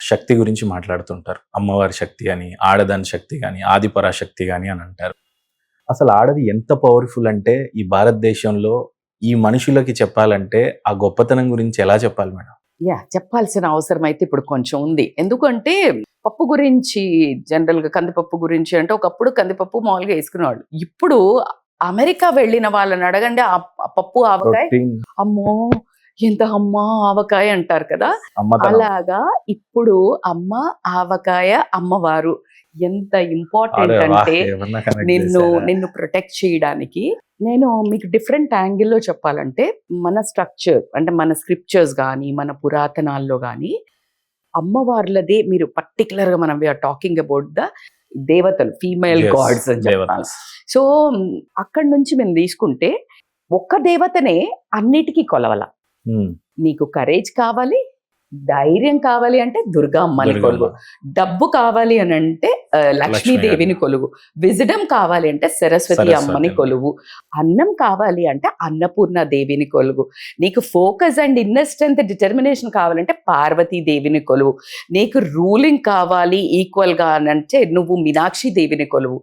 శక్తి గురించి మాట్లాడుతుంటారు. అమ్మవారి శక్తి అని, ఆడదాని శక్తి గాని, ఆదిపరాశక్తి గాని అని అంటారు. అసలు ఆడది ఎంత పవర్‌ఫుల్ అంటే ఈ భారతదేశంలో ఈ మనుషులకి చెప్పాలంటే ఆ గొప్పతనం గురించి ఎలా చెప్పాలి మేడం? చెప్పాల్సిన అవసరం అయితే ఇప్పుడు కొంచెం ఉంది. ఎందుకంటే పప్పు గురించి జనరల్‌గా కందిపప్పు గురించి అంటే ఒకప్పుడు కందిపప్పు మామూలుగా యేసుకునేవాళ్ళు. ఇప్పుడు అమెరికా వెళ్ళిన వాళ్ళని అడగండి ఆ పప్పు ఆవకాయ ప్రోటీన్ అమ్మో! ఎంత అమ్మ ఆవకాయ అంటారు కదా! అమ్మతనం. అలాగా ఇప్పుడు అమ్మ, ఆవకాయ, అమ్మవారు ఎంత ఇంపార్టెంట్ అరే వాహ్! అంటే ఏమన్నా కనెక్ట్ నిన్ను చేశారా? నిన్ను ప్రొటెక్ట్ చేయడానికి. నేను మీకు డిఫరెంట్ యాంగిల్‌లో చెప్పాలంటే మన స్ట్రక్చర్ అంటే మన స్క్రిప్చర్స్ గానీ, మన పురాతనాల్లో గానీ అమ్మవార్లదే మీరు పర్టిక్యులర్‌గా మనం we are talking about the దేవతలు, ఫీమేల్ Yes, గాడ్స్ అని చెప్పాలి. దేవతలు. సో, అక్కడి నుంచి మేము తీసుకుంటే ఒక్క దేవతనే అన్నిటికీ కొలవల. హ్మ్. నీకు కరేజ్ కావాలి, ధైర్యం కావాలి అంటే దుర్గా అమ్మని దుర్గమ్మ. కొలువు. డబ్బు కావాలి అని అంటే లక్ష్మీదేవిని కొలువు. విజడం కావాలి అంటే సరస్వతి అమ్మని కొలువు. అన్నం కావాలి అంటే అన్నపూర్ణ దేవిని కొలువు. నీకు focus and inner strength determination కావాలంటే పార్వతీ దేవిని కొలువు. నీకు రూలింగ్ కావాలి ఈక్వల్గా అని అంటే నువ్వు మీనాక్షి దేవిని కొలువు.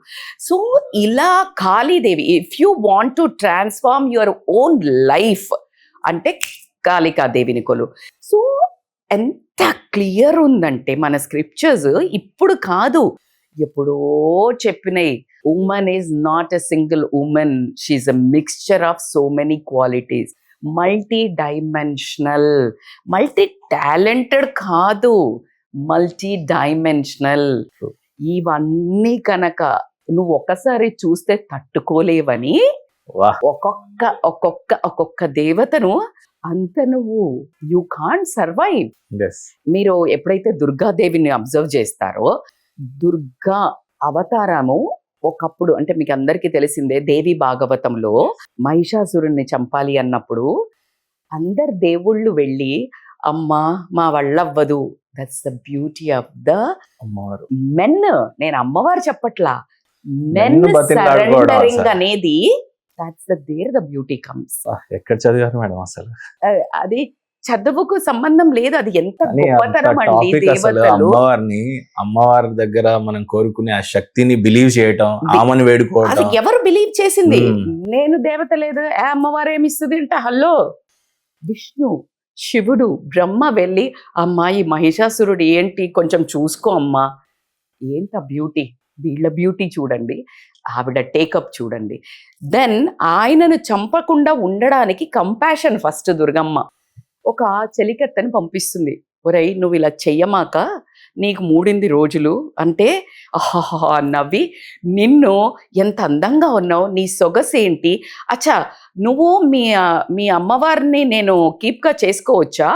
సో ఇలా Kali Devi, if you want to transform your own life అంటే కాళికాదేవిని కొలువు. సో ఎంత క్లియర్ ఉందంటే మన స్క్రిప్చర్స్ ఇప్పుడు కాదు, ఎప్పుడో చెప్పినాయి. Woman is not a single woman, she's a mixture of so many qualities. Multi dimensional, multi talented కాదు, మల్టీ డైమెన్షనల్. ఇవన్నీ కనుక నువ్వు ఒకసారి చూస్తే తట్టుకోలేవని వాహ్! ఒక్కొక్క దేవతను అంత నువ్వు యూ కాంట్ సర్వైవ్. Yes. మీరు ఎప్పుడైతే దుర్గాదేవిని అబ్జర్వ్ చేస్తారో, దుర్గా అవతారము ఒకప్పుడు అంటే మీకు అందరికీ తెలిసిందే, దేవి భాగవతంలో మహిషాసురుణ్ణి చంపాలి అన్నప్పుడు అందరు దేవుళ్ళు వెళ్ళి అమ్మా మా వళ్ళవ్వదు. That's the beauty of the అమ్మవారు. మెన్. నేను అమ్మవారు చెప్పట్లా, మెన్ మెన్ను బతిమలాడుకోవడం సరెండరింగ్ అసలు. అనేది that's there the beauty comes. వాహ్! ఎక్కడ చదివారు మేడం అసలు? అది చదువుకు సంబంధం లేదు, అది ఎంత కానీ అంత గొప్పతనం అండి. టాపిక్ అసలు దేవతలు అమ్మవారి దగ్గర మనం కోరుకునే ఆ శక్తిని బిలీవ్ చేయటం, ఆమెను అది వేడుకోవటం. ఎవరు బిలీవ్ చేసింది? మ్మ్. నేను దేవత లేదు, అమ్మవారు ఏమిస్తుంది అంటే హలో విష్ణు, శివుడు, బ్రహ్మ వెళ్ళి అమ్మా ఈ మహిషాసురుడు ఏంటి కొంచెం చూసుకో అమ్మా. ఏంట బ్యూటీ, వీళ్ళ బ్యూటీ చూడండి, ఆవిడ టేకప్ చూడండి. దెన్ ఆయనను చంపకుండా ఉండడానికి కంపాషన్ ఫస్ట్ దుర్గమ్మ ఒక చెలికత్తని పంపిస్తుంది. ఒరేయ్ నువ్వు ఇలా చెయ్యమాక, నీకు మూడింది రోజులు అంటే అహాహా నవ్వి, నిన్ను ఎంత అందంగా ఉన్నావు, నీ సొగసేంటి, అచ్చా నువ్వు మీ అమ్మవారిని నేను కీప్గా చేసుకోవచ్చా,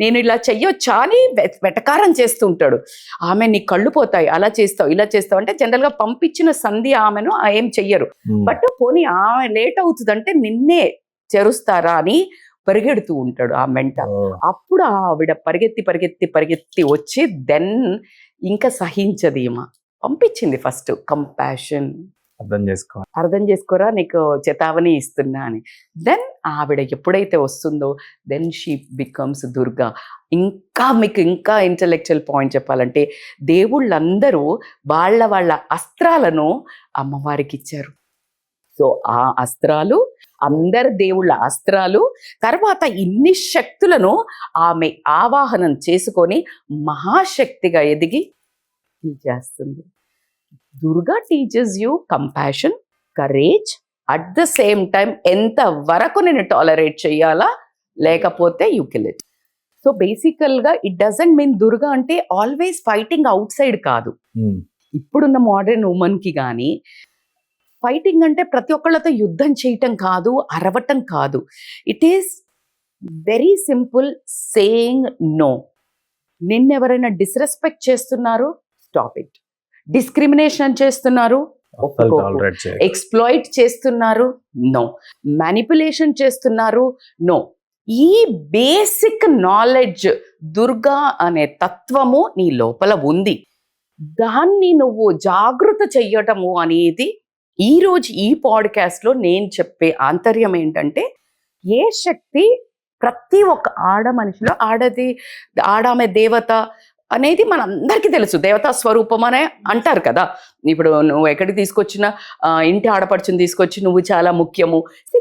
నేను ఇలా చెయ్యొచ్చా అని వెటకారం చేస్తుంటాడు. ఆమె నీ కళ్ళు పోతాయి, అలా చేస్తావు ఇలా చేస్తావు అంటే జనరల్గా పంపించిన సంధి ఆమెను ఏం చెయ్యరు. బట్ పోనీ ఆమె లేట్ అవుతుందంటే నిన్నే చెరుస్తారా అని పరిగెడుతూ ఉంటాడు ఆ మెంట. అప్పుడు ఆవిడ పరిగెత్తి వచ్చి దెన్ ఇంకా సహించది, ఈమె పంపించింది ఫస్ట్ కంపాషన్. అర్థం చేసుకోరా నీకు చేతావని ఇస్తున్నా అని. దెన్ ఆవిడ ఎప్పుడైతే వస్తుందో దెన్ షీ బికమ్స్ దుర్గా. మీకు ఇంకా ఇంటలెక్చువల్ పాయింట్ చెప్పాలంటే దేవుళ్ళందరూ వాళ్ళ అస్త్రాలను అమ్మవారికి ఇచ్చారు. సో ఆ అస్త్రాలు అందరు దేవుళ్ళ అస్త్రాలు, తర్వాత ఇన్ని శక్తులను ఆవాహనం చేసుకొని మహాశక్తిగా ఎదిగి చేస్తుంది. Durga teachers you compassion, courage, at the same time ఎంత వరకు నేను టాలరేట్ చేయాలా, లేకపోతే యూ కిల్ ఇట్. సో బేసికల్గా ఇట్ డజంట్ మీన్ దుర్గా అంటే ఆల్వేస్ ఫైటింగ్ అవుట్ సైడ్ కాదు. ఇప్పుడున్న మోడర్న్ ఉమెన్కి కానీ ఫైటింగ్ అంటే ప్రతి ఒక్కళ్ళతో యుద్ధం చేయటం కాదు, అరవటం కాదు. It is very simple, saying no. నిన్నెవరైనా డిస్రెస్పెక్ట్ చేస్తున్నారు, స్టాప్ ఇట్. డిస్క్రిమినేషన్ చేస్తున్నారు, ఎక్స్ప్లాయిట్ చేస్తున్నారు, నో. మ్యానిపులేషన్ చేస్తున్నారు, నో. ఈ బేసిక్ నాలెడ్జ్ దుర్గా అనే తత్వము నీ లోపల ఉంది. దాన్ని నువ్వు జాగృత చెయ్యటము అనేది ఈరోజు ఈ పాడ్కాస్ట్లో నేను చెప్పే ఆంతర్యం ఏంటంటే, ఏ శక్తి ప్రతి ఒక్క ఆడ మనిషిలో ఆడామె దేవత అనేది మనందరికీ తెలుసు. దేవతా స్వరూపం అనే అంటారు కదా. ఇప్పుడు నువ్వు ఎక్కడికి తీసుకొచ్చిన ఇంటి ఆడపడుచుని తీసుకొచ్చి నువ్వు చాలా ముఖ్యము.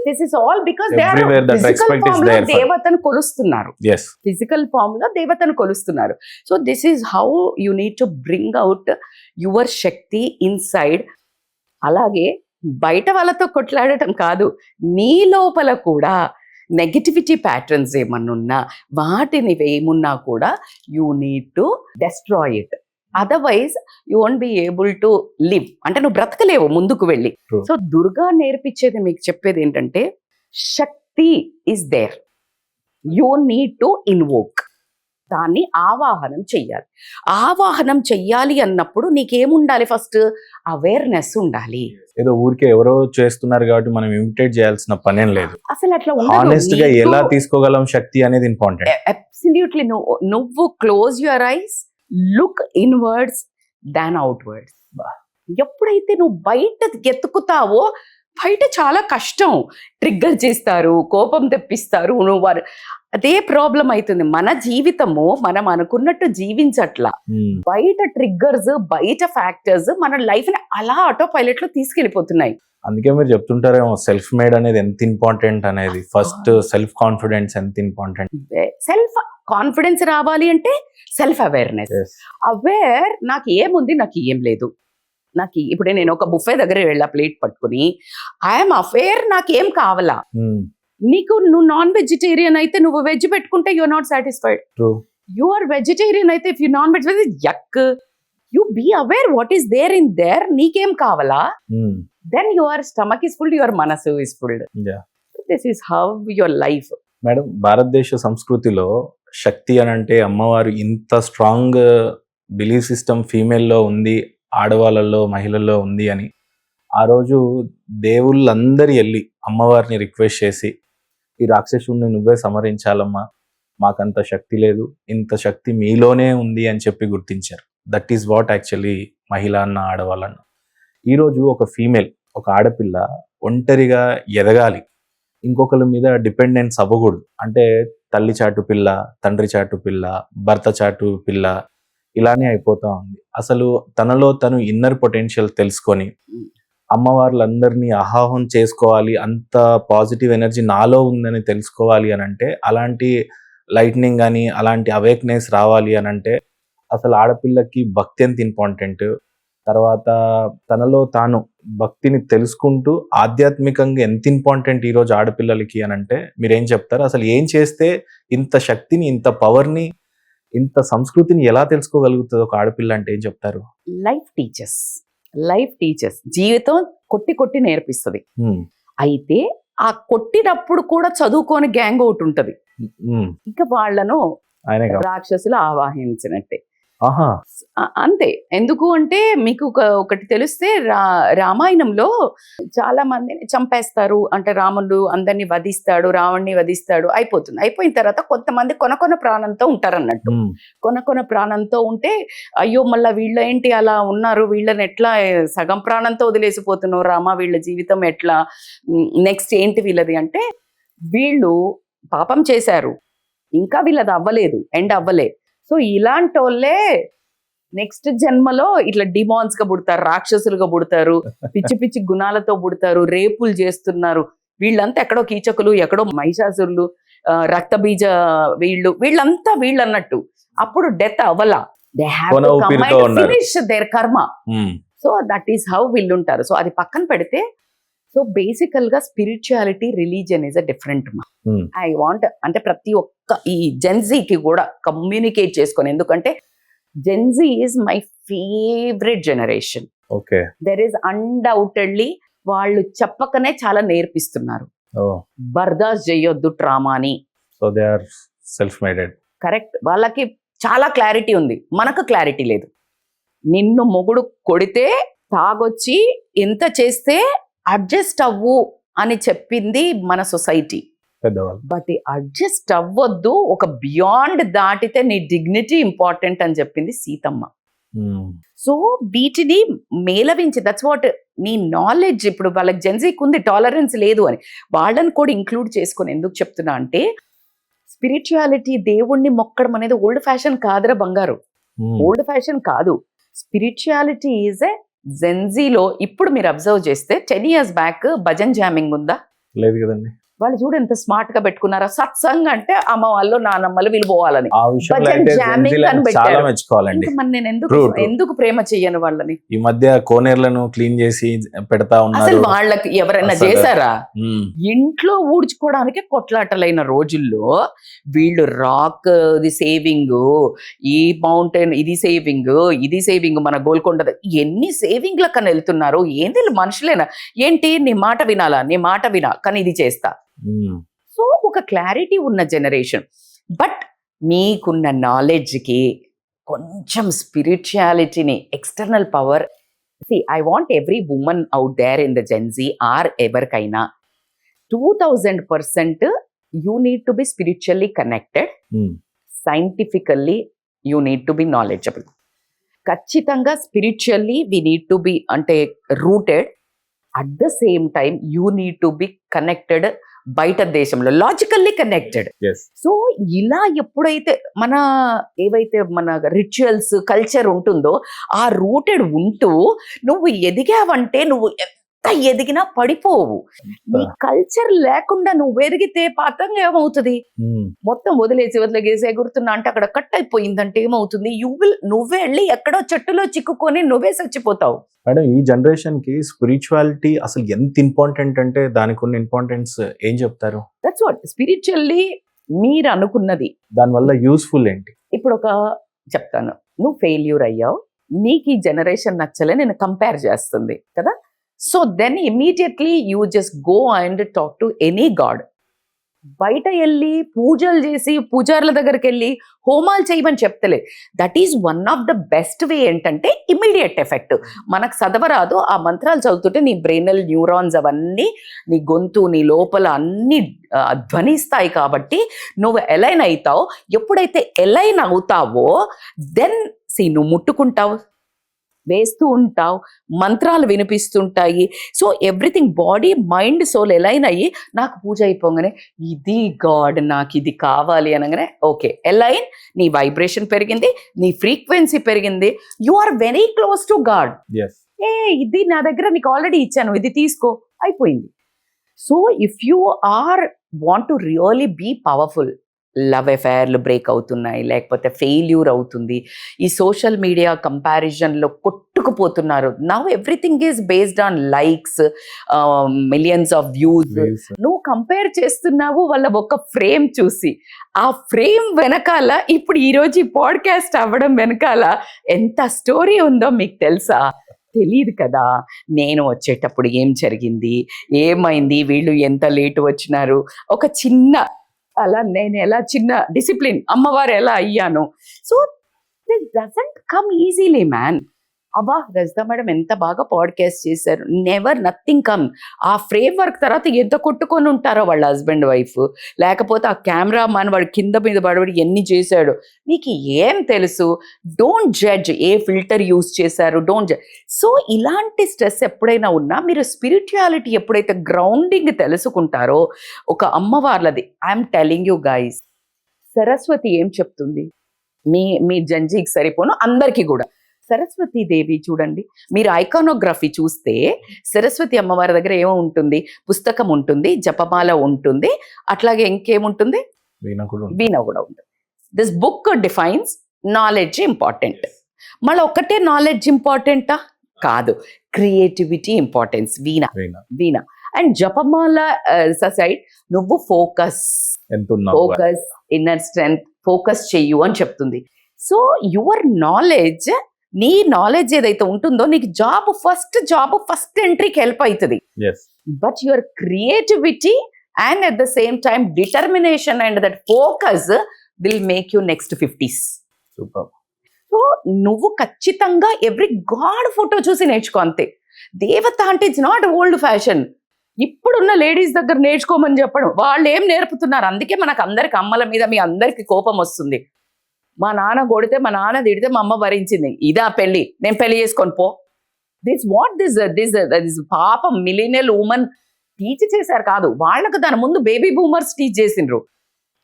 This is all because they are Everywhere that physical respect is form లో there for- దేవతను కొలుస్తున్నారు. yes ఫిజికల్ ఫామ్ లో దేవతను కొలుస్తున్నారు. So this is how you need to bring out your Shakti inside. అలాగే బయట వాళ్ళతో కొట్లాడటం కాదు, నీ లోపల కూడా నెగటివిటీ ప్యాటర్న్స్ ఏమన్నున్నా వాటిని ఏమున్నా కూడా you need to destroy it. Otherwise you won't be able to live. అంటే నువ్వు బ్రతకలేవు ముందుకు వెళ్ళి. True. సో దుర్గా నేర్పించేది మీకు చెప్పేది ఏంటంటే Shakti is there, you need to invoke. దాన్ని ఆవాహనం చెయ్యాలి. ఆవాహనం చెయ్యాలి అన్నప్పుడు నీకేముండాలి? ఫస్ట్ అవేర్నెస్ ఉండాలి. ఏదో ఊరికే ఎవరో చేస్తున్నారు కాబట్టి మనం ఇమిటేట్ చేయాల్సిన పనేం లేదు. అసలు అట్లా హానెస్ట్ గా ఎలా తీసుకోగలం శక్తి అనేది ఇంపార్టెంట్. అబ్సల్యూట్లీ. నువ్వు close your eyes, look inwards than outwards. ఎప్పుడైతే నువ్వు బయట ఎత్తుకుతావో, బయట చాలా కష్టం, ట్రిగ్గర్ చేస్తారు, కోపం తెప్పిస్తారు, నువ్వు అదే ప్రాబ్లం అవుతుంది. మన జీవితము మనం అనుకున్నట్టు జీవించట్లా. బయట ట్రిగ్గర్స్, బయట ఫ్యాక్టర్స్ మన లైఫ్ ని అలా ఆటో పైలట్ లో తీసుకెళ్లిపోతున్నాయి. అందుకే మీరు చెప్తుంటారేమో సెల్ఫ్ మేడ్ అనేది ఎంత ఇంపార్టెంట్ అనేది. ఫస్ట్ సెల్ఫ్ కాన్ఫిడెన్స్ ఎంత ఇంపార్టెంట్. సెల్ఫ్ కాన్ఫిడెన్స్ రావాలి అంటే సెల్ఫ్ అవేర్నెస్. అవేర్ నాకు ఏముంది, నాకు ఏం లేదు. నాకు ఇప్పుడు నేను ఒక బుఫే దగ్గర వెళ్ళా ప్లేట్ పట్టుకుని, ఐఎమ్ అవేర్ నాకేం కావాలా. నీకు నువ్వు నాన్ వెజిటేరియన్ అయితే నువ్వు వెజ్ పెట్టుకుంటే you are not satisfied. You are vegetarian అయితే if you non veg yuck, you be aware what is there in there. నీకేం కావాలా? Then your stomach is full, your మనసు is full. This is how your life. Madam, భారతదేశ సంస్కృతిలో శక్తి అని అంటే అమ్మవారు ఇంత స్ట్రాంగ్ బిలీఫ్ సిస్టమ్ ఫీమేల్లో ఉంది, ఆడవాళ్ళల్లో మహిళల్లో ఉంది అని ఆ రోజు దేవుళ్ళందరూ వెళ్ళి అమ్మవారిని రిక్వెస్ట్ చేసి, ఈ రాక్షసుని నువ్వే సమరించాలమ్మా, మాకంత శక్తి లేదు, ఇంత శక్తి మీలోనే ఉంది అని చెప్పి గుర్తించారు. దట్ ఈస్ వాట్ యాక్చువల్లీ మహిళ అన్న, ఆడవాళ్ళన్న. ఈరోజు ఒక ఫీమేల్, ఒక ఆడపిల్ల ఒంటరిగా ఎదగాలి, ఇంకొకరి మీద డిపెండెన్స్ అవ్వకూడదు. అంటే తల్లి చాటు పిల్ల, తండ్రి చాటు పిల్ల, భర్త చాటు పిల్ల, ఇలానే అయిపోతా ఉంది. అసలు తనలో తను ఇన్నర్ పొటెన్షియల్ తెలుసుకొని అమ్మవార్లందరినీ ఆహాహం చేసుకోవాలి, అంత పాజిటివ్ ఎనర్జీ నాలో ఉందని తెలుసుకోవాలి అని అంటే, అలాంటి లైట్నింగ్ అని అలాంటి అవేక్నెస్ రావాలి అని అంటే అసలు ఆడపిల్లకి భక్తి ఎంత ఇంపార్టెంట్, తర్వాత తనలో తాను భక్తిని తెలుసుకుంటూ ఆధ్యాత్మికంగా ఎంత ఇంపార్టెంట్ ఈరోజు ఆడపిల్లలకి అని అంటే మీరేం చెప్తారు? అసలు ఏం చేస్తే ఇంత శక్తిని, ఇంత పవర్ని, ఇంత సంస్కృతిని ఎలా తెలుసుకోగలుగుతుంది ఒక ఆడపిల్ల అంటే ఏం చెప్తారు? లైఫ్ టీచర్స్ జీవితం కొట్టి కొట్టి నేర్పిస్తుంది. అయితే ఆ కొట్టినప్పుడు కూడా చదువుకోని గ్యాంగ్ ఒకటి ఉంటది, ఇంకా వాళ్ళను రాక్షసులు ఆవాహించినట్టే. అంతే. ఎందుకు అంటే మీకు ఒకటి తెలిస్తే రామాయణంలో చాలా మందిని చంపేస్తారు. అంటే రాముడు అందరినీ వధిస్తాడు, రావణ్ణి వధిస్తాడు, అయిపోతుంది. అయిపోయిన తర్వాత కొంతమంది కొన ప్రాణంతో ఉంటారన్నట్టు. కొన ప్రాణంతో ఉంటే అయ్యో మళ్ళీ వీళ్ళు ఏంటి అలా ఉన్నారు, వీళ్ళని ఎట్లా సగం ప్రాణంతో వదిలేసిపోతున్నావు రామా, వీళ్ళ జీవితం ఎట్లా, నెక్స్ట్ ఏంటి వీళ్ళది అంటే, వీళ్ళు పాపం చేశారు, ఇంకా వీళ్ళది అవ్వలేదు, ఎండ్ అవ్వలే. సో ఇలాంటి వాళ్ళే నెక్స్ట్ జన్మలో ఇట్లా డిమాన్స్ గా పుడతారు, రాక్షసులుగా పుడతారు, పిచ్చి పిచ్చి గుణాలతో పుడతారు, రేపులు చేస్తున్నారు. వీళ్ళంతా ఎక్కడో కీచకులు, ఎక్కడో మహిషాసురులు, రక్తబీజ వీళ్ళంతా వీళ్ళు అన్నట్టు. అప్పుడు డెత్ అవ్వలా, they have to come and finish their karma. So that is how వీళ్ళు ఉంటారు. సో అది పక్కన పెడితే, సో బేసికల్ గా spirituality, religion is a different. I want అంటే ప్రతి ఒక్క ఈ జెన్జీకి కూడా కమ్యూనికేట్ చేసుకొని, ఎందుకంటే Gen Z is my favourite generation. Okay, there is undoubtedly వాళ్ళు చెప్పకనే చాలా నేర్పిస్తున్నారు. బర్దాష్ చేయొద్దు ట్రామాని. So they are self maded. Correct. వాళ్ళకి చాలా క్లారిటీ ఉంది, మనకు క్లారిటీ లేదు. నిన్ను మొగుడు కొడితే తాగొచ్చి ఇంత చేస్తే అడ్జస్ట్ అవ్వు అని చెప్పింది మన సొసైటీ. బట్ అడ్జస్ట్ అవ్వద్దు, ఒక బియాండ్ దాటితే నీ డిగ్నిటీ ఇంపార్టెంట్ అని చెప్పింది సీతమ్మ. సో వీటిని మేలవించి, దట్స్ వాట్ నీ నాలెడ్జ్. ఇప్పుడు వాళ్ళకి జెన్జీకి ఉంది టాలరెన్స్ లేదు అని, వాళ్ళని కూడా ఇంక్లూడ్ చేసుకొని ఎందుకు చెప్తున్నా అంటే, స్పిరిచువాలిటీ, దేవుణ్ణి మొక్కడం అనేది ఓల్డ్ ఫ్యాషన్ కాదురా బంగారు. ఓల్డ్ ఫ్యాషన్ కాదు. స్పిరిచువాలిటీ ఈజ్ ఏ జెన్జీలో ఇప్పుడు మీరు అబ్జర్వ్ చేస్తే 10 years బ్యాక్ భజన్ జామింగ్ ఉందా? లేదు కదండి. వాళ్ళు చూడు ఎంత స్మార్ట్ గా పెట్టుకున్నారా. సత్సంగ్ అంటే అమ్మ వాళ్ళు నానమ్మలు వీళ్ళు పోవాలని ఆ విషయంలో భజన్ అయితే jamming జెన్జీలను అని చాలా పెట్టారు. మెచ్చుకోవాలండి. ఇంకా మరి నేను True, true. ఎందుకు ప్రేమ చెయ్యను వాళ్ళని? ఈ మధ్య కోనేర్లను క్లీన్ చేసి పెడతా అసలు ఉన్నారు. వాళ్ళకి ఎవరైనా అసలు- చేశారా? ఉమ్, ఇంట్లో ఊడ్చుకోవడానికి కొట్లాటలైన రోజుల్లో వీళ్ళు రాక్ ఇది సేవింగ్, ఈ మౌంటైన్ ఇది సేవింగ్ మన గోల్కొండ ఎన్ని సేవింగ్లకన్నా వెళ్తున్నారు. ఏంది వీళ్ళు మనుషులేనా ఏంటి? నీ మాట వినా కానీ ఇది చేస్తా. ఉమ్, సో ఒక క్లారిటీ ఉన్న జనరేషన్. బట్ మీకున్న నాలెడ్జ్కి కొంచెం స్పిరిచువాలిటీని external power I want every woman out there in the Gen Z or ఎవరికైనా 2000% you need to be spiritually connected, um, scientifically you need to be knowledgeable. ఖచ్చితంగా spiritually we need to be అంటే rooted. At the same time you need to be connected బయట దేశంలో, logically connected. yes. So ఇలా ఎప్పుడైతే ఏవైతే మన rituals culture ఉంటుందో ఆ రూటెడ్ ఉంటూ నువ్వు ఎదిగావంటే నువ్వు ఎంత ఎదిగినా పడిపోవు. నీ కల్చర్ లేకుండా నువ్వు ఎదిగితే పతంగా ఏమవుతుంది? ఉమ్, మొత్తం వదిలేసి ఎగురుతున్నా అంటే అక్కడ కట్ అయిపోయిందంటే ఏమవుతుంది? నువ్వే వెళ్ళి ఎక్కడో చెట్టులో చిక్కుకొని నువ్వే చచ్చిపోతావు. మేడం ఈ జనరేషన్ కి స్పిరిచువాలిటీ అసలు ఎంత ఇంపార్టెంట్ అంటే దానికి ఉన్న ఇంపార్టెన్స్ ఏం చెప్తారు? దట్స్ వాట్ స్పిరిచువల్లీ మీరు అనుకున్నది. దానివల్ల యూస్ఫుల్ ఏంటి? ఇప్పుడు ఒక చెప్తాను, నువ్వు ఫెయిల్యూర్ అయ్యావు, నీకు ఈ జనరేషన్ నచ్చలే, నేను కంపేర్ చేస్తుంది కదా. So then immediately you just go and talk to any god. బయట వెళ్ళి పూజలు చేసి పూజారుల దగ్గరికి వెళ్ళి హోమాలు చేయమని చెప్తలే. That is one of the best way. ఏంటంటే ఇమ్మీడియట్ ఎఫెక్ట్. మనకు చదవరాదు, ఆ మంత్రాలు చదువుతుంటే నీ బ్రెయినల్ న్యూరాన్స్ అవన్నీ నీ గొంతు నీ లోపల అన్ని ధ్వనిస్తాయి. కాబట్టి నువ్వు ఎలైన్ అవుతావు. ఎప్పుడైతే ఎలైన్ అవుతావో దెన్ నువ్వు ముట్టుకుంటావు, వేస్తూ ఉంటావు, మంత్రాలు వినిపిస్తుంటాయి. So everything body mind soul align అయ్యి నాకు పూజ అయిపోగానే ఇది గాడ్ నాకు ఇది కావాలి అనగానే ఓకే ఎలైన్, నీ వైబ్రేషన్ పెరిగింది, నీ ఫ్రీక్వెన్సీ పెరిగింది, you are very close to God. yes. ఇది నా దగ్గర నీకు ఆల్రెడీ ఇచ్చాను, ఇది తీసుకో, అయిపోయింది. So if you are want to really be powerful, love అఫైర్లు బ్రేక్ అవుతున్నాయి, లేకపోతే ఫెయిల్యూర్ అవుతుంది, ఈ సోషల్ మీడియా కంపారిజన్లో కొట్టుకుపోతున్నారు. Now everything is based on likes, millions of views. నువ్వు కంపేర్ చేస్తున్నావు వాళ్ళ ఒక ఫ్రేమ్ చూసి. ఆ ఫ్రేమ్ వెనకాల ఇప్పుడు ఈరోజు ఈ పాడ్కాస్ట్ అవ్వడం వెనకాల ఎంత స్టోరీ ఉందో మీకు తెలుసా? తెలియదు కదా. నేను వచ్చేటప్పుడు ఏం జరిగింది, ఏమైంది, వీళ్ళు ఎంత లేటు వచ్చినారు, ఒక చిన్న అలా నేను ఎలా చిన్న డిసిప్లిన్ అమ్మవారు ఎలా అయ్యాను. So this doesn't come easily man. అబ్బా రజిత మేడం ఎంత బాగా పాడ్కాస్ట్ చేశారు, నెవర్ నథింగ్ కమ్. ఆ ఫ్రేమ్ వర్క్ తర్వాత ఎంత కొట్టుకొని ఉంటారో వాళ్ళ హస్బెండ్ వైఫ్, లేకపోతే ఆ కెమెరా మ్యాన్ వాడు కింద మీద పడబడి ఎన్ని చేశాడు మీకు ఏం తెలుసు? డోంట్ జడ్జ్, ఏ ఫిల్టర్ యూజ్ చేశారు, డోంట్ జడ్జ్. సో ఇలాంటి స్ట్రెస్ ఎప్పుడైనా ఉన్నా మీరు స్పిరిచువాలిటీ ఎప్పుడైతే గ్రౌండింగ్ తెలుసుకుంటారో ఒక అమ్మవార్లది. I'm telling you guys, Saraswati ఏం చెప్తుంది మీ జంజీకి సరిపోను అందరికీ కూడా. సరస్వతి దేవి చూడండి, మీరు ఐకానోగ్రఫీ చూస్తే సరస్వతి అమ్మవారి దగ్గర ఏమో ఉంటుంది, పుస్తకం ఉంటుంది, జపమాల ఉంటుంది, అట్లాగే ఇంకేముంటుంది, వీణ కూడా ఉంటుంది. This book defines knowledge important. మళ్ళీ ఒకటే నాలెడ్జ్ ఇంపార్టెంటా? కాదు, క్రియేటివిటీ ఇంపార్టెన్స్. వీణ అండ్ జపమాల సైడ్ నువ్వు ఫోకస్, ఇన్నర్ స్ట్రెంగ్త్, ఫోకస్ చెయ్యు అని చెప్తుంది. సో యువర్ నాలెడ్జ్, నీ నాలెడ్జ్ ఏదైతే ఉంటుందో నీకు ఫస్ట్ ఎంట్రీకి హెల్ప్ అవుతుంది. But your creativity and at the same time determination and that focus will make you next 50s. So నువ్వు ఖచ్చితంగా ఎవ్రీ గాడ్ ఫోటో చూసి నేర్చుకో అంతే. దేవత అంటే ఇట్స్ నాట్ ఓల్డ్ ఫ్యాషన్. ఇప్పుడున్న లేడీస్ దగ్గర నేర్చుకోమని చెప్పడం, వాళ్ళు ఏం నేర్పుతున్నారు? అందుకే మనకు అందరికి అమ్మల మీద మీ అందరికి కోపం వస్తుంది. మా నాన్న కొడితే, మా నాన్న తిడితే మా అమ్మ భరించింది, ఇదా పెళ్ళి, నేను పెళ్లి చేసుకొని పో. దిస్ పాపం మిలీనియల్ ఉమెన్ టీచ్ చేశారు కాదు, వాళ్ళకు దాని ముందు బేబీ బూమర్స్ టీచ్ చేసిండ్రు.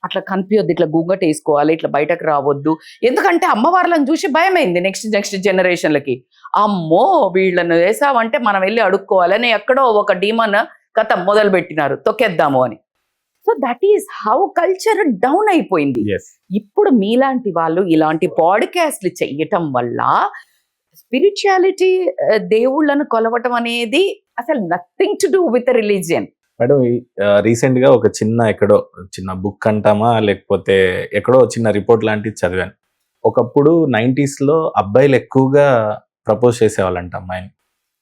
అట్లా కనిపించొద్దు, ఇట్లా గుంగట వేసుకోవాలి, ఇట్లా బయటకు రావద్దు. ఎందుకంటే అమ్మవార్లను చూసి భయమైంది నెక్స్ట్ జనరేషన్లకి. అమ్మో వీళ్ళను వేసామంటే మనం వెళ్ళి అడుక్కోవాలని ఎక్కడో ఒక డీమన్ కథ మొదలు పెట్టినారు, తొక్కేద్దాము అని. So that is how culture down అయిపోయింది. Yes. ఇప్పుడు మీలాంటి వాళ్ళు ఇలాంటి పాడ్కాస్ట్లు చెయ్యటం వల్ల స్పిరిచువాలిటీ, దేవుళ్ళను కొలవటం అనేది అసలు nothing to do with religion. Madam, recent గా ఒక ఎక్కడో చిన్న బుక్ అంటామా లేకపోతే ఎక్కడో చిన్న రిపోర్ట్ లాంటిది చదివాను. ఒకప్పుడు 90s లో అబ్బాయిలు ఎక్కువగా ప్రపోజ్ చేసేవాళ్ళంట అమ్మాయిని.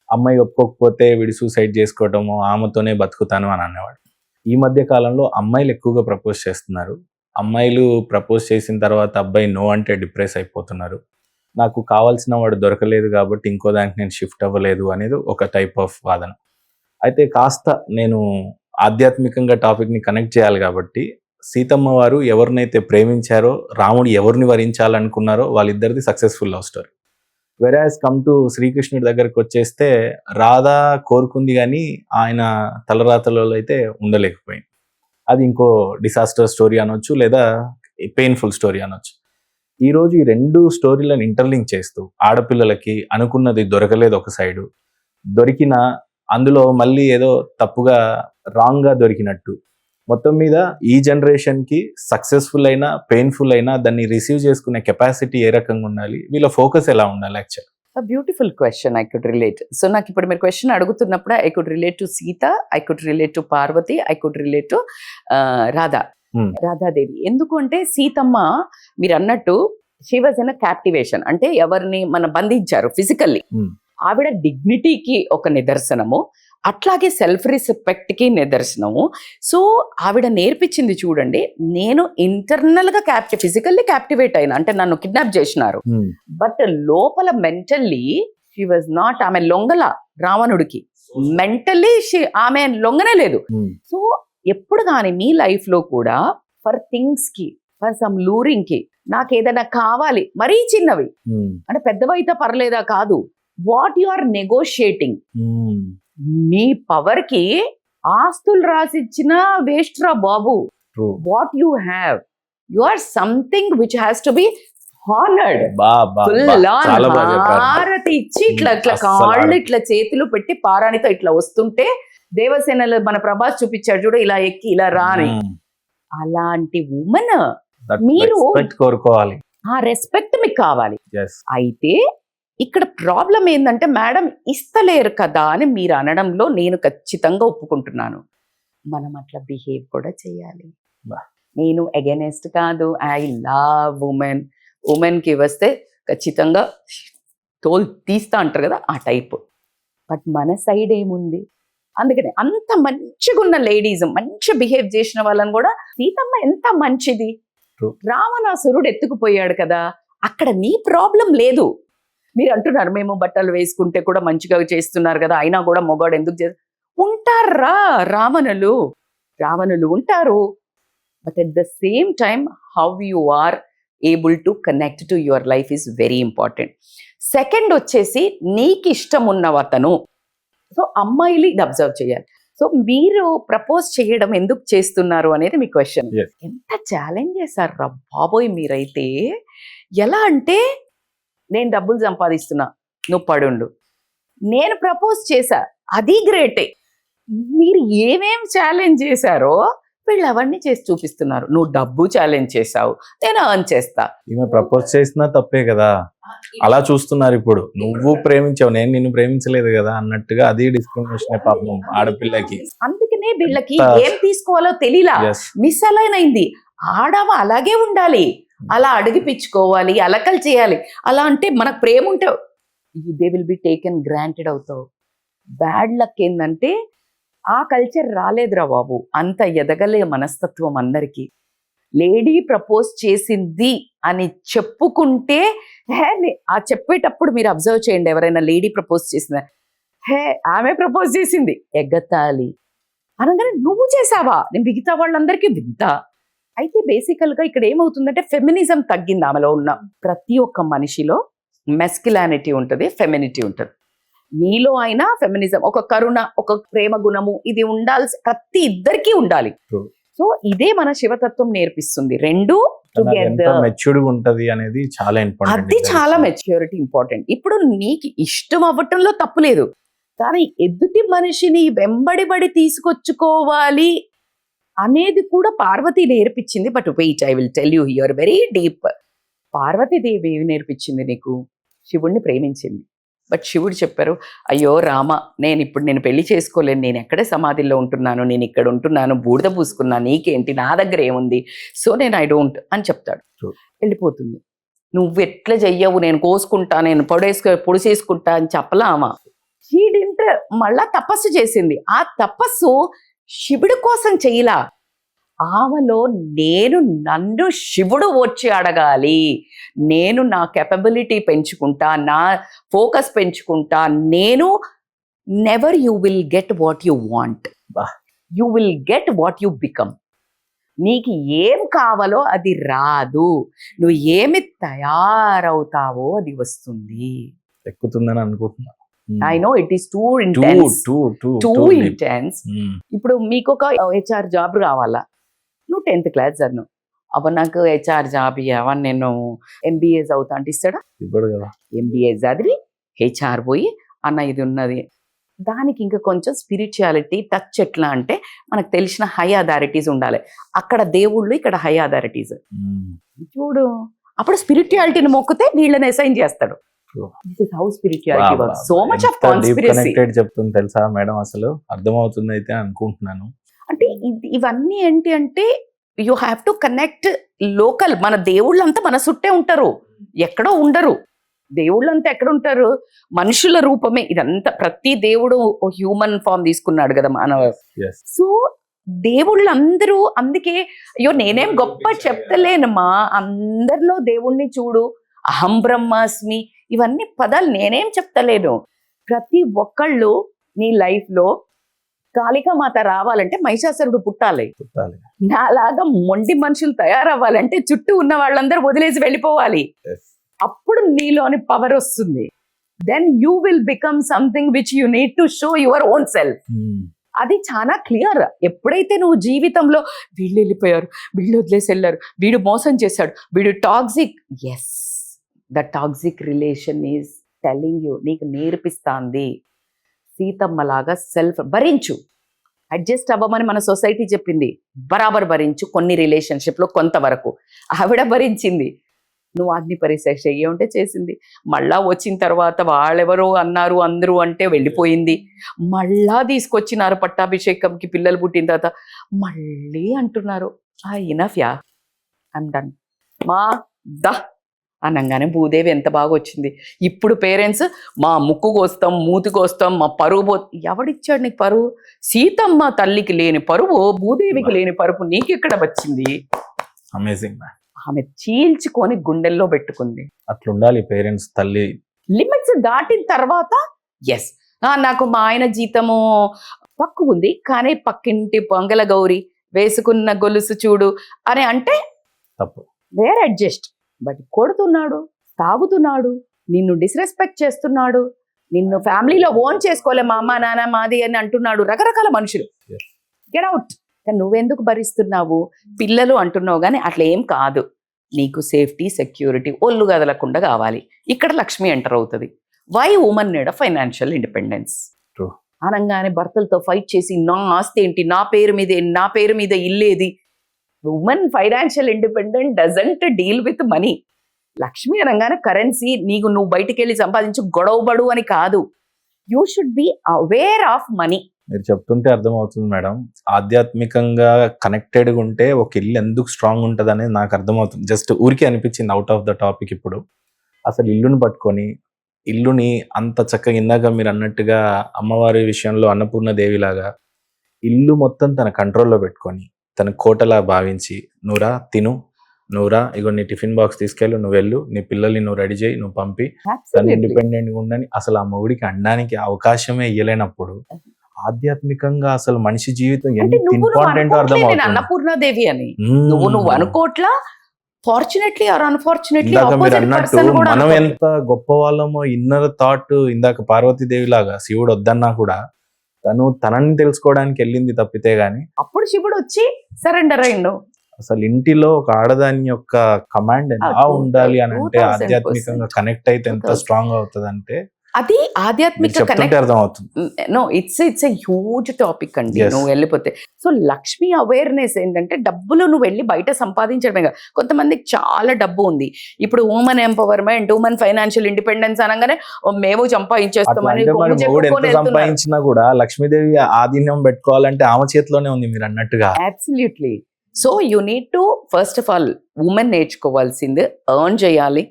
అమ్మాయి ఒప్పుకోకపోతే వీడు సూసైడ్ చేసుకోవటము, ఆమెతోనే బతుకుతాను అని అనేవాడు. ఈ మధ్య కాలంలో అమ్మాయిలు ఎక్కువగా ప్రపోజ్ చేస్తున్నారు. అమ్మాయిలు ప్రపోజ్ చేసిన తర్వాత అబ్బాయి నో అంటే డిప్రెస్ అయిపోతున్నారు. నాకు కావాల్సిన వాడు దొరకలేదు కాబట్టి ఇంకో దానికి నేను షిఫ్ట్ అవ్వలేదు అనేది ఒక టైప్ ఆఫ్ వాదన. అయితే కాస్త నేను ఆధ్యాత్మికంగా టాపిక్ని కనెక్ట్ చేయాలి కాబట్టి, సీతమ్మ వారు ఎవరినైతే ప్రేమించారో, రాముడు ఎవరిని వరించాలనుకున్నారో వాళ్ళిద్దరిది సక్సెస్ఫుల్ లవ్ స్టోరీ. వెరాజ్ కమ్ టు శ్రీకృష్ణుడి దగ్గరికి వచ్చేస్తే రాధా కోరుకుంది కానీ ఆయన తలరాతలో అయితే ఉండలేకపోయింది. అది ఇంకో డిసాస్టర్ స్టోరీ అనొచ్చు, లేదా పెయిన్ఫుల్ స్టోరీ అనొచ్చు. ఈరోజు ఈ రెండు స్టోరీలను ఇంటర్లింక్ చేస్తూ ఆడపిల్లలకి అనుకున్నది దొరకలేదు ఒక సైడు, దొరికిన అందులో మళ్ళీ ఏదో తప్పుగా రాంగ్గా దొరికినట్టు, మొత్తం మీద ఈ జనరేషన్కి సక్సెస్ఫుల్ అయినా పెయిన్ఫుల్ అయినా దాన్ని రిసీవ్ చేసుకునే కెపాసిటీ ఏ రకంగా ఉండాలి, వీళ్ళ ఫోకస్ ఎలా ఉండాలి actual? Beautiful question. I could relate. So నాకు ఇప్పుడు మీరు క్వశ్చన్ అడుగుతున్నప్పుడు I could relate to Sita, I could relate to Parvati, I could relate to Radhadevi. ఎందుకు అంటే సీతమ్మ మీరు అన్నట్టు షీ వాజ్ ఇన్ క్యాప్టివేషన్, అంటే ఎవరిని మన బంధించారు ఫిజికల్లీ. ఆవిడ డిగ్నిటీకి ఒక నిదర్శనము, అట్లాగే సెల్ఫ్ రెస్పెక్ట్కి నిదర్శనము. సో ఆవిడ నేర్పించింది చూడండి, నేను ఇంటర్నల్గా ఫిజికల్లీ క్యాప్టివేట్ అయినా, అంటే నన్ను కిడ్నాప్ చేసినారు, బట్ లోపల మెంటల్లీ షీ వాజ్ నాట్, ఆమె లొంగల రావణుడికి, మెంటల్లీ ఆమె లొంగనే లేదు. సో ఎప్పుడు కానీ మీ లైఫ్లో కూడా ఫర్ థింగ్స్కి, ఫర్ సమ్ లూరింగ్కి, నాకు ఏదైనా కావాలి, మరీ చిన్నవి అంటే పెద్దవైతే పర్లేదా కాదు, వాట్ యు ఆర్ నెగోషియేటింగ్. నీ పవర్ కి ఆస్తులు రాసిచ్చిన వేస్ట్ రా బాబు. What you have, you are something which has to be honoured. హారతి ఇచ్చి ఇట్లా ఇట్లా కాళ్ళు ఇట్లా చేతులు పెట్టి పారాణితో ఇట్లా వస్తుంటే దేవసేనలో మన ప్రభాస్ చూపించాడు చూడు, ఇలా ఎక్కి ఇలా రాని, అలాంటి ఉమెన్ మీరు కోరుకోవాలి, ఆ రెస్పెక్ట్ మీకు కావాలి. అయితే ఇక్కడ ప్రాబ్లం ఏంటంటే మేడం ఇస్తలేరు కదా అని మీరు అనడంలో నేను ఖచ్చితంగా ఒప్పుకుంటున్నాను. మనం అట్లా బిహేవ్ కూడా చేయాలి. నేను అగెనెస్ట్ కాదు, ఐ లవ్ ఉమెన్. ఉమెన్కి వస్తే ఖచ్చితంగా తోలు తీస్తా అంటారు కదా, ఆ టైప్. బట్ మన సైడ్ ఏముంది, అందుకని అంత మంచిగా ఉన్న లేడీస్, మంచి బిహేవ్ చేసిన వాళ్ళని కూడా, సీతమ్మ ఎంత మంచిది, రావణాసురుడు ఎత్తుకుపోయాడు కదా, అక్కడ నీ ప్రాబ్లం లేదు. మీరు అంటున్నారు మేము బట్టలు వేసుకుంటే కూడా మంచిగా చేస్తున్నారు కదా, అయినా కూడా మొగాడు ఎందుకు ఉంటారా, రావణులు ఉంటారు. But at the same time how you are able to connect to your life is very important. Second వచ్చేసి నీకు ఇష్టం ఉన్నవతను. సో అమ్మాయిలు ఇది అబ్జర్వ్ చేయాలి. సో మీరు ప్రపోజ్ చేయడం ఎందుకు చేస్తున్నారు అనేది మీ క్వశ్చన్. ఎంత ఛాలెంజ్ చేశారు రా బాబోయ్ మీరైతే. ఎలా అంటే, నేను డబ్బులు సంపాదిస్తున్నా, నువ్వు పడుండు, నేను ప్రపోజ్ చేశా, అది గ్రేటే. మీరు ఏమేం ఛాలెంజ్ చేశారో వీళ్ళు అవన్నీ చేసి చూపిస్తున్నారు. నువ్వు డబ్బు ఛాలెంజ్ చేసావు, నేను ఎర్న్ చేస్తా. ఈమె ప్రపోజ్ చేసినా తప్పే కదా, అలా చూస్తున్నారు ఇప్పుడు. నువ్వు ప్రేమించావు, నేను నిన్ను ప్రేమించలేదు కదా అన్నట్టుగా, అది డిస్క్రిమినేషన్ పాపం ఆడపిల్లకి. అందుకనే వీళ్ళకి ఏం తీసుకోవాలో తెలియలా, మిస్ అలైన్ అయింది. ఆడవ అలాగే ఉండాలి, అలా అడిగిపించుకోవాలి, అలకలు చేయాలి. అలా అంటే మనకు ప్రేమ ఉంటే they will be taken granted అవుతావు. బ్యాడ్ లక్ ఏంటంటే ఆ కల్చర్ రాలేదురా బాబు, అంత ఎదగలే మనస్తత్వం అందరికీ. లేడీ ప్రపోజ్ చేసింది అని చెప్పుకుంటే ఆ చెప్పేటప్పుడు మీరు అబ్జర్వ్ చేయండి, ఎవరైనా లేడీ ప్రపోజ్ చేసిన ఆమె ప్రపోజ్ చేసింది ఎగతాళి అనగానే నువ్వు చేసావా, నేను మిగతా వాళ్ళందరికీ వింత. అయితే బేసికల్గా ఇక్కడ ఏమవుతుందంటే ఫెమినిజం తగ్గింది. ఆమెలో ఉన్న ప్రతి ఒక్క మనిషిలో మెస్క్యులానిటీ ఉంటుంది, ఫెమినిటీ ఉంటుంది. మీలో అయినా ఫెమినిజం, ఒక కరుణ, ఒక ప్రేమ గుణము, ఇది ఉండాల్సి ప్రతి ఇద్దరికీ ఉండాలి. సో సో ఇదే మన శివతత్వం నేర్పిస్తుంది, రెండు ఎంత టుగెదర్. మెచ్యూర్డ్ ఉంటది అనేది చాలా అది ఇంపార్టెంట్. చాలా మెచ్యూరిటీ ఇంపార్టెంట్. ఇప్పుడు నీకు ఇష్టం అవ్వటంలో తప్పు లేదు, కానీ ఎదుటి మనిషిని వెంబడిబడి తీసుకొచ్చుకోవాలి అనేది కూడా పార్వతి నేర్పించింది. But wait, I will tell you here very deep. Parvatidevi ఏమి నేర్పించింది నీకు? శివుణ్ణి ప్రేమించింది. బట్ శివుడు చెప్పారు, అయ్యో రామ, నేను పెళ్లి చేసుకోలేను, నేను ఎక్కడే సమాధిలో ఉంటున్నాను, నేను ఇక్కడ ఉంటున్నాను, బూడిద పూసుకున్నాను, నీకేంటి, నా దగ్గర ఏముంది, సో నేను ఐ డోంట్ అని చెప్తాడు. True. వెళ్ళిపోతుంది. నువ్వు ఎట్లా చెయ్యవు, నేను కోసుకుంటా, నేను పొడిసేసుకుంటా అని చెప్పలామా. షీడింట మళ్ళా తపస్సు చేసింది. ఆ తపస్సు శివుడి కోసం చెయ్యలా, ఆమెలో నన్ను శివుడు వచ్చి అడగాలి, నేను నా కెపబిలిటీ పెంచుకుంటా, నా ఫోకస్ పెంచుకుంటా, నేను never you will get what you want, you will get what you become. నీకు ఏం కావాలో అది రాదు, నువ్వు ఏమి తయారవుతావో అది వస్తుంది. ఎక్కుతుందని అనుకుంటున్నా. I know it is two intense, two deep. Intense. ఇప్పుడు మీకు ఒక హెచ్ఆర్ జాబ్ కావాలా, నువ్వు 10th క్లాస్ చదువు, అప్పుడు నాకు హెచ్ఆర్ జాబ్ ఇవ్వని, నేను ఎంబీఏ చదువుతా అంటే ఇస్తాడా? ఇప్పుడు కదా ఎంబీఏ చదివి హెచ్ఆర్ పోయి అన్న ఇది ఉన్నది, దానికి ఇంకా కొంచెం స్పిరిచువాలిటీ టచ్. ఎట్లా అంటే మనకు తెలిసిన హై అథారిటీస్ ఉండాలి, అక్కడ దేవుళ్ళు, ఇక్కడ హై అథారిటీస్. చూడు, అప్పుడు స్పిరిచువాలిటీని మొక్కితే వీళ్ళని అసైన్ చేస్తాడు. This is how spirituality works. So much of conspiracy చెప్తుంది తెలుసా మేడం, అసలు అర్థమవుతుంది అయితే అనుకుంటున్నాను. అంటే ఇవన్నీ ఏంటి అంటే you have to connect local. మన దేవుళ్ళంతా మన చుట్టే ఉంటారు, ఎక్కడో ఉండరు. దేవుళ్ళంతా ఎక్కడ ఉంటారు? మనుషుల రూపమే ఇదంతా. ప్రతి దేవుడు హ్యూమన్ ఫామ్ తీసుకున్నాడు కదా మానవ. Yes. సో దేవుళ్ళందరూ, అందుకే అయ్యో నేనేం గొప్ప చెప్తలేనమ్మా, అందరిలో దేవుణ్ణి చూడు, అహం బ్రహ్మాస్మి, ఇవన్నీ పదాలు నేనేం చెప్తలేను. ప్రతి ఒక్కళ్ళు నీ లైఫ్ లో కాళికామాత రావాలంటే మహిషాసురుడు పుట్టాలి, నాలాగా మొండి మనుషులు తయారవ్వాలంటే చుట్టూ ఉన్న వాళ్ళందరూ వదిలేసి వెళ్ళిపోవాలి. Yes. అప్పుడు నీలోని పవర్ వస్తుంది. Then you will become something which you need to show your own self. అది చాలా క్లియర్. ఎప్పుడైతే నువ్వు జీవితంలో వీళ్ళు వెళ్ళిపోయారు, వీళ్ళు వదిలేసి వెళ్ళారు, వీడు మోసం చేశాడు, వీడు toxic, yes, the toxic relation is telling you, నీకు నేర్పిస్తాంది సీతమ్మలాగా సెల్ఫ్ భరించు. అడ్జస్ట్ అవ్వమని మన సొసైటీ చెప్పింది, బరాబర్ భరించు కొన్ని రిలేషన్షిప్లో కొంతవరకు. ఆవిడ భరించింది, నువ్వు అగ్ని పరీక్ష చెయ్యంటే చేసింది. మళ్ళా వచ్చిన తర్వాత వాళ్ళెవరో అన్నారు అందరూ అంటే వెళ్ళిపోయింది. మళ్ళా తీసుకొచ్చినారు పట్టాభిషేకంకి, పిల్లలు పుట్టిన తర్వాత మళ్ళీ అంటున్నారు ఇనఫ్ యా, ఐమ్ డన్ మా ద అనగానే భూదేవి ఎంత బాగా వచ్చింది. ఇప్పుడు పేరెంట్స్ మా ముక్కు కోస్తాం, మూతి కోస్తాం, మా పరువు ఎవడిచ్చాడు నీకు పరువు? సీతమ్మ తల్లికి లేని పరువు భూదేవికి లేని పరువు నీకెక్కడ వచ్చింది? అమేజింగ్. ఆమె చీల్చుకొని గుండెల్లో పెట్టుకుంది. అట్లుండాలి పేరెంట్స్. తల్లి లిమిట్స్ దాటిన తర్వాత ఎస్, నాకు మా ఆయన జీతము తక్కువ ఉంది, కానీ పక్కింటి పొంగల గౌరి వేసుకున్న గొలుసు చూడు అని అంటే తప్పు, వేర్ అడ్జస్ట్. బట్ కొడుతున్నాడు, తాగుతున్నాడు, నిన్ను డిస్రెస్పెక్ట్ చేస్తున్నాడు, నిన్ను ఫ్యామిలీలో ఓన్ చేసుకోలే, మా అమ్మ నాన్న మాది అని అంటున్నాడు రకరకాల మనుషులు. Get out. నువ్వెందుకు భరిస్తున్నావు? పిల్లలు అంటున్నావు కానీ అట్లా ఏం కాదు. నీకు సేఫ్టీ, సెక్యూరిటీ, ఒళ్ళు కదలకుండా కావాలి. ఇక్కడ లక్ష్మి ఎంటర్ అవుతుంది. Why women need a financial independence అనగానే భర్తలతో ఫైట్ చేసి నా ఆస్తి ఏంటి, నా పేరు మీద ఇల్లేది. Woman financial independent doesn't deal with money. Lakshmi అనగానే కరెన్సీ, నువ్వు బయటికి వెళ్ళి సంపాదించు, గొడవబడు అని కాదు. You should be aware of money. మీరు చెప్తుంటే అర్థమవుతుంది మేడం. ఆధ్యాత్మికంగా కనెక్టెడ్గా ఉంటే ఒక ఇల్లు ఎందుకు స్ట్రాంగ్ ఉంటుంది అనేది నాకు అర్థమవుతుంది. జస్ట్ ఊరికే అనిపించింది అవుట్ ఆఫ్ ద టాపిక్. ఇప్పుడు అసలు ఇల్లుని పట్టుకొని, ఇల్లుని అంత చక్కగా ఇందాక మీరు అన్నట్టుగా అమ్మవారి విషయంలో అన్నపూర్ణదేవి లాగా ఇల్లు మొత్తం తన కంట్రోల్లో పెట్టుకొని, తన కోటలా భావించి, నువ్వురా తిను, నువ్వురా ఇగో నీ టిఫిన్ బాక్స్ తీసుకెళ్ళు, నువ్వు వెళ్ళు, నీ పిల్లల్ని నువ్వు రెడీ చేయి, నువ్వు పంపి, తను ఇండిపెండెంట్గా ఉండని అసలు ఆ మొగుడికి అనడానికి అవకాశమే ఇయ్యలేనప్పుడు ఆధ్యాత్మికంగా అసలు మనిషి జీవితం ఎంత ఇంపార్టెంట్ అర్థమవుతుంది. అన్నపూర్ణదేవి అని నువ్వు అనుకోట్లా. ఫార్చునేట్లీ ఆర్ అన్ఫార్చునేట్లీ ఇందాక మీరు అన్నట్టు మనం ఎంత గొప్ప వాళ్ళమో ఇన్నర్ థాట్. ఇందాక పార్వతీదేవి లాగా శివుడు వద్దన్నా కూడా తను తనని తెలుసుకోవడానికి వెళ్ళింది తప్పితే గాని అప్పుడు శివుడు వచ్చి సరెండర్ అయిండు. అసలు ఇంటిలో ఒక ఆడదాని యొక్క కమాండ్ ఎలా ఉండాలి అని అంటే 2000% ఆధ్యాత్మికంగా కనెక్ట్ అయితే ఎంత 2000. స్ట్రాంగ్ అవుతుంది అంటే అది ఆధ్యాత్మిక చెప్తుంటే కనెక్ట్. అర్థం అవుతుంది. No, it's a huge topic అండి. Yes. నువ్వు వెళ్ళిపోతే సో లక్ష్మి అవేర్నెస్ ఏంటంటే డబ్బులు నువ్వు వెళ్ళి బయట సంపాదించడమే కాదు. కొంతమందికి చాలా డబ్బు ఉంది. ఇప్పుడు women empowerment, women financial independence అనగానే "ఓ, మేము అట్లా సంపాదించేస్తామని అంటే మరి కొమ్ము మొగుడు చెప్పుకొని ఎంత వెళ్తున్నారు. సంపాదించినా కూడా లక్ష్మీదేవి ఆధీనం పెట్టుకోవాలంటే ఆమె చేతిలోనే ఉంది మీరు అన్నట్టుగా. Absolutely. So you need to first of all women నేర్చుకోవాల్సింది ఎర్న్ చేయాలి.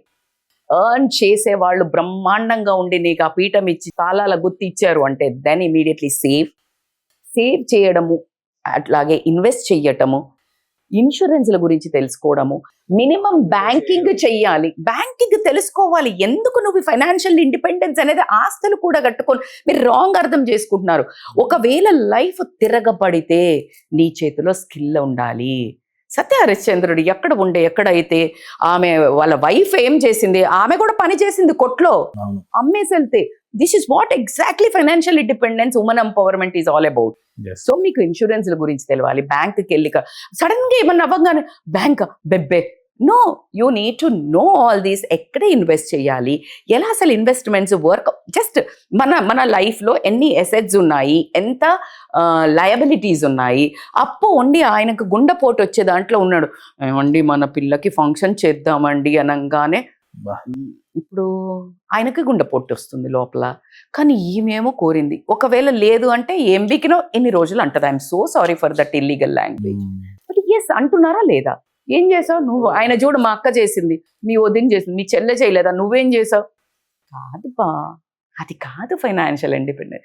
ఎర్న్ చేసే వాళ్ళు బ్రహ్మాండంగా ఉండి నీకు ఆ పీఠం ఇచ్చి తాళాల గుర్తు ఇచ్చారు అంటే దెన్ ఇమీడియట్లీ సేవ్ చేయడము, అట్లాగే ఇన్వెస్ట్ చెయ్యటము, ఇన్సూరెన్స్ల గురించి తెలుసుకోవడము, మినిమం బ్యాంకింగ్ చెయ్యాలి. బ్యాంకింగ్ తెలుసుకోవాలి. ఎందుకు నువ్వు ఫైనాన్షియల్ ఇండిపెండెన్స్ అనేది ఆస్తులు కూడా కట్టుకొని మీరు రాంగ్ అర్థం చేసుకుంటున్నారు. ఒకవేళ లైఫ్ తిరగబడితే నీ చేతిలో స్కిల్ ఉండాలి. సత్య హరిశ్చంద్రుడు ఎక్కడైతే ఆమె వాళ్ళ వైఫ్ ఏం చేసింది, ఆమె కూడా పని చేసింది కొట్లో, అవును. అమ్మేసి వెళ్తే. This is what exactly financial independence, women empowerment is all about. Yes. So మీకు ఇన్సూరెన్స్ల గురించి తెలవాలి. బ్యాంక్కి వెళ్ళి సడన్ గా ఏమన్నా అవ్వగానే బ్యాంక్ బెబ్బే, no, you need to know all these. ఎక్కడ ఇన్వెస్ట్ చేయాలి, ఎలా అసలు ఇన్వెస్ట్మెంట్స్ వర్క్, జస్ట్ మన లైఫ్లో ఎన్ని అసెట్స్ ఉన్నాయి, ఎంత లయబిలిటీస్ ఉన్నాయి. అప్పు ఉండి ఆయనకు గుండెపోటు వచ్చే దాంట్లో ఉన్నాడు. ఏమండి మన పిల్లకి ఫంక్షన్ చేద్దామండి అనగానే బా. ఇప్పుడు ఆయనకి గుండెపోటు వస్తుంది లోపల. కానీ ఈమెమో కోరింది. ఒకవేళ లేదు అంటే ఏం బికినో ఎన్ని రోజులు అంటది. I'm so sorry for that illegal language. But yes అంటున్నారా లేదా? ఏం చేసావు నువ్వు? ఆయన చూడు, మా అక్క చేసింది, మీ వదిన చేసింది, మీ చెల్లె చేయలేదా, నువ్వేం చేసావు? కాదు బా, అది కాదు financial independence.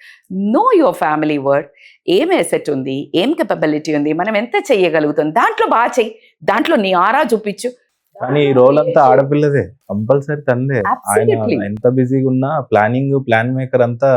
No your family word. ఏం అసెట్ ఉంది, ఏం కెపబిలిటీ ఉంది, మనం ఎంత చెయ్యగలుగుతాం, దాంట్లో బాగా చెయ్యి, దాంట్లో నీ ఆరా చూపించు. కానీ ఈ రోల్ అంతా ఆడపిల్లదే, కంపల్సరీ తందే. ఆయన Absolutely. ఎంత బిజీగా ఉన్నా ప్లాన్ మేకర్ అంతా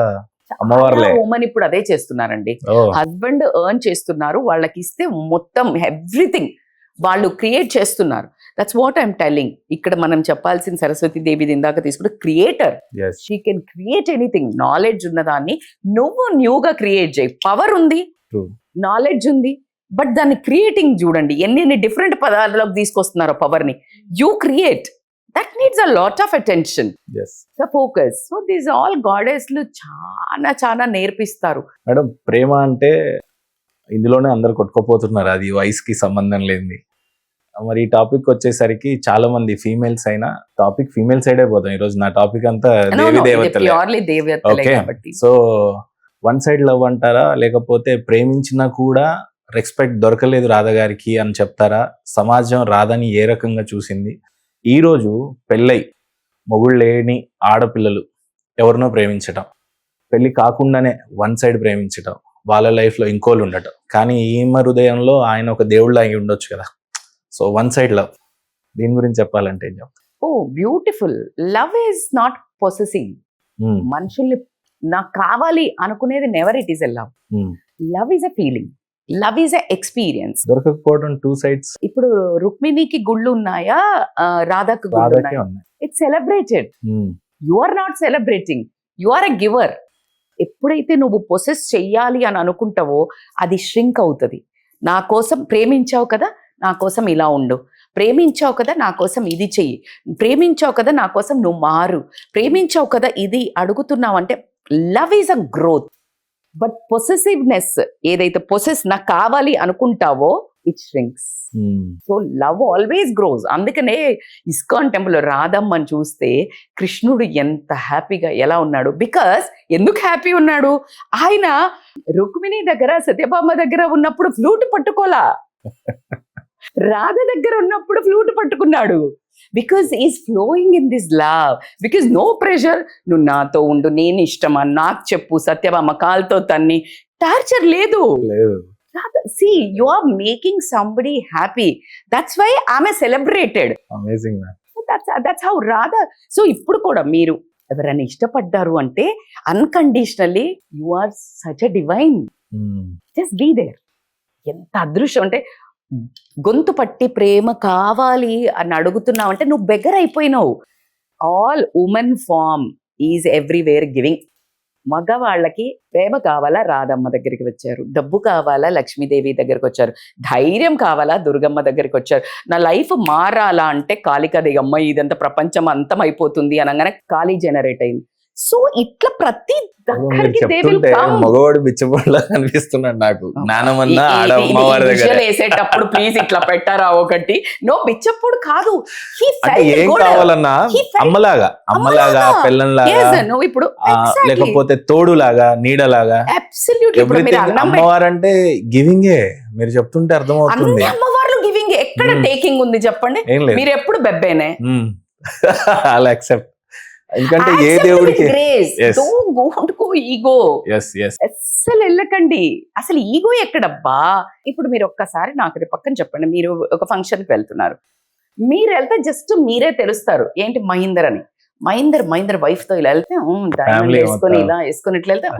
అమ్మవార్లే. ఉమెన్ ఇప్పుడు అదే చేస్తున్నారండి. ఓ, హస్బెండ్ ఎర్న్ చేస్తున్నారు, వాళ్ళకి ఇస్తే మొత్తం ఎవ్రీథింగ్ వాళ్ళు క్రియేట్ చేస్తున్నారు. That's what I'm telling. ఇక్కడ మనం చెప్పాల్సిన సరస్వతి దేవిది ఇందాక తీసుకుంటే creator. yes. She can create anything. Knowledge ఉన్నదాన్ని నువ్వు న్యూగా క్రియేట్ చేయి. పవర్ ఉంది, True. నాలెడ్జ్ ఉంది, బట్ దాన్ని క్రియేటింగ్ చూడండి ఎన్ని డిఫరెంట్ పదార్థాలకు తీసుకొస్తున్నారో పవర్ని. You create, that needs a lot of attention, Yes. The focus. So these all గాడెస్లు చాలా నేర్పిస్తారు. మేడం, ప్రేమ అంటే ఇందులోనే అందరు కొట్టుకోపోతున్నారు, అది వయసుకి సంబంధం లేనిది. మరి ఈ టాపిక్ వచ్చేసరికి చాలా మంది ఫీమేల్స్ అయినా టాపిక్ ఫీమేల్ సైడే పోతాం. ఈరోజు నా టాపిక్ అంతా దేవి దేవతలే. ప్యూర్లీ దేవతలే Okay. కాబట్టి. సో వన్ సైడ్ లవ్ అంటారా, లేకపోతే ప్రేమించినా కూడా రెస్పెక్ట్ దొరకలేదు రాధ గారికి అని చెప్తారా? సమాజం రాధని ఏ రకంగా చూసింది? ఈ రోజు పెళ్ళై మొగుళ్ళు లేని ఆడపిల్లలు ఎవరినో ప్రేమించటం, పెళ్లి కాకుండానే వన్ సైడ్ ప్రేమించటం, వాళ్ళ లైఫ్ లో ఇంకోళ్ళు ఉండటం, కానీ ఈమె హృదయంలో ఆయన ఒక దేవుళ్ళ అయి ఉండొచ్చు కదా. సో వన్ సైడ్ లవ్, దీని గురించి చెప్పాలంటే ఏం చెప్తారు? Oh beautiful. Love is not possessing. మనుషుల్ని నాకు కావాలి అనుకునేది never it is a love. Love is a feeling, love is a experience. దొరకకపోవడం టూ సైడ్స్. ఇప్పుడు రుక్మిణికి గుళ్ళు ఉన్నాయా, రాధాకు గుళ్ళు రాధకే ఉన్నాయా? ఉన్నాయి. It's celebrated. You are not celebrating, you are a giver. ఎప్పుడైతే నువ్వు పొసెస్ చెయ్యాలి అని అనుకుంటావో అది ష్రింక్ అవుతుంది. నా కోసం ప్రేమించావు కదా, నా కోసం ఇలా ఉండు, ప్రేమించావు కదా నా కోసం ఇది చెయ్యి, ప్రేమించావు కదా నా కోసం నువ్వు మారు, ప్రేమించావు కదా ఇది అడుగుతున్నావు అంటే love is a growth. But possessiveness ఏదైతే పొసెస్ నాకు కావాలి అనుకుంటావో it shrinks. So love always grows. అందుకనే ఇస్కాన్ టెంపుల్ రాధమ్మని చూస్తే కృష్ణుడు ఎంత హ్యాపీగా ఎలా ఉన్నాడు. బికాస్ ఎందుకు హ్యాపీ ఉన్నాడు? ఆయన రుక్మిణి దగ్గర సత్యభామ దగ్గర ఉన్నప్పుడు ఫ్లూట్ పట్టుకోలా, రాధ దగ్గర ఉన్నప్పుడు ఫ్లూట్ పట్టుకున్నాడు. Because is flowing in this love. Because no pressure. నువ్వు నాతో ఉండు, నేను ఇష్టమా, నాకు చెప్పు, సత్యభామ కాల్తో తన్ని, టార్చర్ లేదు. See, you are making somebody happy. That's why I'm a celebrated. Amazing, man. That's how Radha. So ఇప్పుడు కూడా మీరు ఎవరైనా ఇష్టపడ్డారు అంటే unconditionally you are such a divine. Just be there. ఎంత అదృష్టం అంటే గొంతు పట్టి ప్రేమ కావాలి అని అడుగుతున్నావు అంటే నువ్వు బెగ్గర అయిపోయినావు. All women form is everywhere giving. మగవాళ్ళకి ప్రేమ కావాలా రాధమ్మ దగ్గరికి వచ్చారు, డబ్బు కావాలా లక్ష్మీదేవి దగ్గరికి వచ్చారు, ధైర్యం కావాలా దుర్గమ్మ దగ్గరికి వచ్చారు. నా లైఫ్ మారాలా అంటే కాళికాదేవి, అమ్మ ఇదంతా ప్రపంచం అంతం అయిపోతుంది అనగానే కాళీ జనరేట్ అయింది. సో ఇట్లా ప్రతి దగ్గరికి మగవాడు బిచ్చబోళ్ళ కనిపిస్తున్నాడు నాకు. జ్ఞానమన్నా ఆడ అమ్మవారి దగ్గర వేసేటప్పుడు ప్లీజ్ ఇట్లా పెట్టారా ఒకటి. నో బిచ్చప్పుడు కాదు, ఏం కావాలన్నా అమ్మలాగా పెళ్ళంలాగా నువ్వు ఇప్పుడు లేకపోతే తోడులాగా నీడలాగా అమ్మవారంటే గివింగే. మీరు చెప్తుంటే అర్థమవుతుంది. అమ్మవారు గివింగ్ ఎక్కడ టేకింగ్ ఉంది చెప్పండి? మీరు ఎప్పుడు బెబ్బేనే అలా యాక్సెప్ట్. ఎందుకంటే ఏ దేవుడికి ఈగో అస్సలు వెళ్ళకండి. అసలు ఈగో ఎక్కడబ్బా? ఇప్పుడు మీరు ఒక్కసారి నాకు పక్కన చెప్పండి, మీరు ఒక ఫంక్షన్ కి వెళ్తున్నారు, మీరు వెళ్తే జస్ట్ మీరే తెలుస్తారు ఏంటి మహీందర్ అని. మహీందర్ వైఫ్ తో ఇలా వెళ్తే డైమండ్ వేసుకొని ఇలా వేసుకొని ఇట్లా వెళ్తే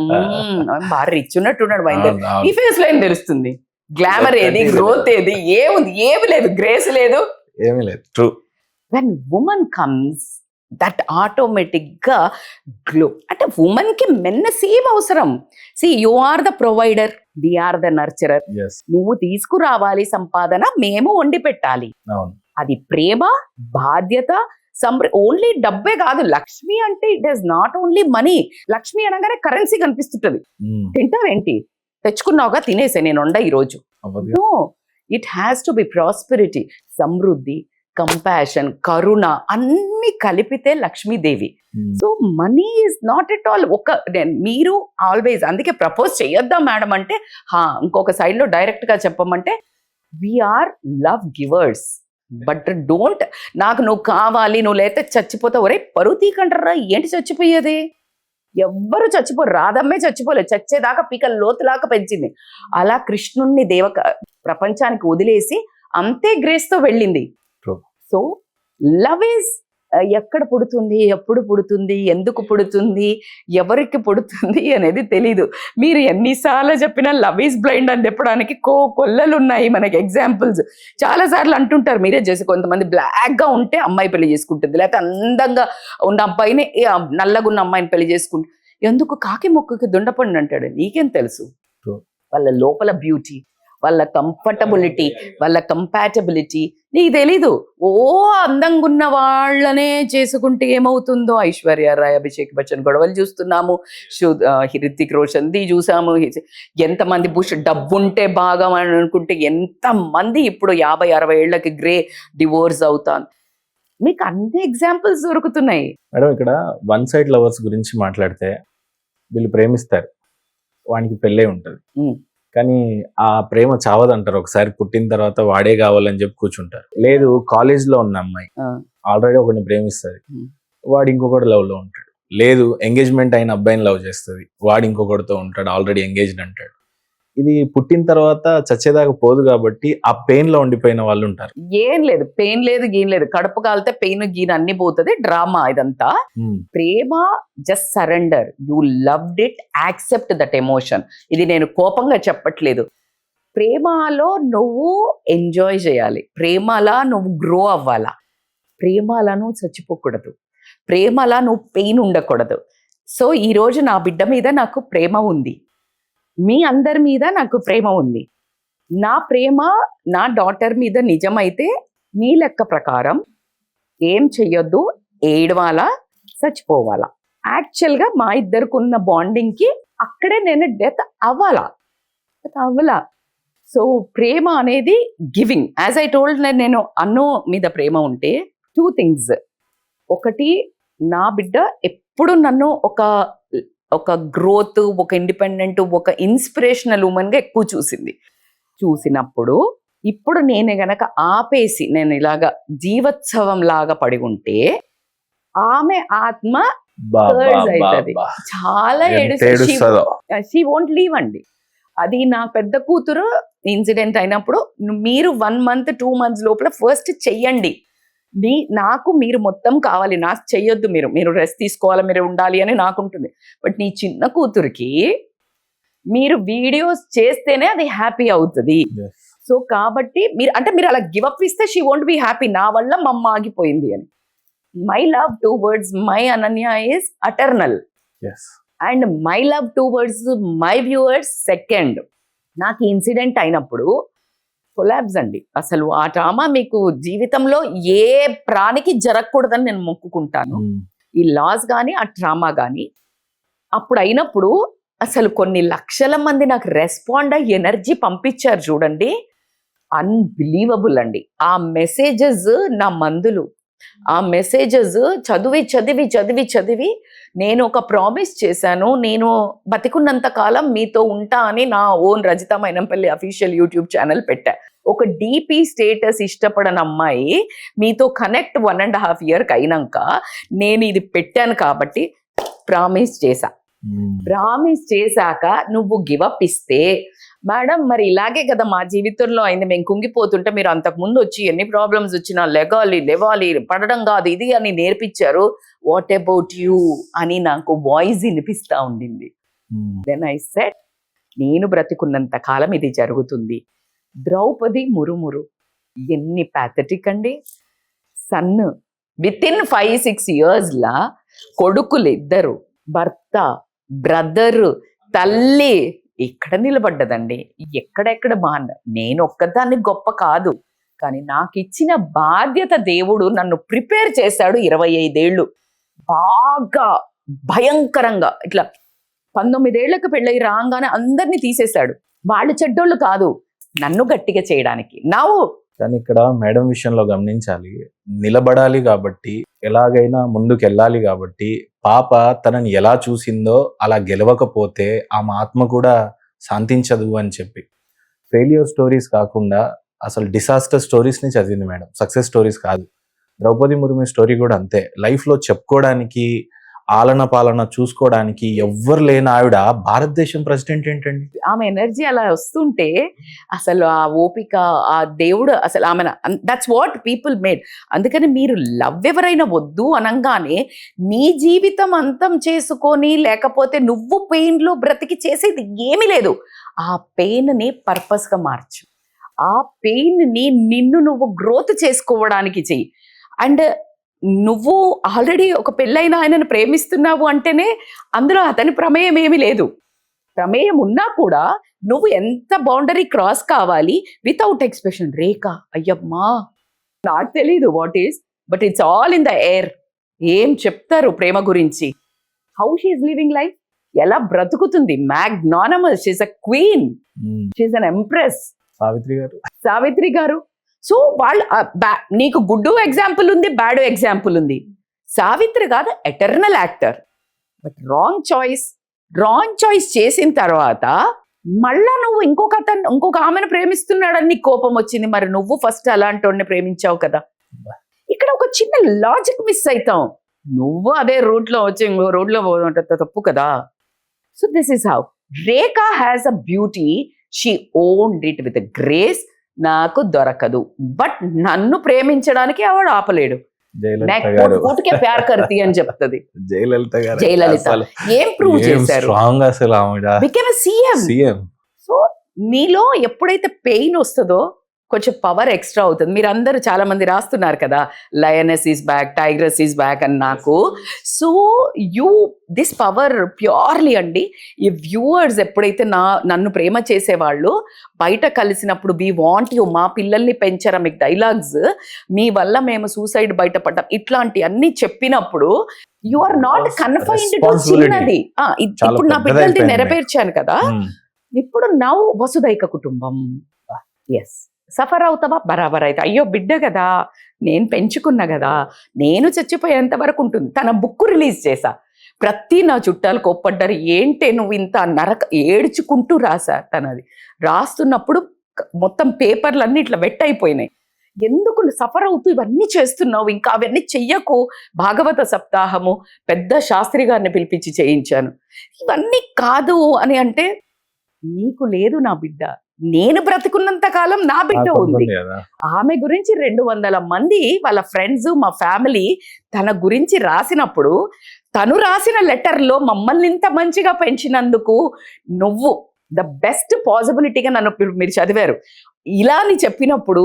బాగా రిచ్ ఉన్నట్టున్నాడు మహీందర్. ఈ ఫేస్ లో ఏం తెలుస్తుంది? గ్లామర్ ఏది, గ్రోత్ ఏది, ఏముంది? ఏమి లేదు, గ్రేస్ లేదు, ఏమీ లేదు. True. When women comes that ఆటోమేటిక్గా గ్లో. అంటే ఉమెన్కి మెన్న సేమ్ అవసరం. See you are the provider, we are the nurturer. నువ్వు తీసుకురావాలి సంపాదన, మేము వండి పెట్టాలి. అది ప్రేమ, బాధ్యత, ఓన్లీ డబ్బే కాదు. లక్ష్మి అంటే it is not only money. Lakshmi అనగానే కరెన్సీ కనిపిస్తుంటది. తింటావేంటి? తెచ్చుకున్నావుగా, తినేసే నేను వండ ఈరోజు. No, it has to be prosperity, సమృద్ధి, కంపాషన్, కరుణ అన్ని కలిపితే Lakshmidevi. So money is not at all. మీరు ఆల్వేస్ అందుకే ప్రపోజ్ చేయొద్దాం మేడం అంటే, ఇంకొక సైడ్ లో డైరెక్ట్ గా చెప్పమంటే we are love givers. But don't నాకు నువ్వు కావాలి, నువ్వు లేతే చచ్చిపోతావు. ఒరే పరువు తీకంటారా, ఏంటి చచ్చిపోయేది? ఎవ్వరు చచ్చిపోరు, రాధమ్మే చచ్చిపోలేదు, చచ్చేదాకా పీకల లోతులాగా పెంచింది. అలా కృష్ణుణ్ణి ప్రపంచానికి వదిలేసి అంతే గ్రేస్ తో వెళ్ళింది. సో లవ్ ఈజ్ ఎక్కడ పుడుతుంది, ఎప్పుడు పుడుతుంది, ఎందుకు పుడుతుంది, ఎవరికి పుడుతుంది అనేది తెలీదు. మీరు ఎన్నిసార్లు చెప్పినా లవ్ ఈజ్ బ్లైండ్ అని చెప్పడానికి కొల్లలు ఉన్నాయి మనకి ఎగ్జాంపుల్స్. చాలా సార్లు అంటుంటారు, మీరే చేసి కొంతమంది బ్లాక్ గా ఉంటే అమ్మాయి పెళ్లి చేసుకుంటుంది, లేకపోతే అందంగా ఉన్న అబ్బాయిని నల్లగున్న అమ్మాయిని పెళ్లి చేసుకుంటుంది. ఎందుకు? కాకి మొక్కుకి దుండపండి అంటాడు. నీకేం తెలుసు? వాళ్ళ లోపల బ్యూటీ, వాళ్ళ కంఫర్టబిలిటీ, వాళ్ళ కంపాటబిలిటీ నీకు తెలీదు. అందంగా ఉన్న వాళ్ళనే చేసుకుంటే ఏమవుతుందో. ఐశ్వర్య రాయ్, అభిషేక్ బచ్చన్ గొడవలు చూస్తున్నాము, హృతిక్ రోషన్ది చూసాము. ఎంతమంది డబ్బుంటే బాగా అని అనుకుంటే ఎంతమంది ఇప్పుడు 50-60 ఏళ్లకి డివోర్స్ అవుతాను. మీకు అన్ని ఎగ్జాంపుల్స్ దొరుకుతున్నాయి మేడం. ఇక్కడ వన్ సైడ్ లవర్స్ గురించి మాట్లాడితే, వీళ్ళు ప్రేమిస్తారు, వానికి పెళ్ళే ఉంటది, కానీ ఆ ప్రేమ చావదంటారు. ఒకసారి పుట్టిన తర్వాత వాడే కావాలని చెప్పి కూర్చుంటారు. లేదు, కాలేజ్ లో ఉన్న అమ్మాయి ఆల్రెడీ ఒకరిని ప్రేమిస్తుంది, వాడు ఇంకొకటి లవ్ లో ఉంటాడు. లేదు, ఎంగేజ్మెంట్ అయిన అబ్బాయిని లవ్ చేస్తుంది, వాడు ఇంకొకటితో ఉంటాడు, ఆల్రెడీ ఎంగేజ్డ్ అంటాడు. ఇది పుట్టిన తర్వాత చచ్చేదాకా పోదు కాబట్టి ఆ పెయిన్ లో ఉండిపోయిన వాళ్ళు ఉంటారు. ఏం లేదు, పెయిన్ లేదు, గీన్ లేదు. కడుపు కాలితే పెయిన్ గీన్ అన్ని పోతుంది. డ్రామా ఇదంతా. ప్రేమ just surrender. You loved it, accept that emotion. ఇది నేను కోపంగా చెప్పట్లేదు. ప్రేమలో నువ్వు ఎంజాయ్ చేయాలి, ప్రేమలా నువ్వు గ్రో అవ్వాలా, ప్రేమలా నువ్వు చచ్చిపోకూడదు, ప్రేమలా నువ్వు పెయిన్ ఉండకూడదు. సో ఈరోజు నా బిడ్డ మీద నాకు ప్రేమ ఉంది, మీ అందరి మీద నాకు ప్రేమ ఉంది. నా ప్రేమ నా డాటర్ మీద నిజమైతే మీ లెక్క ప్రకారం ఏం చెయ్యొద్దు, ఏడవాలా, చచ్చిపోవాలా. యాక్చువల్గా మా ఇద్దరికి బాండింగ్కి అక్కడే నేను డెత్ అవ్వాలా. సో ప్రేమ అనేది గివింగ్. యాజ్ ఐ టోల్డ్, నేను అన్నో మీద ప్రేమ ఉంటే 2 things. ఒకటి, నా బిడ్డ ఎప్పుడు నన్ను ఒక గ్రోత్, ఒక ఇండిపెండెంట్, ఒక ఇన్స్పిరేషనల్ ఉమెన్గా ఎక్కువ చూసినప్పుడు ఇప్పుడు నేను గనక ఆపేసి నేను ఇలాగా జీవోత్సవం లాగా పడి ఉంటే ఆమె ఆత్మ అవుతుంది, చాలా షీ వోంట్ లీవ్ అండి. అది నా పెద్ద కూతురు ఇన్సిడెంట్ అయినప్పుడు మీరు 1 month 2 months లోపల ఫస్ట్ చెయ్యండి. నాకు మీరు మొత్తం కావాలి, నాకు చెయ్యొద్దు, మీరు రెస్ట్ తీసుకోవాలి, మీరు ఉండాలి అని నాకుంటుంది. బట్ నీ చిన్న కూతురికి మీరు వీడియోస్ చేస్తేనే అది హ్యాపీ అవుతుంది. సో కాబట్టి మీరు అలా గివప్ ఇస్తే షీ వోంట్ బి హ్యాపీ. నా వల్ల మా అమ్మ ఆగిపోయింది అని. My love towards my Ananya is eternal. And my love towards my viewers second. నాకు ఇన్సిడెంట్ అయినప్పుడు కొలాబ్స్ అండి. అసలు ఆ డ్రామా మీకు జీవితంలో ఏ ప్రాణికి జరగకూడదని నేను మొక్కుకుంటాను. ఈ లాస్ కానీ ఆ డ్రామా కానీ అప్పుడు అయినప్పుడు అసలు కొన్ని లక్షల మంది నాకు రెస్పాండ్ అయ్యి ఎనర్జీ పంపించారు చూడండి, అన్బిలీవబుల్ అండి. ఆ మెసేజెస్ నా మందులు. ఆ మెసేజెస్ చదివి చదివి చదివి చదివి నేను ఒక ప్రామిస్ చేశాను, నేను బతికున్నంత కాలం మీతో ఉంటా అని నా own Rajitha Mynampally official YouTube channel పెట్టా. ఒక డీపీ స్టేటస్ ఇష్టపడని అమ్మాయి మీతో కనెక్ట్ 1.5 years అయినాక నేను ఇది పెట్టాను కాబట్టి ప్రామిస్ చేశా. ప్రామిస్ చేశాక నువ్వు గివప్ ఇస్తే మేడం మరి ఇలాగే కదా మా జీవితంలో అయింది, మేము కుంగిపోతుంటే మీరు అంతకుముందు వచ్చి ఎన్ని ప్రాబ్లమ్స్ వచ్చినా లేవాలి పడడం కాదు ఇది అని నేర్పించారు. వాట్ అబౌట్ యూ అని నాకు వాయిస్ వినిపిస్తా ఉండింది. దెన్ ఐ సెడ్ నేను బ్రతికున్నంత కాలం ఇది జరుగుతుంది. ద్రౌపది మురుమురు ఎన్ని ప్యాథటిక్ అండి. సన్ వితిన్ 5-6 years కొడుకులు ఇద్దరు, భర్త, బ్రదర్, తల్లి ఇక్కడ నిలబడ్డదండి. ఎక్కడెక్కడ నేను ఒక్కదాన్ని గొప్ప కాదు, కానీ నాకు ఇచ్చిన బాధ్యత దేవుడు నన్ను ప్రిపేర్ చేశాడు. 25 ఏళ్ళు బాగా భయంకరంగా ఇట్లా 19 ఏళ్లకు పెళ్ళై రాగానే అందరినీ తీసేశాడు. వాళ్ళు చెడ్డోళ్ళు కాదు, నన్ను గట్టిగా చేయడానికి. కానీ ఇక్కడ మేడం విషయంలో గమనించాలి, నిలబడాలి కాబట్టి ఎలాగైనా ముందుకు వెళ్ళాలి కాబట్టి పాప తనని ఎలా చూసిందో అలా గెలవకపోతే ఆమె ఆత్మ కూడా శాంతించదు అని చెప్పి ఫెయిల్యూర్ స్టోరీస్ కాకుండా అసలు డిసాస్టర్ స్టోరీస్ని చదివింది మేడం, సక్సెస్ స్టోరీస్ కాదు. ద్రౌపది ముర్ము స్టోరీ కూడా అంతే. లైఫ్లో చెప్పుకోవడానికి, ఆలన పాలన చూసుకోవడానికి ఎవ్వరు లేని ఆవిడ భారతదేశం ప్రెసిడెంట్ ఏంటండి. ఆమె ఎనర్జీ అలా వస్తుంటే అసలు ఆ ఓపిక, ఆ దేవుడు అసలు ఆమె దట్స్ వాట్ పీపుల్ మేడ్. అందుకని మీరు లవ్ ఎవరైనా వద్దు అనగానే నీ జీవితం అంతం చేసుకొని లేకపోతే నువ్వు పెయిన్లో బ్రతికి చేసేది ఏమీ లేదు. ఆ పెయిన్ని పర్పస్గా మార్చు. ఆ పెయిన్ని నిన్ను నువ్వు గ్రోత్ చేసుకోవడానికి చెయ్యి. అండ్ నువ్వు ఆల్రెడీ ఒక పెళ్ళైన ఆయనను ప్రేమిస్తున్నావు అంటేనే అందులో అతని ప్రమేయం ఏమీ లేదు. ప్రమేయం ఉన్నా కూడా నువ్వు ఎంత బౌండరీ క్రాస్ కావాలి వితౌట్ ఎక్స్ప్రెషన్. రేఖ అయ్యమ్మా నాకు తెలీదు what is, but it's all in the air. ఏం చెప్తారు ప్రేమ గురించి, హౌ షీఈస్ లివింగ్ లైఫ్, ఎలా బ్రతుకుతుంది. Magnanimous, she's a queen, she's an empress. Savitri garu. So వాళ్ళు నీకు గుడ్ ఎగ్జాంపుల్ ఉంది, బ్యాడ్ ఎగ్జాంపుల్ ఉంది. Savitri garu eternal actor, but wrong choice చేసిన తర్వాత మళ్ళా నువ్వు ఇంకొక ఆమెను ప్రేమిస్తున్నాడని నీకు కోపం వచ్చింది. మరి నువ్వు ఫస్ట్ అలాంటి వాడిని ప్రేమించావు కదా. ఇక్కడ ఒక చిన్న లాజిక్ మిస్ అవుతాం. నువ్వు అదే రూట్లో వచ్చి ఇంకో రోడ్లో పోతుంటే తప్పు కదా. So this is how Rekha has a beauty, she owned it with grace. నాకు దొరకదు, బట్ నన్ను ప్రేమించడానికి ఆవిడ ఆపలేడు. కూటికే ప్యార్ కర్తి అని చెప్తుంది జయలలిత. ఏం ప్రూవ్ చేశారు, బికేమ్ సీఎం. సో నీలో ఎప్పుడైతే పెయిన్ వస్తుందో కొంచెం పవర్ ఎక్స్ట్రా అవుతుంది. మీరు అందరూ చాలా మంది రాస్తున్నారు కదా, lioness is back, tigress is back అని నాకు. సో దిస్ పవర్ ప్యూర్లీ అండి ఈ వ్యూవర్స్ ఎప్పుడైతే నన్ను ప్రేమ చేసేవాళ్ళు బయట కలిసినప్పుడు వి వాంట్ యూ, మా పిల్లల్ని పెంచరా, మీకు డైలాగ్స్, మీ వల్ల మేము సూసైడ్ బయటపడ్డాం, ఇట్లాంటి అన్ని చెప్పినప్పుడు you are not confined to చిన్నది. ఇప్పుడు నా పిల్లల్ని నెరవేర్చాను కదా, ఇప్పుడు నౌ వసుదైక కుటుంబం. ఎస్, సఫర్ అవుతావా, బరాబర్ అయితే. అయ్యో బిడ్డ కదా, నేను పెంచుకున్నా కదా, నేను చచ్చిపోయేంత వరకు ఉంటుంది. తన బుక్ రిలీజ్ చేశా, ప్రతి నా చుట్టాలు కోప్పడ్డారు, ఏంటే నువ్వు ఇంత ఏడ్చుకుంటూ రాసా. తనది రాస్తున్నప్పుడు మొత్తం పేపర్లన్నీ ఇట్లా వెట్ అయిపోయినాయి. ఎందుకు సఫర్ అవుతూ ఇవన్నీ చేస్తున్నావు, ఇంకా అవన్నీ చెయ్యకు. భాగవత సప్తాహము పెద్ద శాస్త్రి గారిని పిలిపించి చేయించాను. ఇవన్నీ కాదు అని అంటే, నీకు లేదు నా బిడ్డ, నేను బ్రతుకున్నంత కాలం నా బిడ్డ ఉంది. ఆమె గురించి 200 మంది వాళ్ళ ఫ్రెండ్స్, మా ఫ్యామిలీ తన గురించి రాసినప్పుడు, తను రాసిన లెటర్లో మమ్మల్ని ఇంత మంచిగా పెంచినందుకు నువ్వు ద బెస్ట్ పాసిబిలిటీగా నన్ను మీరు చదివారు ఇలా అని చెప్పినప్పుడు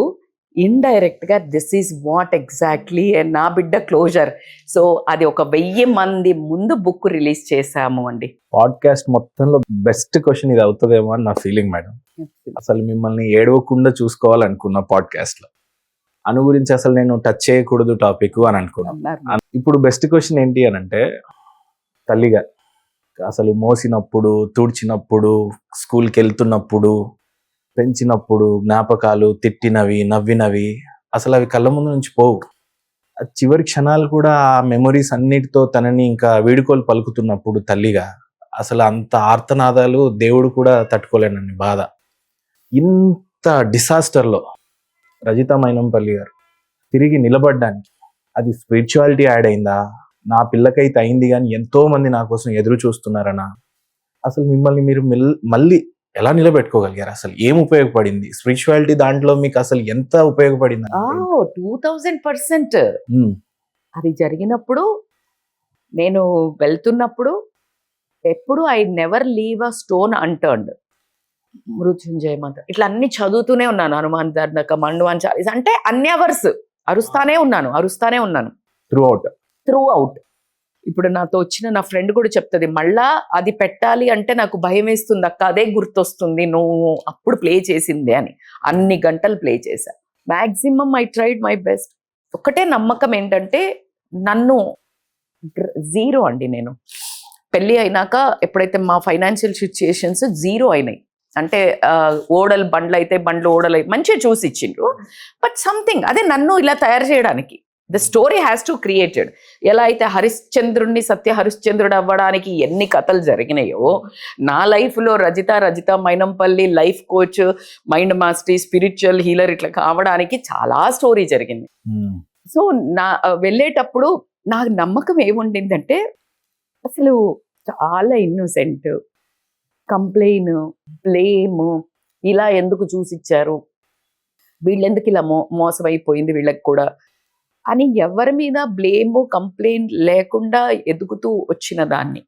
ఇండైరెక్ట్ గా దిస్ ఈజ్ వాట్ ఎగ్జాక్ట్లీ నా బిడ్డ క్లోజర్. సో అది ఒక 1000 మంది ముందు బుక్ రిలీజ్ చేశాము అండి. పాడ్కాస్ట్ మొత్తంలో బెస్ట్ క్వశ్చన్ ఇది అవుతుందేమో అని నా ఫీలింగ్ మేడం. అసలు మిమ్మల్ని ఏడవకుండా చూసుకోవాలనుకున్న పాడ్కాస్ట్ లో అను గురించి అసలు నేను టచ్ చేయకూడదు టాపిక్ అని అనుకున్నాను. ఇప్పుడు బెస్ట్ క్వశ్చన్ ఏంటి అని అంటే, తల్లిగా అసలు మోసినప్పుడు, తుడిచినప్పుడు, స్కూల్కి వెళ్తున్నప్పుడు, పెంచినప్పుడు జ్ఞాపకాలు, తిట్టినవి, నవ్వినవి, అసలు అవి కళ్ళ ముందు నుంచి పోవు. ఆ చివరి క్షణాలు కూడా ఆ మెమొరీస్ అన్నిటితో తనని ఇంకా వీడుకోలు పలుకుతున్నప్పుడు తల్లిగా అసలు అంత ఆర్తనాదాలు దేవుడు కూడా తట్టుకోలేనండి బాధ. ఇంత డిసాస్టర్లో రజిత మైనంపల్లి గారు తిరిగి నిలబడ్డానికి అది స్పిరిచువాలిటీ యాడ్ అయిందా, నా పిల్లకైతే అయింది కానీ ఎంతో మంది నా కోసం ఎదురు చూస్తున్నారనా, అసలు మిమ్మల్ని మీరు మళ్ళీ ఎలా నిలబెట్టుకోగలిగారు? అసలు ఏం ఉపయోగపడింది స్పిరిచువాలిటీ దాంట్లో మీకు? అసలు ఎంత ఉపయోగపడింది? 2000% అది జరిగినప్పుడు, నేను వెళ్తున్నప్పుడు ఎప్పుడు I never leave a stone unturned. Mrityunjaya mantra ఇట్లా అన్ని చదువుతూనే ఉన్నాను. హనుమాన్ దండక, మండువాన్ చాలీస, అంటే అన్ని అవర్స్ అరుస్తానే ఉన్నాను త్రూ అవుట్. ఇప్పుడు నాతో వచ్చిన నా ఫ్రెండ్ కూడా చెప్తుంది, మళ్ళా అది పెట్టాలి అంటే నాకు భయం వేస్తుంది అక్క, అదే గుర్తొస్తుంది నువ్వు అప్పుడు ప్లే చేసిందే అని. అన్ని గంటలు ప్లే చేశా. Maximum I tried my best. ఒకటే నమ్మకం ఏంటంటే, నన్ను జీరో అండి. నేను పెళ్ళి అయినాక ఎప్పుడైతే మా ఫైనాన్షియల్ సిచ్యుయేషన్స్ జీరో అయినాయి, అంటే ఓడలు బండ్లు అయితే బండ్లు ఓడలు మంచిగా చూసి ఇచ్చిండ్రు, బట్ సంథింగ్ అదే నన్ను ఇలా తయారు చేయడానికి the story has to created. ఎలా అయితే హరిశ్చంద్రుడిని సత్య హరిశ్చంద్రుడు అవ్వడానికి ఎన్ని కథలు జరిగినాయో, నా లైఫ్లో Rajitha Mynampally life coach, mind mastery, spiritual healer ఇట్లా కావడానికి చాలా స్టోరీ జరిగింది. సో నా వెళ్ళేటప్పుడు నాకు నమ్మకం ఏముండిందంటే, అసలు చాలా ఇన్నోసెంట్, కంప్లైన్, బ్లేమ్, ఇలా ఎందుకు చూసిచ్చారు, వీళ్ళెందుకు ఇలా మోసమైపోయింది వీళ్ళకి కూడా అని ఎవరి మీద బ్లేమ్, కంప్లైంట్ లేకుండా ఎదుగుతూ వచ్చిన దాన్ని.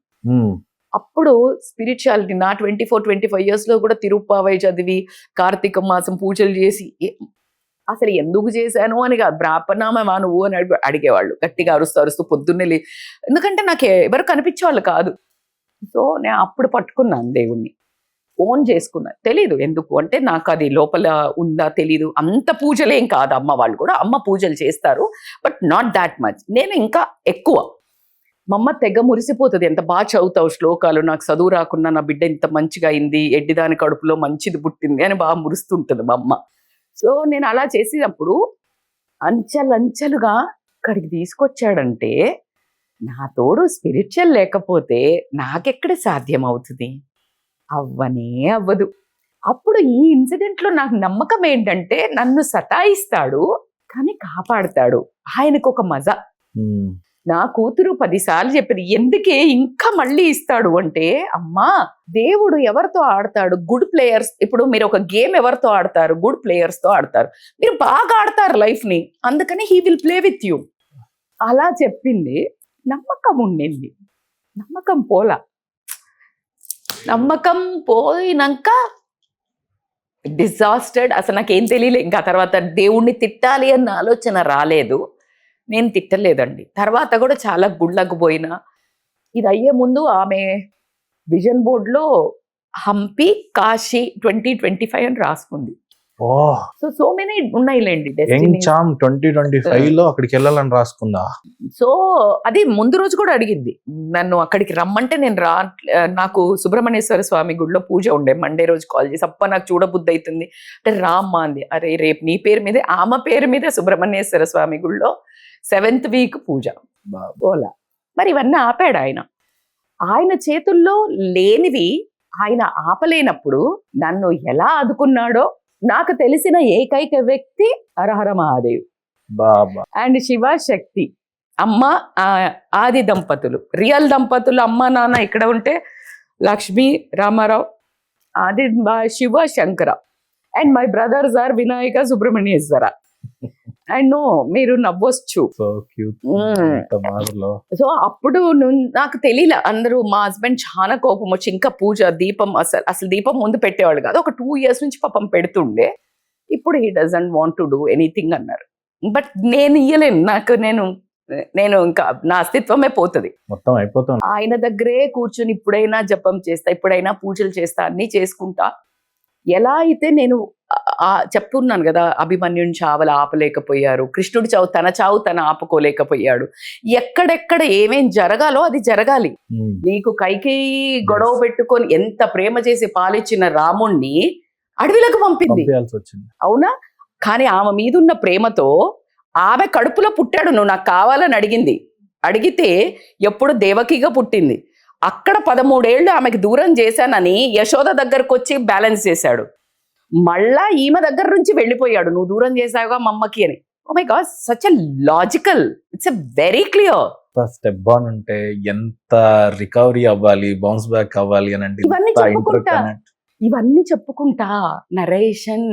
అప్పుడు స్పిరిచువాలిటీ నా 24-25 years లో కూడా తిరుప్పావై చదివి, కార్తీక మాసం పూజలు చేసి, అసలు ఎందుకు చేశాను అని కాదు, బ్రాహ్మణామా నువ్వు అని అడిగేవాళ్ళు గట్టిగా అరుస్తూ పొద్దున్నే. ఎందుకంటే నాకు ఎవరు కనిపించేవాళ్ళు కాదు. సో నేను అప్పుడు పట్టుకున్నాను దేవుణ్ణి, ఓన్ చేసుకున్నా. తెలీదు ఎందుకు అంటే, నాకు అది లోపల ఉందా తెలీదు. అంత పూజలేం కాదు, అమ్మ వాళ్ళు కూడా అమ్మ పూజలు చేస్తారు, బట్ నాట్ దాట్ మచ్. నేను ఇంకా ఎక్కువ. మా అమ్మ తెగ మురిసిపోతుంది, ఎంత బాగా చదువుతావు శ్లోకాలు, నాకు చదువు రాకున్నా నా బిడ్డ ఇంత మంచిగా అయింది, ఎడ్డిదాని కడుపులో మంచిది పుట్టింది అని బాగా మురుస్తుంటుంది మా అమ్మ. సో నేను అలా చేసినప్పుడు అంచెలంచెలుగా ఇక్కడికి తీసుకొచ్చాడంటే, నా తోడు స్పిరిచువల్ లేకపోతే నాకెక్కడ సాధ్యం అవుతుంది? అవ్వనే అవ్వదు. అప్పుడు ఈ ఇన్సిడెంట్లో నాకు నమ్మకం ఏంటంటే, నన్ను సతాయిస్తాడు కానీ కాపాడుతాడు. ఆయనకు ఒక మజా. నా కూతురు 10 సార్లు చెప్పింది, ఎందుకే ఇంకా మళ్ళీ ఇస్తాడు అంటే, అమ్మా దేవుడు ఎవరితో ఆడతాడు? Good players. ఇప్పుడు మీరు ఒక గేమ్ ఎవరితో ఆడతారు? గుడ్ ప్లేయర్స్ తో ఆడతారు. మీరు బాగా ఆడతారు లైఫ్ ని, అందుకని he will play with you. అలా చెప్పింది. నమ్మకం ఉండింది, నమ్మకం పోలా. నమ్మకం పోయినాక డిజాస్టర్డ్. అసలు నాకేం తెలియలే. ఇంకా తర్వాత దేవుణ్ణి తిట్టాలి అన్న ఆలోచన రాలేదు. నేను తిట్టలేదండి. తర్వాత కూడా చాలా గుళ్ళకు పోయినా. ఇది అయ్యే ముందు ఆమె విజన్ బోర్డులో హంపి కాశీ 2025 అని రాసుకుంది. So many ఉన్నాయిలేండి. 2025 లో అక్కడికి వెళ్ళాలని రాసుకుందా? సో అది ముందు రోజు కూడా అడిగింది నన్ను అక్కడికి రమ్మంటే, నేను నాకు సుబ్రహ్మణ్యేశ్వర స్వామి గుడిలో పూజ ఉండే. మండే రోజు కాల్ చేసి, అప్ప నాకు చూడబుద్ధి అవుతుంది అంటే రామ్మా అంది. అరే రేపు నీ పేరు మీదే, ఆమె పేరు మీద సుబ్రహ్మణ్యేశ్వర స్వామి గుడిలో 7th వీక్ పూజ ఓలా. మరి ఇవన్నీ ఆపాడు ఆయన. ఆయన చేతుల్లో లేనివి ఆయన ఆపలేనప్పుడు నన్ను ఎలా ఆదుకున్నాడో నాకు తెలిసిన ఏకైక వ్యక్తి హరహర మహాదేవ్ అండ్ శివశక్తి. అమ్మ ఆది దంపతులు, రియల్ దంపతులు, అమ్మ నాన్న ఇక్కడ ఉంటే Lakshmi Ramarao, Adi Shiva Shankara, and my brothers are Vinayaka Subrahmanyeswara. And no, మీరు నవ్వొచ్చు. సో అప్పుడు నాకు తెలియలే. అందరూ, మా హస్బెండ్ చాలా కోపం వచ్చి ఇంకా పూజ దీపం అసలు దీపం ముందు పెట్టేవాళ్ళు కాదు. ఒక 2 years నుంచి పాపం పెడుతుండే. ఇప్పుడు he doesn't want to do anything అన్నారు. బట్ నేను ఇయ్యలేను, నేను ఇంకా నా అస్తిత్వమే పోతుంది. మొత్తం అయిపోతాం. ఆయన దగ్గరే కూర్చొని ఇప్పుడైనా జపం చేస్తా, ఇప్పుడైనా పూజలు చేస్తా, అన్నీ చేసుకుంటా. ఎలా అయితే నేను చెప్పున్నాను కదా, అభిమన్యుని చావలు ఆపలేకపోయారు, కృష్ణుడి తన చావు తను ఆపుకోలేకపోయాడు. ఎక్కడెక్కడ ఏమేం జరగాలో అది జరగాలి. నీకు కైకేయి గొడవ పెట్టుకొని ఎంత ప్రేమ చేసి పాలిచ్చిన రాముణ్ణి అడవిలకు పంపింది, అవునా? కానీ ఆమె మీదున్న ప్రేమతో ఆమె కడుపులో పుట్టాడు, నువ్వు నాకు కావాలని అడిగితే ఎప్పుడు దేవకిగా పుట్టింది. అక్కడ 13 ఏళ్ళు ఆమెకి దూరం చేశానని యశోద దగ్గరకు వచ్చి బ్యాలెన్స్ చేశాడు. మళ్ళా ఈమె దగ్గర నుంచి వెళ్ళిపోయాడు, నువ్వు దూరం చేశావుగా మమ్మకి అని. Oh my god, such a logical, it's a very clear. Step బాన్ అంటే ఎంత రికవరీ అవ్వాలి, బౌన్స్ బ్యాక్ అవ్వాలి అని అంటే ఇవన్నీ చెప్పుకుంటా narration.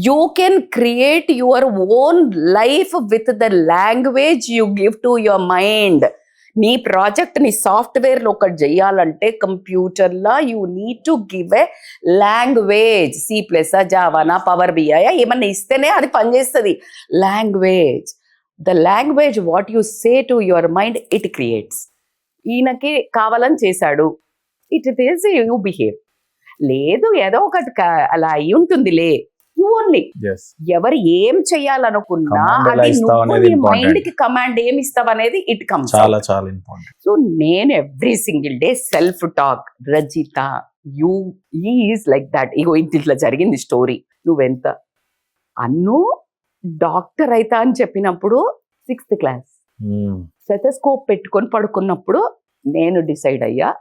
You can create your own life with the language you give to your mind. నీ ప్రాజెక్ట్, నీ సాఫ్ట్వేర్లో ఒకటి చేయాలంటే కంప్యూటర్లో you need to give a language. C++, జావానా, పవర్ BI ఏమన్నా ఇస్తేనే అది పనిచేస్తుంది. Language, the language what you say to your mind, it creates. ఈయనకి కావాలని చేశాడు, ఇట్ ఈస్ యూ బిహేవ్. లేదు ఏదో ఒకటి అలా అయి ఉంటుందిలే, ఓన్లీ ఎవరు ఏం చెయ్యాలనుకున్నా అది నువ్వు నీ మైండ్ కి కమాండ్ ఏమి ఇస్తావు అనేది ఇట్ కమ్స్. చాలా చాలా ఇంపార్టెంట్. సో నేను every single day self talk, Rajitha you is like that. ఇగో ఇట్లా జరిగింది స్టోరీ. నువ్వెంత అన్ను డాక్టర్ అయితా అని చెప్పినప్పుడు 6th క్లాస్ స్టెథోస్కోప్ పెట్టుకొని పడుకున్నప్పుడు నేను డిసైడ్ అయ్యా,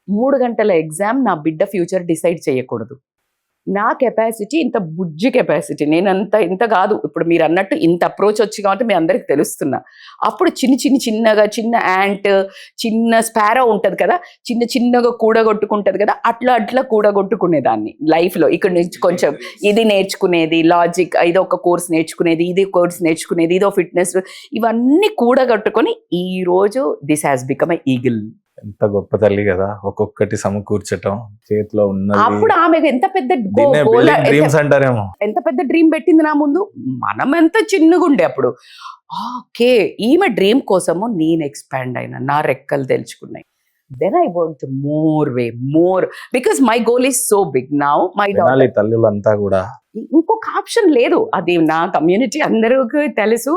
3 గంటల ఎగ్జామ్ నా బిడ్డ ఫ్యూచర్ డిసైడ్ చేయకూడదు. నా కెపాసిటీ ఇంత బుజ్జి కెపాసిటీ, నేనంత ఇంత కాదు. ఇప్పుడు మీరు అన్నట్టు ఇంత అప్రోచ్ వచ్చి కాబట్టి మీ అందరికి తెలుస్తున్నా. అప్పుడు చిన్నగా చిన్న యాంట్, చిన్న స్పారో ఉంటుంది కదా, చిన్నగా కూడగొట్టుకుంటుంది కదా, అట్లా కూడగొట్టుకునేదాన్ని లైఫ్లో. ఇక్కడ నుంచి కొంచెం ఇది నేర్చుకునేది, లాజిక్, ఇదో ఒక కోర్స్ నేర్చుకునేది, ఇది కోర్స్ నేర్చుకునేది, ఇదో ఫిట్నెస్, ఇవన్నీ కూడగొట్టుకొని ఈరోజు this has become a eagle. ఎంత గొప్ప తల్లి కదా, ఒక్కొక్కటి సమకూర్చటం చేతిలో ఉన్నది. అప్పుడు ఆమె ఎంత పెద్ద డ్రీమ్స్ అంటారేమో, ఎంత పెద్ద డ్రీమ్ పెట్టింది నా ముందు. మనం ఎంత చిన్నగా ఉండే అప్పుడు. ఓకే, ఈమె డ్రీమ్ కోసము నేను ఎక్స్పాండ్ అయినా, నా రెక్కలు తెలుసుకున్నాయి. Then I worked more because my goal is so big now. My daughter తల్లులంతా కూడా ఇంకొక ఆప్షన్ లేదు. అది నా కమ్యూనిటీ అందరికీ తెలుసు.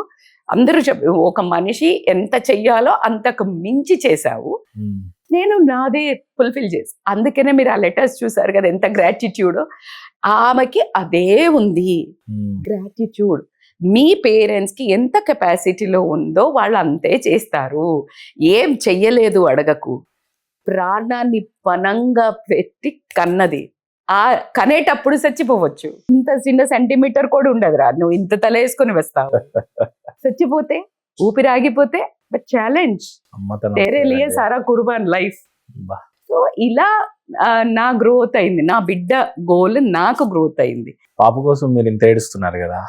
అందరూ ఒక మనిషి ఎంత చెయ్యాలో అంతకు మించి చేశావు, నేను నాదే ఫుల్ఫిల్ చేసి. అందుకనే మీరు ఆ లెటర్స్ చూసారు కదా, ఎంత గ్రాటిట్యూడ్. ఆమెకి అదే ఉంది గ్రాటిట్యూడ్. మీ పేరెంట్స్కి ఎంత కెపాసిటీలో ఉందో వాళ్ళు అంతే చేస్తారు. ఏం చెయ్యలేదు అడగకు. ప్రాణాన్ని పనంగా పెట్టి కన్నది. ఆ కనేటప్పుడు చచ్చిపోవచ్చు. ఇంత చిన్న సెంటీమీటర్ కూడా ఉండదురా, నువ్వు ఇంత తల వేసుకొని వస్తావు. చచ్చిపోతే, ఊపిరాగిపోతే, బట్ ఛాలెంజ్ తేరే లియే సారా కుర్బాన్ లైఫ్. సో ఇలా నా గ్రోత్ అయింది, నా బిడ్డ గోల్ నాకు గ్రోత్ అయింది. పాప కోసం మీరు ఇంత ఏడుస్తున్నారు కదా,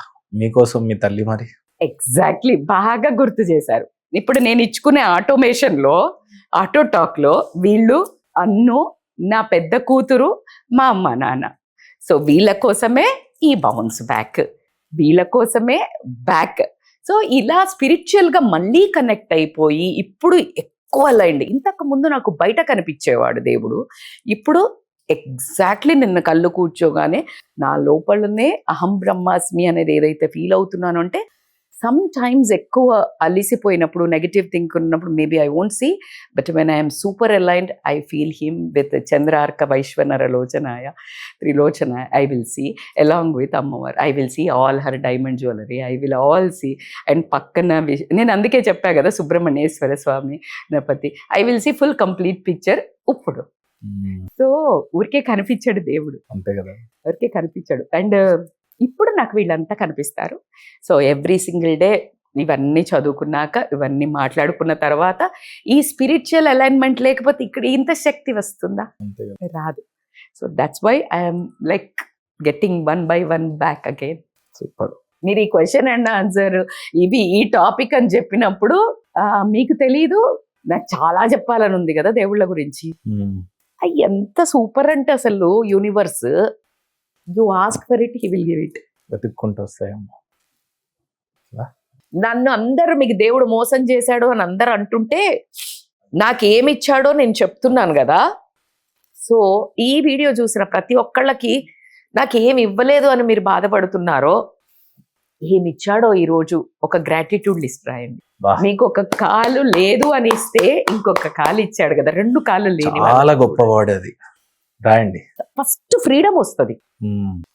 మీకోసం మీ తల్లి మరి? ఎగ్జాక్ట్లీ, బాగా గుర్తు చేశారు. ఇప్పుడు నేను ఇచ్చుకునే ఆటోమేషన్లో, ఆటో టాక్లో వీళ్ళు అన్ను, నా పెద్ద కూతురు, మా అమ్మ నాన్న. సో వీళ్ళ కోసమే ఈ బౌన్స్ బ్యాక్, వీళ్ళ కోసమే బ్యాక్. సో ఇలా స్పిరిచువల్గా మళ్ళీ కనెక్ట్ అయిపోయి ఇప్పుడు ఎక్కువ అయింది. ఇంతకు ముందు నాకు బయట కనిపించేవాడు దేవుడు, ఇప్పుడు ఎగ్జాక్ట్లీ నిన్న కళ్ళు కూర్చోగానే నా లోపలనే అహం బ్రహ్మాస్మి అనేది ఏదైతే ఫీల్ అవుతున్నానో, అంటే సమ్ టైమ్స్ ఎక్కువ అలిసిపోయినప్పుడు, నెగటివ్ థింక్ ఉన్నప్పుడు maybe I won't see, but when I'm super aligned I feel him with చంద్రార్క వైశ్వనర లోచనాయ త్రిలోచన. I will see along with అమ్మవారు, I will see all her diamond jewellery, I will all see. And పక్కన నేను అందుకే చెప్పా కదా, Subrahmanyeswara Swami, Ganapati, I will see full complete picture. ఇప్పుడు సో ఊరికే కనిపించాడు దేవుడు, అంతే కదా, ఊరికే కనిపించాడు. అండ్ ఇప్పుడు నాకు వీళ్ళంతా కనిపిస్తారు. సో ఎవ్రీ సింగిల్ డే ఇవన్నీ చదువుకున్నాక, ఇవన్నీ మాట్లాడుకున్న తర్వాత, ఈ స్పిరిచువల్ అలైన్మెంట్ లేకపోతే ఇక్కడ ఇంత శక్తి వస్తుందా? రాదు. So that's why I'm like getting 1 by 1 back again. Super. మీరు ఈ క్వశ్చన్ అండ్ ఆన్సర్ ఈ టాపిక్ అని చెప్పినప్పుడు మీకు తెలీదు, నాకు చాలా చెప్పాలని ఉంది కదా దేవుళ్ళ గురించి. ఎంత సూపర్ అంటే అసలు universe, you ask for it, he will give it. వెతుక్కుంటూ వస్తాయేమో. నన్ను అందరూ మీకు దేవుడు మోసం చేశాడు అని అందరూ అంటుంటే నాకేమిచ్చాడో నేను చెప్తున్నాను కదా. సో ఈ వీడియో చూసిన ప్రతి ఒక్కళ్ళకి నాకు ఏమి ఇవ్వలేదు అని మీరు బాధపడుతున్నారో, ఏమిచ్చాడో ఈరోజు ఒక గ్రాటిట్యూడ్ లిస్ట్ రాయండి. బా. మీకు ఒక కాలు లేదు అని ఇస్తే ఇంకొక కాలు ఇచ్చాడు కదా, 2 కాళ్ళు లేని చాలా గొప్పవాడు అది. రాయండి. ఫస్ట్ ఫ్రీడమ్ వస్తుంది.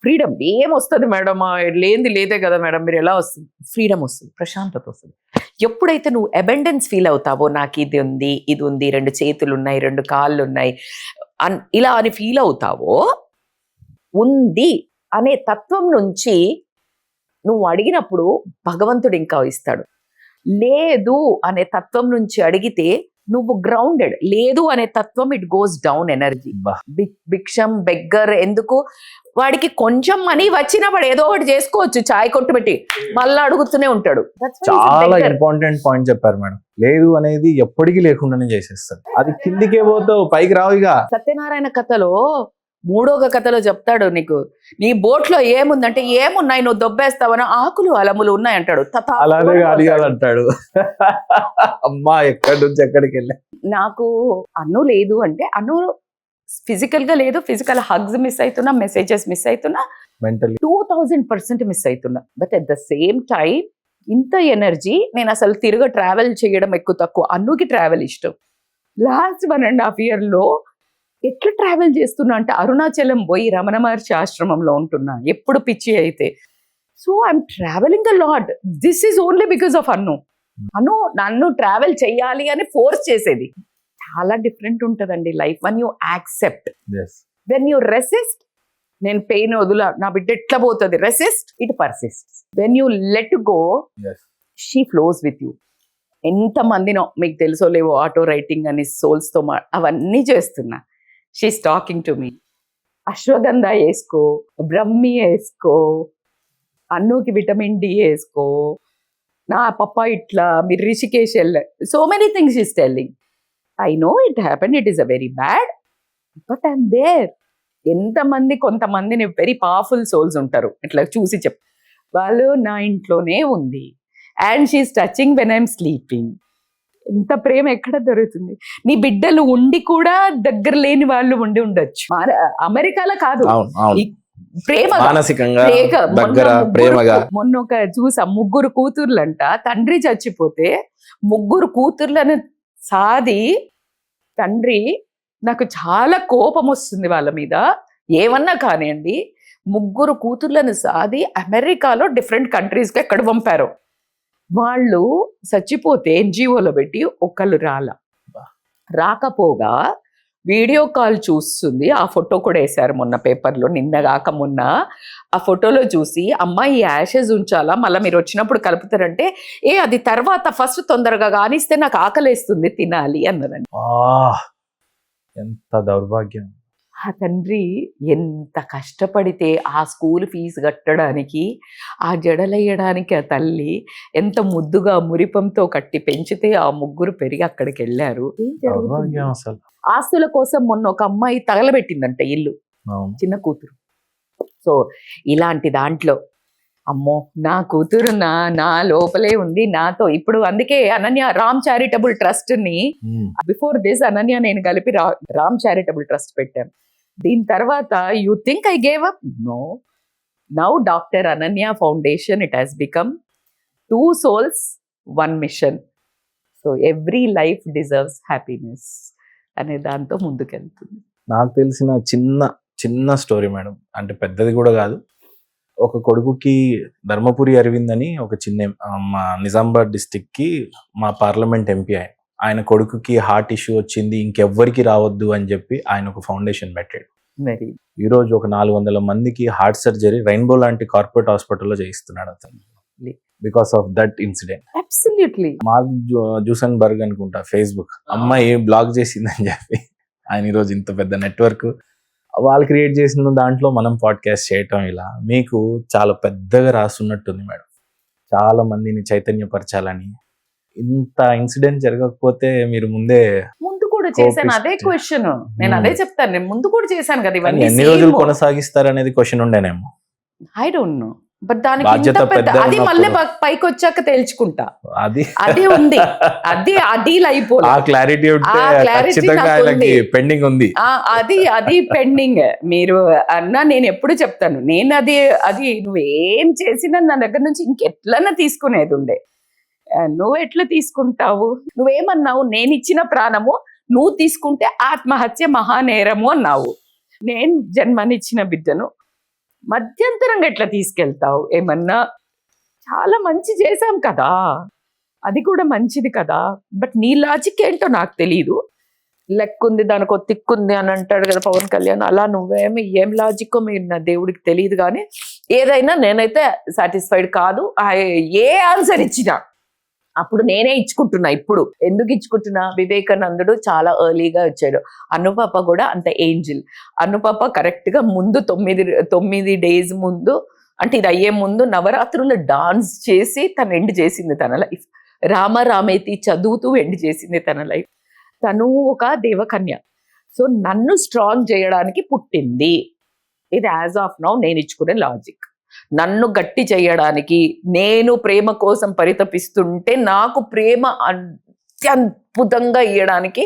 ఫ్రీడమ్ ఏమొస్తుంది మేడం, లేనిది లేదే కదా మేడం, మీరు ఎలా వస్తుంది? ఫ్రీడమ్ వస్తుంది, ప్రశాంతత వస్తుంది. ఎప్పుడైతే నువ్వు అబెండెన్స్ ఫీల్ అవుతావో, నాకు ఇది ఉంది, ఇది ఉంది, 2 చేతులు ఉన్నాయి, 2 కాళ్ళు ఉన్నాయి ఇలా అని ఫీల్ అవుతావో, ఉంది అనే తత్వం నుంచి నువ్వు అడిగినప్పుడు భగవంతుడు ఇంకా ఇస్తాడు. లేదు అనే తత్వం నుంచి అడిగితే నువ్వు గ్రౌండెడ్. లేదు అనే తత్వం it goes down energy. Bhiksham beggar ఎందుకు? వాడికి కొంచెం మనీ వచ్చినా వాడు ఏదో ఒకటి చేసుకోవచ్చు, చాయ్ కొట్టు పెట్టి మళ్ళీ అడుగుతూనే ఉంటాడు. చాలా ఇంపార్టెంట్ పాయింట్ చెప్పారు మేడం. లేదు అనేది ఎప్పటికీ లేకుండానే చేసేస్తారు. అది కిందికే పోతావు, పైకి రావు. ఇక సత్యనారాయణ కథలో 3వ కథలో చెప్తాడు, నీకు నీ బోట్లో ఏముందంటే, ఏమున్నాయి నువ్వు దొబ్బేస్తావని, ఆకులు అలములు ఉన్నాయి అంటాడు. అలానే కాదు అంటాడు. అమ్మా ఎక్కడి నుంచి ఎక్కడికి వెళ్ళా. నాకు అన్ను లేదు అంటే, అన్ను ఫిజికల్ గా లేదు, ఫిజికల్ హగ్స్ మిస్ అవుతున్నా, మెసేజెస్ మిస్ అవుతున్నా, మెంటలీ 2000% మిస్ అవుతున్నా. But at the same time ఇంత ఎనర్జీ నేను అసలు ట్రావెల్ చేయడం ఎక్కువ తక్కువ. అన్నుకి ట్రావెల్ ఇష్టం. లాస్ట్ 1.5 year లో ఎట్లా ట్రావెల్ చేస్తున్నా అంటే, అరుణాచలం పోయి రమణ మహర్షి ఆశ్రమంలో ఉంటున్నా ఎప్పుడు పిచ్చి అయితే. So I'm travelling a lot. This is only because of Annu. నన్ను ట్రావెల్ చెయ్యాలి అని ఫోర్స్ చేసేది. చాలా డిఫరెంట్ ఉంటుందండి life. When you accept, when you resist, నేను పెయిన్ వదులా, నా బిడ్డ ఎట్లా పోతుంది, resist, it persist. When you let go, she flows with you. ఎంతమందినో మీకు తెలుసో లేవో ఆటో రైటింగ్ అని సోల్స్తో అవన్నీ చేస్తున్నా. She's talking to me. Ashwagandha వేసుకో, బ్రహ్మి వేసుకో, అన్నుకి విటమిన్ డి వేసుకో, నా పప్ప ఇట్లా, మీరు రిషికేష్ వెళ్ళ, so many things is telling. I know it happen, it is a very bad, but I'm there. కొంతమందిని వెరీ పవర్ఫుల్ సోల్స్ ఉంటారు, ఇట్లా చూసి వాళ్ళు నా ఇంట్లోనే ఉంది, and she is touching when I'm sleeping. ఎంత ప్రేమ ఎక్కడ దొరుకుతుంది? నీ బిడ్డలు ఉండి కూడా దగ్గర లేని వాళ్ళు ఉండి ఉండొచ్చు. అమెరికాలో కాదు, ప్రేమ మొన్న ఒక చూసా, 3 కూతుర్లంట. తండ్రి చచ్చిపోతే 3 కూతుర్లను సాది, తండ్రి నాకు చాలా కోపం వస్తుంది వాళ్ళ మీద, ఏమన్నా కానివ్వండి, 3 కూతుర్లను సాది అమెరికాలో డిఫరెంట్ కంట్రీస్కి ఎక్కడ పంపారు. వాళ్ళు చచ్చిపోతే ఎన్జిఓలో పెట్టి ఒకళ్ళు రాకపోగా వీడియో కాల్ చూస్తుంది. ఆ ఫోటో కూడా వేశారు మొన్న పేపర్లో, నిన్న కాక మొన్న. ఆ ఫోటోలో చూసి, అమ్మ ఈ యాషెస్ ఉంచాలా, మళ్ళీ మీరు వచ్చినప్పుడు కలుపుతారంటే, అది తర్వాత ఫస్ట్ తొందరగా కానిస్తే నాకు ఆకలేస్తుంది తినాలి అన్నదండి. ఎంత దౌర్భాగ్యం. ఆ తండ్రి ఎంత కష్టపడితే ఆ స్కూల్ ఫీజు కట్టడానికి, ఆ జడలేయడానికి ఆ తల్లి ఎంత ముద్దుగా మురిపంతో కట్టి పెంచితే ఆ 3 పెరిగి అక్కడికి వెళ్ళారు. ఆస్తుల కోసం మొన్న ఒక అమ్మాయి తగలబెట్టిందంట ఇల్లు, చిన్న కూతురు. సో ఇలాంటి దాంట్లో అమ్మో నా కూతురు నా లోపలే ఉంది నాతో. ఇప్పుడు అందుకే అనన్య రామ్ చారిటబుల్ ట్రస్ట్ ని, బిఫోర్ దిస్ అనన్య నేను కలిపి రామ్ చారిటబుల్ ట్రస్ట్ పెట్టాను. దీని తర్వాత you think I gave up? No. Now doctor Ananya foundation, it has become 2 souls 1 mission. So every life deserves happiness అనే దాంతో ముందుకెళ్తుంది. నాకు తెలిసిన చిన్న స్టోరీ మేడం, అంటే పెద్దది కూడా కాదు. ఒక కొడుకుకి ధర్మపురి అరవింద్ అని ఒక చిన్న, మా నిజామాబాద్ డిస్టిక్ కి మా పార్లమెంట్ ఎంపీ ఆయన కొడుకుకి హార్ట్ ఇష్యూ వచ్చింది, ఇంకెవ్వరికి రావద్దు అని చెప్పి ఆయన ఒక ఫౌండేషన్ పెట్టాడు. ఈ రోజు ఒక 400 మందికి హార్ట్ సర్జరీ రెయిన్బో లాంటి కార్పొరేట్ హాస్పిటల్లో చేయిస్తున్నాడు అతను, because of that incident. Absolutely. Mark Zuckerberg అనుకుంటా, ఫేస్బుక్ అమ్మాయి బ్లాక్ చేసిందని చెప్పి ఆయన ఈరోజు ఇంత పెద్ద నెట్వర్క్ వాళ్ళు క్రియేట్ చేసిన దాంట్లో మనం పాడ్కాస్ట్ చేయటం, ఇలా మీకు చాలా పెద్దగా రాస్తున్నట్టుంది మేడం. చాలా మందిని చైతన్యపరచాలని. ఇంత ఇన్సిడెంట్ జరగకపోతే మీరు ముందు కూడా చేశాను. అదే క్వశ్చన్, నేను అదే చెప్తాను, నేను ముందు కూడా చేశాను కదా. ఇవన్నీ ఎన్ని రోజులు కొనసాగిస్తారు అనేది క్వశ్చన్ ఉండేనేమో. I don't know. బట్ దానికి బాధ్యత ఇంత పెద్ద పెద్ద అది మళ్ళీ ఉన్నప్పుడు. పైకి వచ్చాక తేల్చుకుంటా. అది అది ఉంది, అది ఆ డీల్ ఆ అయిపోలేదు. క్లారిటీ ఉంటే ఆ clarity ఖచ్చితంగా నాకు ఆయనకి ఉంది. పెండింగ్ ఉంది. అది పెండింగ్. మీరు అన్నా నేను ఎప్పుడు చెప్తాను, నేను అది నువ్వేం చేసినా నా దగ్గర నుంచి ఇంకెట్లన్నా తీసుకునేది ఉండే. నువ్వు ఎట్లా తీసుకుంటావు? నువ్వేమన్నావు, నేను ఇచ్చిన ప్రాణము నువ్వు తీసుకుంటే ఆత్మహత్య మహానేరము అన్నావు. నేను జన్మనిచ్చిన బిడ్డను మధ్యంతరంగా ఎట్లా తీసుకెళ్తావు? ఏమన్నా చాలా మంచి చేశాం కదా, అది కూడా మంచిది కదా. బట్ నీ లాజిక్ ఏంటో నాకు తెలియదు. లెక్కుంది దానికి ఒక తిక్కుంది అని అంటాడు కదా పవన్ కళ్యాణ్. అలా నువ్వేమి ఏం లాజిక్కో మీరు నా దేవుడికి తెలియదు. కానీ ఏదైనా నేనైతే సాటిస్ఫైడ్ కాదు. ఏ ఆన్సర్ ఇచ్చినా అప్పుడు నేనే ఇచ్చుకుంటున్నా. ఇప్పుడు ఎందుకు ఇచ్చుకుంటున్నా? వివేకానందుడు చాలా ఎర్లీగా వచ్చాడు. అనుపాప కూడా అంత ఏంజిల్. అనుపాప కరెక్ట్గా ముందు 9 డేస్ ముందు, అంటే ఇది అయ్యే ముందు నవరాత్రులు డాన్స్ చేసి తను ఎండ్ చేసింది తన లైఫ్. రామరామేతి చదువుతూ ఎండ్ చేసింది తన లైఫ్. తను ఒక దేవకన్య. సో నన్ను స్ట్రాంగ్ చేయడానికి పుట్టింది. ఇది యాజ్ ఆఫ్ నౌ నేను ఇచ్చుకునే లాజిక్. నన్ను గట్టి చేయడానికి, నేను ప్రేమ కోసం పరితపిస్తుంటే నాకు ప్రేమ అత్యద్భుతంగా ఇవ్వడానికి,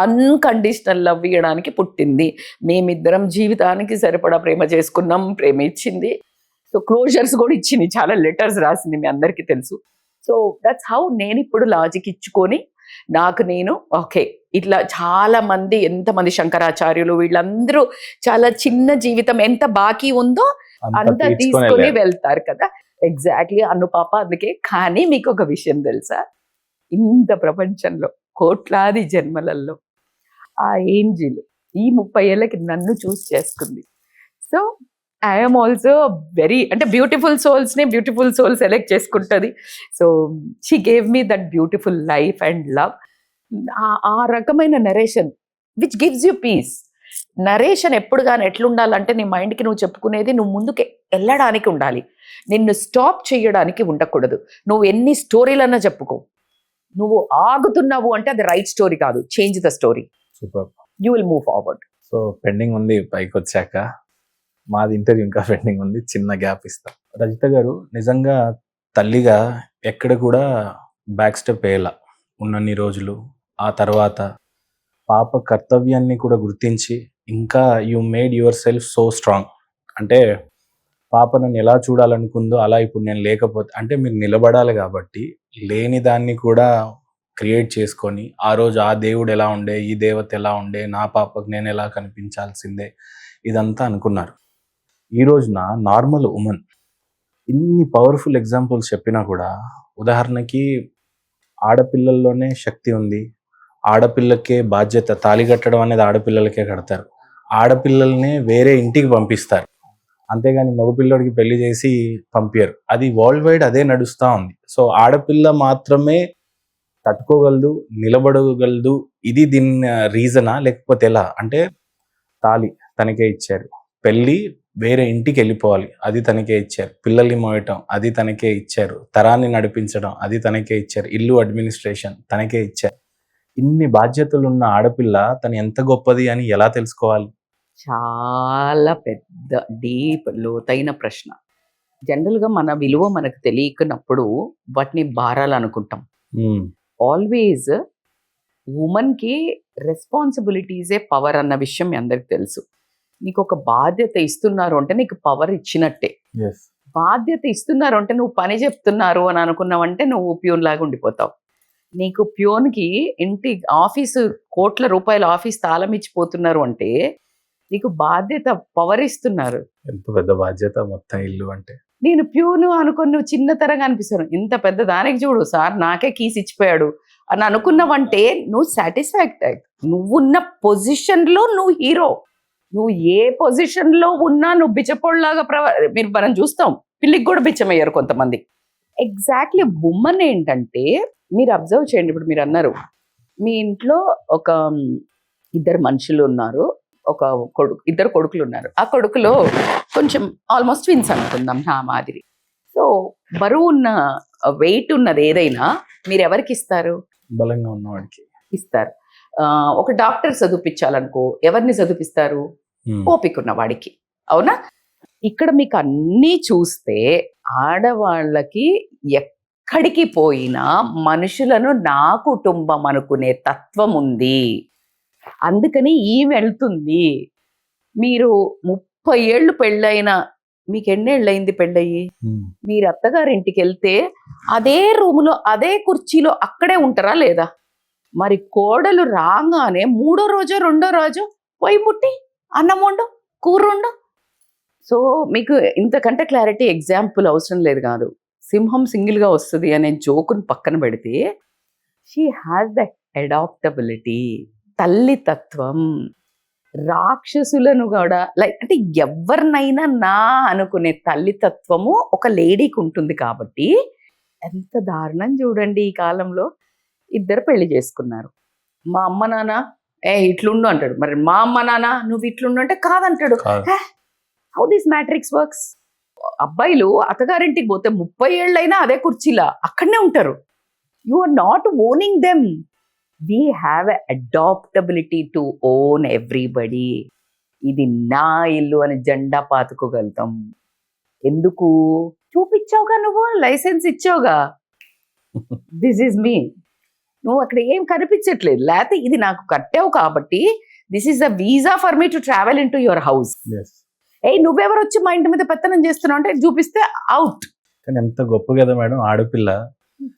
అన్కండిషనల్ లవ్ ఇవ్వడానికి పుట్టింది. మేమిద్దరం జీవితానికి సరిపడా ప్రేమ చేసుకున్నాం, ప్రేమ ఇచ్చింది. సో క్లోజర్స్ కూడా ఇచ్చింది, చాలా లెటర్స్ రాసింది, మీ అందరికీ తెలుసు. సో దట్స్ హౌ నేను ఇప్పుడు లాజిక్ ఇచ్చుకొని నాకు నేను ఓకే. ఇట్లా చాలా మంది, ఎంతమంది శంకరాచార్యులు వీళ్ళందరూ చాలా చిన్న జీవితం, ఎంత బాకీ ఉందో అంతా తీసుకొని వెళ్తారు కదా. ఎగ్జాక్ట్లీ అనుపాప అందుకే. కానీ మీకు ఒక విషయం తెలుసా, ఇంత ప్రపంచంలో కోట్లాది జన్మలలో ఆ ఏంజిల్ ఈ 30 ఏళ్ళకి నన్ను చూస్ చేసుకుంది. సో ఐఎమ్ ఆల్సో వెరీ, అంటే బ్యూటిఫుల్ సోల్ సెలెక్ట్ చేసుకుంటుంది. So she gave me that beautiful life and love. ఆ రకమైన narration which gives you peace. Narration ఎప్పుడు కానీ ఎట్లుండాలంటే, నీ మైండ్కి నువ్వు చెప్పుకునేది నువ్వు ముందుకు వెళ్ళడానికి ఉండాలి, నిన్ను స్టాప్ చేయడానికి ఉండకూడదు. నువ్వు ఎన్ని స్టోరీలన్నా చెప్పుకో, నువ్వు ఆగుతున్నావు అంటే అది రైట్ స్టోరీ కాదు. Change the story, super, you will move forward. So pending ఉంది పైకి వచ్చాక. మాది ఇంటర్వ్యూ ఇంకా పెండింగ్ ఉంది, చిన్న గ్యాప్ ఇస్తాం. రజిత గారు, నిజంగా తల్లిగా ఎక్కడ కూడా బ్యాక్ స్టెప్ వేయాల ఉన్నన్ని రోజులు. ఆ తర్వాత పాప కర్తవ్యాన్ని కూడా గుర్తించి ఇంకా you made your self so strong. అంటే పాప నన్ను ఎలా చూడాలనుకుందో అలా ఇప్పుడు నేను లేకపోతే, అంటే మీరు నిలబడాలి కాబట్టి లేని దాన్ని కూడా క్రియేట్ చేసుకొని, ఆ రోజు ఆ దేవుడు ఎలా ఉండే, ఈ దేవత ఎలా ఉండే, నా పాపకు నేను ఎలా కనిపించాల్సిందే, ఇదంతా అనుకున్నారు. ఈ రోజున నార్మల్ ఉమెన్ ఇన్ని పవర్ఫుల్ ఎగ్జాంపుల్స్ చెప్పినా కూడా, ఉదాహరణకి ఆడపిల్లల్లోనే శక్తి ఉంది, ఆడపిల్లకే బాధ్యత, తాళి కట్టడం అనేది ఆడపిల్లలకే కడతారు, ఆడపిల్లల్నే వేరే ఇంటికి పంపిస్తారు, అంతేగాని మగపిల్లడికి పెళ్లి చేసి పంపించరు. అది వరల్డ్ వైడ్ అదే నడుస్తూ ఉంది. సో ఆడపిల్ల మాత్రమే తట్టుకోగలదు, నిలబడగలదు. ఇది దీని రీజనా, లేకపోతే ఎలా? అంటే తాళి తనకే ఇచ్చారు, పెళ్ళి వేరే ఇంటికి వెళ్ళిపోవాలి, అది తనకే ఇచ్చారు, పిల్లల్ని మోయటం అది తనకే ఇచ్చారు, తరాన్ని నడిపించడం అది తనకే ఇచ్చారు, ఇల్లు అడ్మినిస్ట్రేషన్ తనకే ఇచ్చారు. ఇన్ని బాధ్యతలు ఉన్న ఆడపిల్ల తను ఎంత గొప్పది అని ఎలా తెలుసుకోవాలి? చాలా పెద్ద డీప్ లోతైన ప్రశ్న. జనరల్గా మన విలువ మనకు తెలియకున్నప్పుడు వాటిని భారాలు అనుకుంటాం. ఆల్వేస్ ఉమెన్కి రెస్పాన్సిబిలిటీసే పవర్ అన్న విషయం మీ అందరికి తెలుసు. నీకు ఒక బాధ్యత ఇస్తున్నారు అంటే నీకు పవర్ ఇచ్చినట్టే. బాధ్యత ఇస్తున్నారు అంటే నువ్వు పని చెప్తున్నారు అని అనుకున్నావంటే నువ్వు ప్యూన్ లాగా ఉండిపోతావు. నీకు ప్యూన్కి ఇంటి ఆఫీసు కోట్ల రూపాయల ఆఫీస్ తాళం ఇచ్చిపోతున్నారు అంటే నీకు బాధ్యత పవర్ ఇస్తున్నారు. ఎంత పెద్ద బాధ్యత మొత్తం ఇల్లు అంటే. నేను ప్యూను అనుకుని నువ్వు చిన్నతరంగా అనిపిస్తాను, ఇంత పెద్ద దానికి చూడు సార్ నాకే కీస్ ఇచ్చిపోయాడు అని అనుకున్నావంటే నువ్వు సాటిస్ఫాక్టెడ్. నువ్వున్న పొజిషన్లో నువ్వు హీరో. నువ్వు ఏ పొజిషన్లో ఉన్నా నువ్వు బిచ్చపోళ్ళలాగా మీరు మనం చూస్తాం, పిల్లికి కూడా బిచ్చమయ్యారు కొంతమంది. ఎగ్జాక్ట్లీ ఉమెన్ ఏంటంటే, మీరు అబ్జర్వ్ చేయండి. ఇప్పుడు మీరు అన్నారు మీ ఇంట్లో ఒక 2 మనుషులు ఉన్నారు, ఒక ఇద్దరు కొడుకులు ఉన్నారు. ఆ కొడుకులో కొంచెం ఆల్మోస్ట్ ట్విన్స్ అనుకుందాం నా మాదిరి. సో బరువు ఉన్న వెయిట్ ఉన్నది ఏదైనా మీరు ఎవరికి ఇస్తారు? బలంగా ఉన్నవాడికి ఇస్తారు. ఒక డాక్టర్ చదివిపించాలనుకో ఎవరిని చదివిస్తారు? ఓపిక ఉన్న వాడికి. అవునా? ఇక్కడ మీకు అన్నీ చూస్తే ఆడవాళ్ళకి ఎక్కడికి పోయినా మనుషులను నా కుటుంబం అనుకునే తత్వం ఉంది. అందుకని ఈమె వెళ్తుంది. మీరు 30 ఏళ్ళు పెళ్ళైన, మీకు ఎన్నేళ్ళయింది పెళ్ళయి? మీరు అత్తగారింటికి వెళ్తే అదే రూములో అదే కుర్చీలో అక్కడే ఉంటారా లేదా? మరి కోడలు రాగానే 3వ రోజో 2వ రోజు పోయి ముట్టి అన్నం వండు, కూర వండు. సో మీకు ఇంతకంటే క్లారిటీ ఎగ్జాంపుల్ అవసరం లేదు కాదు. సింహం సింగిల్గా వస్తుంది అనే జోకుని పక్కన పెడితే షీ హ్యాస్ ద అడాప్టబిలిటీ, తల్లితత్వం. రాక్షసులను కూడా లైక్ అంటే ఎవరినైనా నా అనుకునే తల్లితత్వము ఒక లేడీకి ఉంటుంది. కాబట్టి ఎంత దారుణం చూడండి, ఈ కాలంలో ఇద్దరు పెళ్లి చేసుకున్నారు. మా అమ్మ నాన్న ఇట్లుండు అంటాడు, మరి మా అమ్మ నాన్న నువ్వు ఇట్లుండు అంటే కాదంటాడు. How this matrix works? అబ్బాయిలు అత్తగారింటికి పోతే 30 ఏళ్ళైనా అదే కుర్చీలా అక్కడనే ఉంటారు. You are not owning them. We have a adaptability to own everybody. ఇది నా ఇల్లు అని జెండా పాతుకోగలుగుతాం. ఎందుకు? చూపించావుగా, నువ్వు లైసెన్స్ ఇచ్చావుగా, దిస్ ఈజ్ మీ. నువ్వు అక్కడ ఏం కనిపించట్లేదు, లేకపోతే ఇది నాకు కట్టావు కాబట్టి this is the visa for me to travel in to your house. నువ్వెవరు వచ్చి మా ఇంటి మీద పెత్తనం చేస్తున్నావు అంటే చూపిస్తే అవుట్. కానీ ఎంత గొప్ప కదా మేడం ఆడపిల్ల.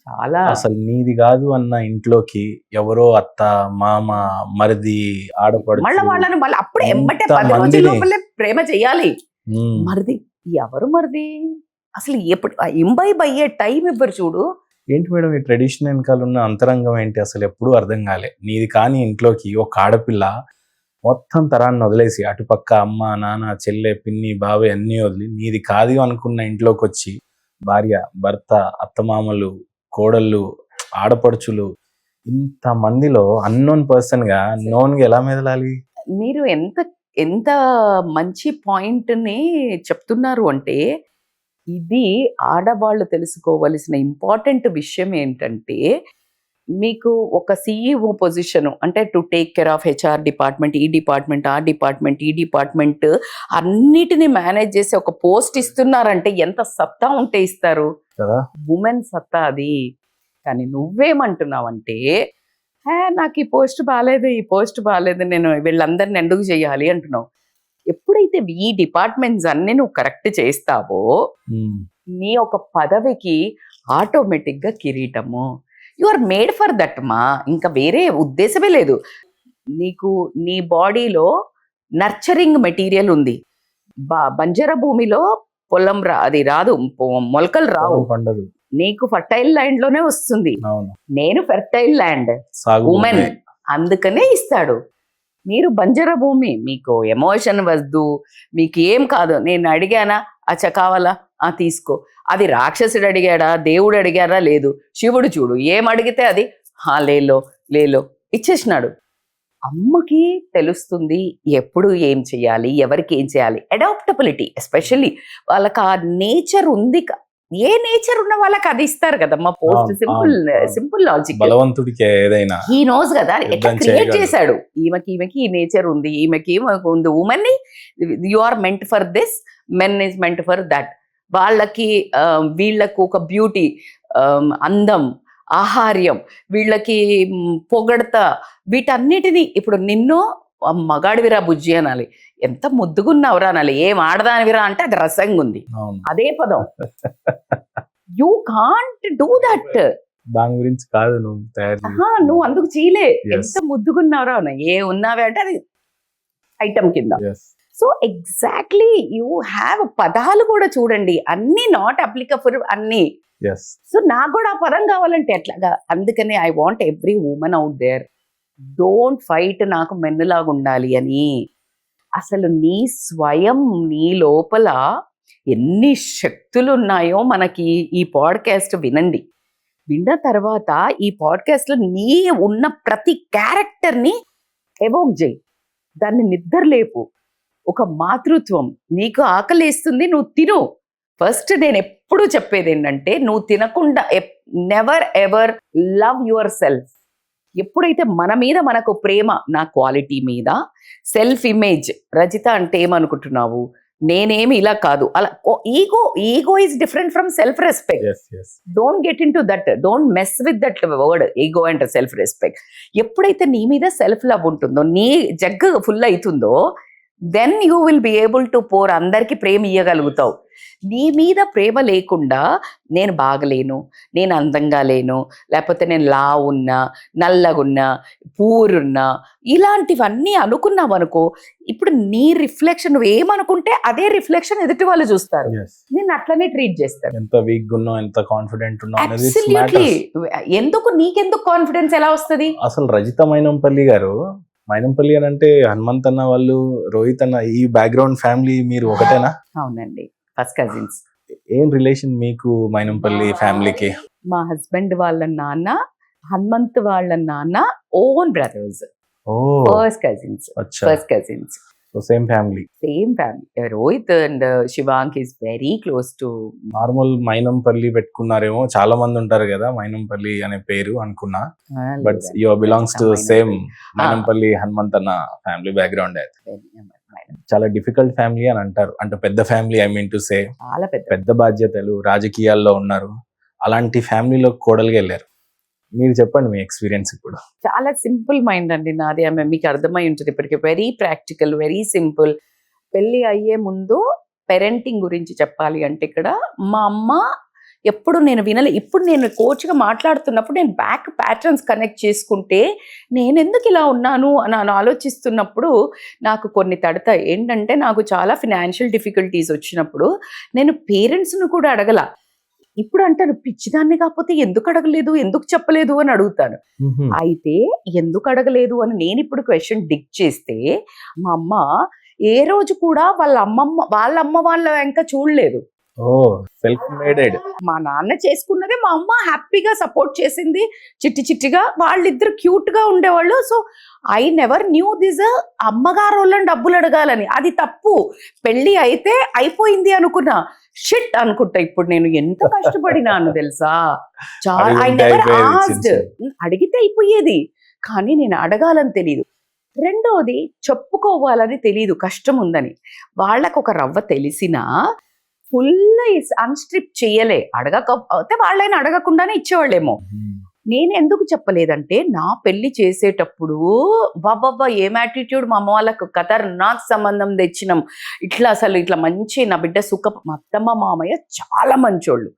చాలా అసలు నీది కాదు అన్న ఇంట్లోకి ఎవరో అత్త, మామ, మరిది, ఆడపడుచు, మళ్ళీ వాళ్ళని మళ్ళీ అప్పుడే ఎమ్మటే 10 రోజుల లోపలే ప్రేమ చెయ్యాలి. మరిది ఎవరు? మరిది అసలు ఎప్పుడు ఇంబైబ్ అయ్యే టైం ఇవ్వరు చూడు. ఏంటి మేడం ఈ ట్రెడిషన్ వెనకాల ఉన్న అంతరంగం ఏంటి అసలు ఎప్పుడూ అర్థం కాలే. నీది కాని ఇంట్లోకి ఒక ఆడపిల్ల మొత్తం తరాన్ని వదిలేసి అటుపక్క అమ్మ, నాన్న, చెల్లె, పిన్ని, బాబాయ్ అన్నీ వదిలి నీది కాదు అనుకున్న ఇంట్లోకి వచ్చి భార్య, భర్త, అత్తమామలు, కోడళ్ళు, ఆడపడుచులు, ఇంత మందిలో అన్నోన్ పర్సన్ గా నోన్ గా ఎలా మెదలాలి? మీరు ఎంత ఎంత మంచి పాయింట్ని చెప్తున్నారు అంటే, ఇది ఆడవాళ్ళు తెలుసుకోవలసిన ఇంపార్టెంట్ విషయం ఏంటంటే, మీకు ఒక సిఇఓ పొజిషన్ అంటే to take care of HR department, ఈ డిపార్ట్మెంట్, ఆ డిపార్ట్మెంట్, ఈ డిపార్ట్మెంట్ అన్నిటిని మేనేజ్ చేసి ఒక పోస్ట్ ఇస్తున్నారంటే ఎంత సత్తా ఉంటే ఇస్తారు కదా. ఉమెన్ సత్తా అది. కానీ నువ్వేమంటున్నావంటే, నాకు ఈ పోస్ట్ బాగాలేదు, ఈ పోస్ట్ బాగాలేదు, నేను వీళ్ళందరిని ఎందుకు చేయాలి అంటున్నావు. ఎప్పుడైతే ఈ డిపార్ట్మెంట్స్ అన్ని నువ్వు కరెక్ట్ చేస్తావో నీ ఒక పదవికి ఆటోమేటిక్గా కిరీటము. You are made for that మా, ఇంకా వేరే ఉద్దేశమే లేదు. నీకు నీ బాడీలో నర్చరింగ్ మెటీరియల్ ఉంది. బంజర భూమిలో పొలం అది రాదు, మొలకలు రావు, పండదు. నీకు ఫర్టైల్ ల్యాండ్ లోనే వస్తుంది. నేను ఫర్టైల్ ల్యాండ్ ఉమెన్, అందుకనే ఇస్తాడు. మీరు బంజర భూమి, మీకు ఎమోషన్ వద్దు, మీకు ఏం కాదు. నేను అడిగానా అచ్చ కావాలా తీసుకో. అది రాక్షసుడు అడిగాడా, దేవుడు అడిగారా? లేదు. శివుడు చూడు ఏం అడిగితే అది లేలో లేలో ఇచ్చేసినాడు. అమ్మకి తెలుస్తుంది ఎప్పుడు ఏం చేయాలి, ఎవరికి ఏం చేయాలి. అడాప్టబిలిటీ ఎస్పెషల్లీ వాళ్ళకి ఆ నేచర్ ఉంది. ఏ నేచర్ ఉన్న వాళ్ళకి అది ఇస్తారు కదమ్మా పోస్ట్. Simple logic. బలవంతుడికి ఏదైనా హీ నోస్ కదా ఎట్లా క్రియేట్ చేశాడు. ఈమెకి ఈ నేచర్ ఉంది, ఈమెకి ఉంది. ఉమెన్ ని you are meant for this, men is meant for that. వాళ్ళకి వీళ్ళకు ఒక బ్యూటీ, అందం, ఆహార్యం, వీళ్ళకి పొగడత, వీటన్నిటిని. ఇప్పుడు నిన్ను మగాడివిరా బుజ్జి అనాలి, ఎంత ముద్దుగున్నావురా అనాలి. ఏం ఆడదానివిరా అంటే అది రసంగా ఉంది, అదే పదం. You can't do that. దాని గురించి కాదు నువ్వు అందుకు చేయలే. ఎంత ముద్దుగున్నావురా అన్న, ఏ ఉన్నావే అంటే అది ఐటమ్ కింద. సో ఎగ్జాక్ట్లీ యూ హ్యావ్ పదాలు కూడా చూడండి, అన్ని నాట్ అప్లికబుల్ అన్ని. సో నాకు కూడా ఆ పదం కావాలంటే ఎట్లాగా. అందుకని I want every woman out there, don't fight నాకు మెన్నులాగా ఉండాలి అని. అసలు నీ స్వయం, నీ లోపల ఎన్ని శక్తులు ఉన్నాయో మనకి ఈ పాడ్కాస్ట్ వినండి. విన్న తర్వాత ఈ పాడ్కాస్ట్లో నీ ఉన్న ప్రతి క్యారెక్టర్ని ఎవోక్ చేయి, దాన్ని నిద్రలేపు. ఒక మాతృత్వం, నీకు ఆకలేస్తుంది, నువ్వు తిను. ఫస్ట్ నేను ఎప్పుడు చెప్పేది ఏంటంటే, నువ్వు తినకుండా never ever love your self. ఎప్పుడైతే మన మీద మనకు ప్రేమ, నా క్వాలిటీ మీద సెల్ఫ్ ఇమేజ్. రజిత అంటే ఏమనుకుంటున్నావు, నేనేమి ఇలా కాదు అలా. Ego is different from self respect. yes yes don't get into that, don't mess with that word ego and self respect. ఎప్పుడైతే నీ మీద సెల్ఫ్ లవ్ ఉంటుందో, నీ జగ్ ఫుల్ అవుతుందో, then you will be able to pour, అందరికి ప్రేమ ఇయ్యగలుగుతావు. నీ మీద ప్రేమ లేకుండా నేను బాగలేను, నేను అందంగా లేను, లేకపోతే నేను లా ఉన్నా, నల్లగున్నా, పూరున్నా, ఇలాంటివన్నీ అనుకున్నావు అనుకో, ఇప్పుడు నీ రిఫ్లెక్షన్ నువ్వు ఏమనుకుంటే అదే రిఫ్లెక్షన్ ఎదుటి వాళ్ళు చూస్తారు, yes నేను అట్లనే ట్రీట్ చేస్తారు. ఎంత వీక్ ఉన్నావు, ఎంత కాన్ఫిడెంట్ ఉన్నావు అనేది it అబ్సల్యూట్లీ. matters. నీకెందుకు కాన్ఫిడెన్స్ ఎలా వస్తుంది? అసలు రజిత మైనంపల్లి గారు, మైనంపల్లి అని అంటే హనుమంత్ అన్న వాళ్ళు, రోహిత్ అన్న, ఈ బ్యాక్గ్రౌండ్ ఫ్యామిలీ మీరు ఒకటేనా? అవునండి, ఫస్ట్ కజిన్స్. ఏం రిలేషన్ మీకు మైనంపల్లి ఫ్యామిలీకి? మా హస్బెండ్ వాళ్ళ నాన్న, హనుమంత్ వాళ్ళ నాన్న own brothers, oh first cousins. అచ్చా, first cousins, so same family. Same family. Rohit and Shivank is very close to. Normal Mainampalli పెట్టుకున్నారేమో, చాలా మంది ఉంటారు కదా మైనంపల్లి అనే పేరు అనుకున్నా, but your belongs to same Mainampalli Hanumanth అన్న ఫ్యామిలీ బ్యాక్గ్రౌండ్. చాలా డిఫికల్ట్ ఫ్యామిలీ అని అంటారు, అంటే పెద్ద family, I mean to say చాలా పెద్ద. పెద్ద బాధ్యతలు, రాజకీయాల్లో ఉన్నారు, అలాంటి ఫ్యామిలీలో కోడలుగా వెళ్ళారు. మీరు చెప్పండి మీ ఎక్స్పీరియన్స్ ఇప్పుడు. చాలా సింపుల్ మైండ్ అండి నాది. ఆమె మీకు అర్థమై ఉంటుంది ఇప్పటికి. Very practical, very simple. పెళ్ళి అయ్యే ముందు పేరెంటింగ్ గురించి చెప్పాలి అంటే ఇక్కడ మా అమ్మ ఎప్పుడు నేను వినలే. ఇప్పుడు నేను కోచ్గా మాట్లాడుతున్నప్పుడు నేను బ్యాక్ ప్యాటర్న్స్ కనెక్ట్ చేసుకుంటే నేను ఎందుకు ఇలా ఉన్నాను అని ఆలోచిస్తున్నప్పుడు నాకు కొన్ని తడతాయి. ఏంటంటే నాకు చాలా ఫినాన్షియల్ డిఫికల్టీస్ వచ్చినప్పుడు నేను పేరెంట్స్ను కూడా అడగల. ఇప్పుడు అంటాను, పిచ్చిదాన్ని కాకపోతే ఎందుకు అడగలేదు, ఎందుకు చెప్పలేదు అని అడుగుతాను. అయితే ఎందుకు అడగలేదు అని నేను ఇప్పుడు క్వశ్చన్ డిగ్ చేస్తే మా అమ్మ ఏ రోజు కూడా వాళ్ళ అమ్మ వాళ్ళ వెంక చూడలేదు. ఓ సెల్ఫ్ మేడెడ్. మా నాన్న చేసుకున్నదే మా అమ్మ హ్యాపీగా సపోర్ట్ చేసింది, చిట్టిగా. వాళ్ళిద్దరు క్యూట్ గా ఉండేవాళ్ళు. So I never knew this అమ్మగారు వాళ్ళని డబ్బులు అడగాలని. అది తప్పు. పెళ్లి అయితే అయిపోయింది అనుకున్నా, షిట్ అనుకుంటా. ఇప్పుడు నేను ఎంత కష్టపడినాను తెలుసా. చాలా ఐ నెవర్ ఆస్క్డ్. అడిగితే అయిపోయేది, కానీ నేను అడగాలని తెలియదు. రెండోది చెప్పుకోవాలని తెలియదు, కష్టం ఉందని. వాళ్ళకు ఒక రవ్వ తెలిసినా ఫుల్ అన్స్ట్రిప్ చేయలే. అడగకపోతే వాళ్ళైనా అడగకుండానే ఇచ్చేవాళ్ళేమో. నేను ఎందుకు చెప్పలేదంటే నా పెళ్లి చేసేటప్పుడు బాబా ఏం యాటిట్యూడ్ మా అమ్మ వాళ్ళకు, నాకు సంబంధం తెచ్చినాం ఇట్లా, అసలు ఇట్లా మంచి నా బిడ్డ సుఖ. మా అత్తమ్మ మామయ్య చాలా మంచోళ్ళు,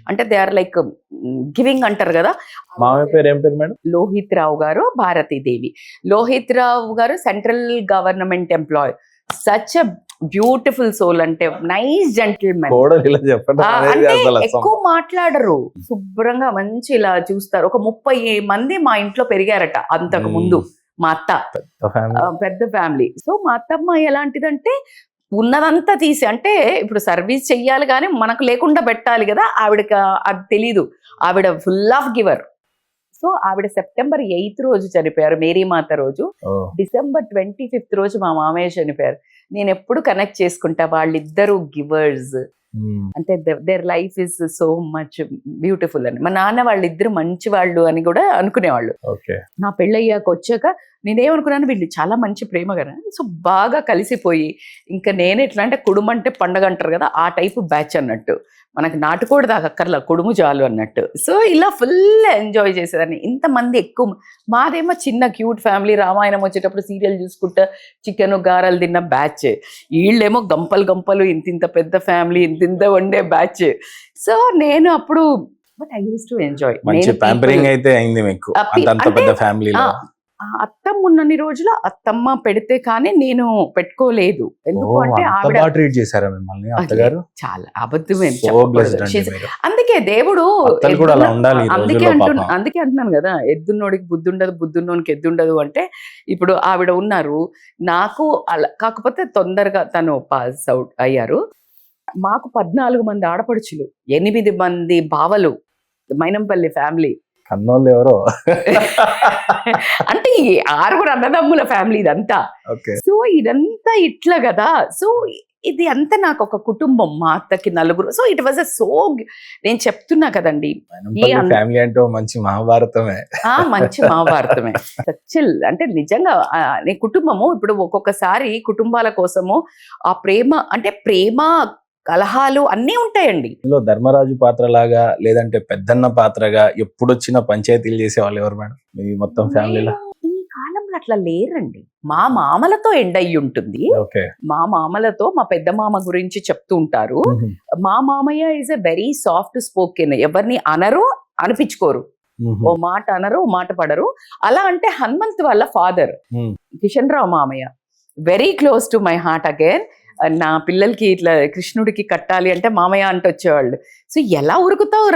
అంటే దే ఆర్ లైక్ గివింగ్ అంటారు కదా. మామయ్య పేరు ఏం పేరు మేడం? లోహిత్ రావు గారు, Bharati Devi. Lohit Rao garu central government employee. Such a beautiful soul, అంటే నైస్ జెంటిల్మెన్. అంటే ఎక్కువ మాట్లాడరు, శుభ్రంగా మంచి ఇలా చూస్తారు. ఒక 30 మంది మా ఇంట్లో పెరిగారట అంతకు ముందు. మా అత్త పెద్ద ఫ్యామిలీ. సో మా అత్తమ్మ ఎలాంటిదంటే ఉన్నదంతా తీసి, అంటే ఇప్పుడు సర్వీస్ చెయ్యాలి కానీ మనకు లేకుండా పెట్టాలి కదా, ఆవిడకి అది తెలీదు. ఆవిడ ఫుల్ ఆఫ్ గివర్. సో ఆవిడ September 8th రోజు చనిపోయారు, మేరీమాత రోజు. December 25th రోజు మా మామయ్య చనిపోయారు. నేను ఎప్పుడు కనెక్ట్ చేసుకుంటా, వాళ్ళిద్దరు గివర్స్. అంటే their life is so much beautiful అని. మా నాన్న వాళ్ళిద్దరు మంచి వాళ్ళు అని కూడా అనుకునేవాళ్ళు. నా పెళ్ళయ్యాక వచ్చాక నేనేమనుకున్నాను, వీళ్ళు చాలా మంచి ప్రేమ కదా. సో బాగా కలిసిపోయి, ఇంకా నేను ఎట్లా అంటే కుడుము అంటే పండగ అంటారు కదా, ఆ టైపు బ్యాచ్ అన్నట్టు. మనకు నాటుకోడి దాకా అక్కర్లా, కుడుము చాలు అన్నట్టు. సో ఇలా ఫుల్ ఎంజాయ్ చేసేదాన్ని. ఇంతమంది ఎక్కువ. మాదేమో చిన్న క్యూట్ ఫ్యామిలీ. రామాయణం వచ్చేటప్పుడు సీరియల్ చూసుకుంటా చికెన్ గారెలు తిన్న బ్యాచ్. వీళ్ళేమో గంపలు ఇంత పెద్ద ఫ్యామిలీ, ఇంత వండే బ్యాచ్. సో నేను అప్పుడు but I use to enjoy. అయితే అయింది మీకు అంత పెద్ద ఫ్యామిలీలో. అత్తమ్మ ఉన్నన్ని రోజులు అత్తమ్మ పెడితే కానీ నేను పెట్టుకోలేదు. ఎందుకు అంటే ఆవిడ ట్రీట్ చేశారా మిమ్మల్ని అత్తగారు? చాలా అబద్ధమే. అందుకే అందుకే దేవుడు అందుకే అంటున్నాను కదా, ఎద్దున్నోడికి బుద్ధి ఉండదు, బుద్ధున్నోడికి ఎద్దుండదు అంటే. ఇప్పుడు ఆవిడ ఉన్నారు నాకు అలా, కాకపోతే తొందరగా తను పాస్ అవుట్ అయ్యారు. మాకు 14 మంది ఆడపడుచులు, 8 మంది బావలు. మైనంపల్లి ఫ్యామిలీ కన్నోళ్ళు ఎవరో అంటే 6 అన్నదమ్ముల ఫ్యామిలీ ఇదంతా. సో ఇదంతా ఇట్లా కదా. సో ఇది అంతా నాకు ఒక కుటుంబం, మా అత్తకి నలుగురు. సో ఇట్ వాజ్ నేను చెప్తున్నా కదండి, ఫ్యామిలీ అంటే ఓ మంచి మహాభారతమే. మంచి మహాభారతమే. సచ్చిల్ అంటే నిజంగా నీ కుటుంబము ఇప్పుడు ఒక్కొక్కసారి కుటుంబాల కోసము ఆ ప్రేమ అంటే ప్రేమ కలహాలు అన్నీ ఉంటాయండి. ఇందులో ధర్మరాజు పాత్ర లాగా లేదంటే పెద్దన్న పాత్రగా ఎప్పుడొచ్చిన పంచాయతీలు చేసే వాళ్ళు ఎవరు మేడం మీ మొత్తం ఫ్యామిలీలో? ఈ కాలంలో అట్లా లేరండి. మా మామలతో ఎండ్ అయ్యి ఉంటుంది. ఓకే. మా మామలతో మా పెద్ద మామ గురించి చెప్తూ ఉంటారు. మా మామయ్య is a very soft spoken, ఎవరిని అనరు అనిపించుకోరు, ఓ మాట అనరు ఓ మాట పడరు. అలా అంటే హనుమంత్ వాళ్ళ ఫాదర్ కిషన్ రావు మామయ్య very close to my heart again. నా పిల్లలకి ఇట్లా కృష్ణుడికి కట్టాలి అంటే మామయ్య అంటూ వచ్చేవాళ్ళు. సో ఎలా ఉరుకుతావు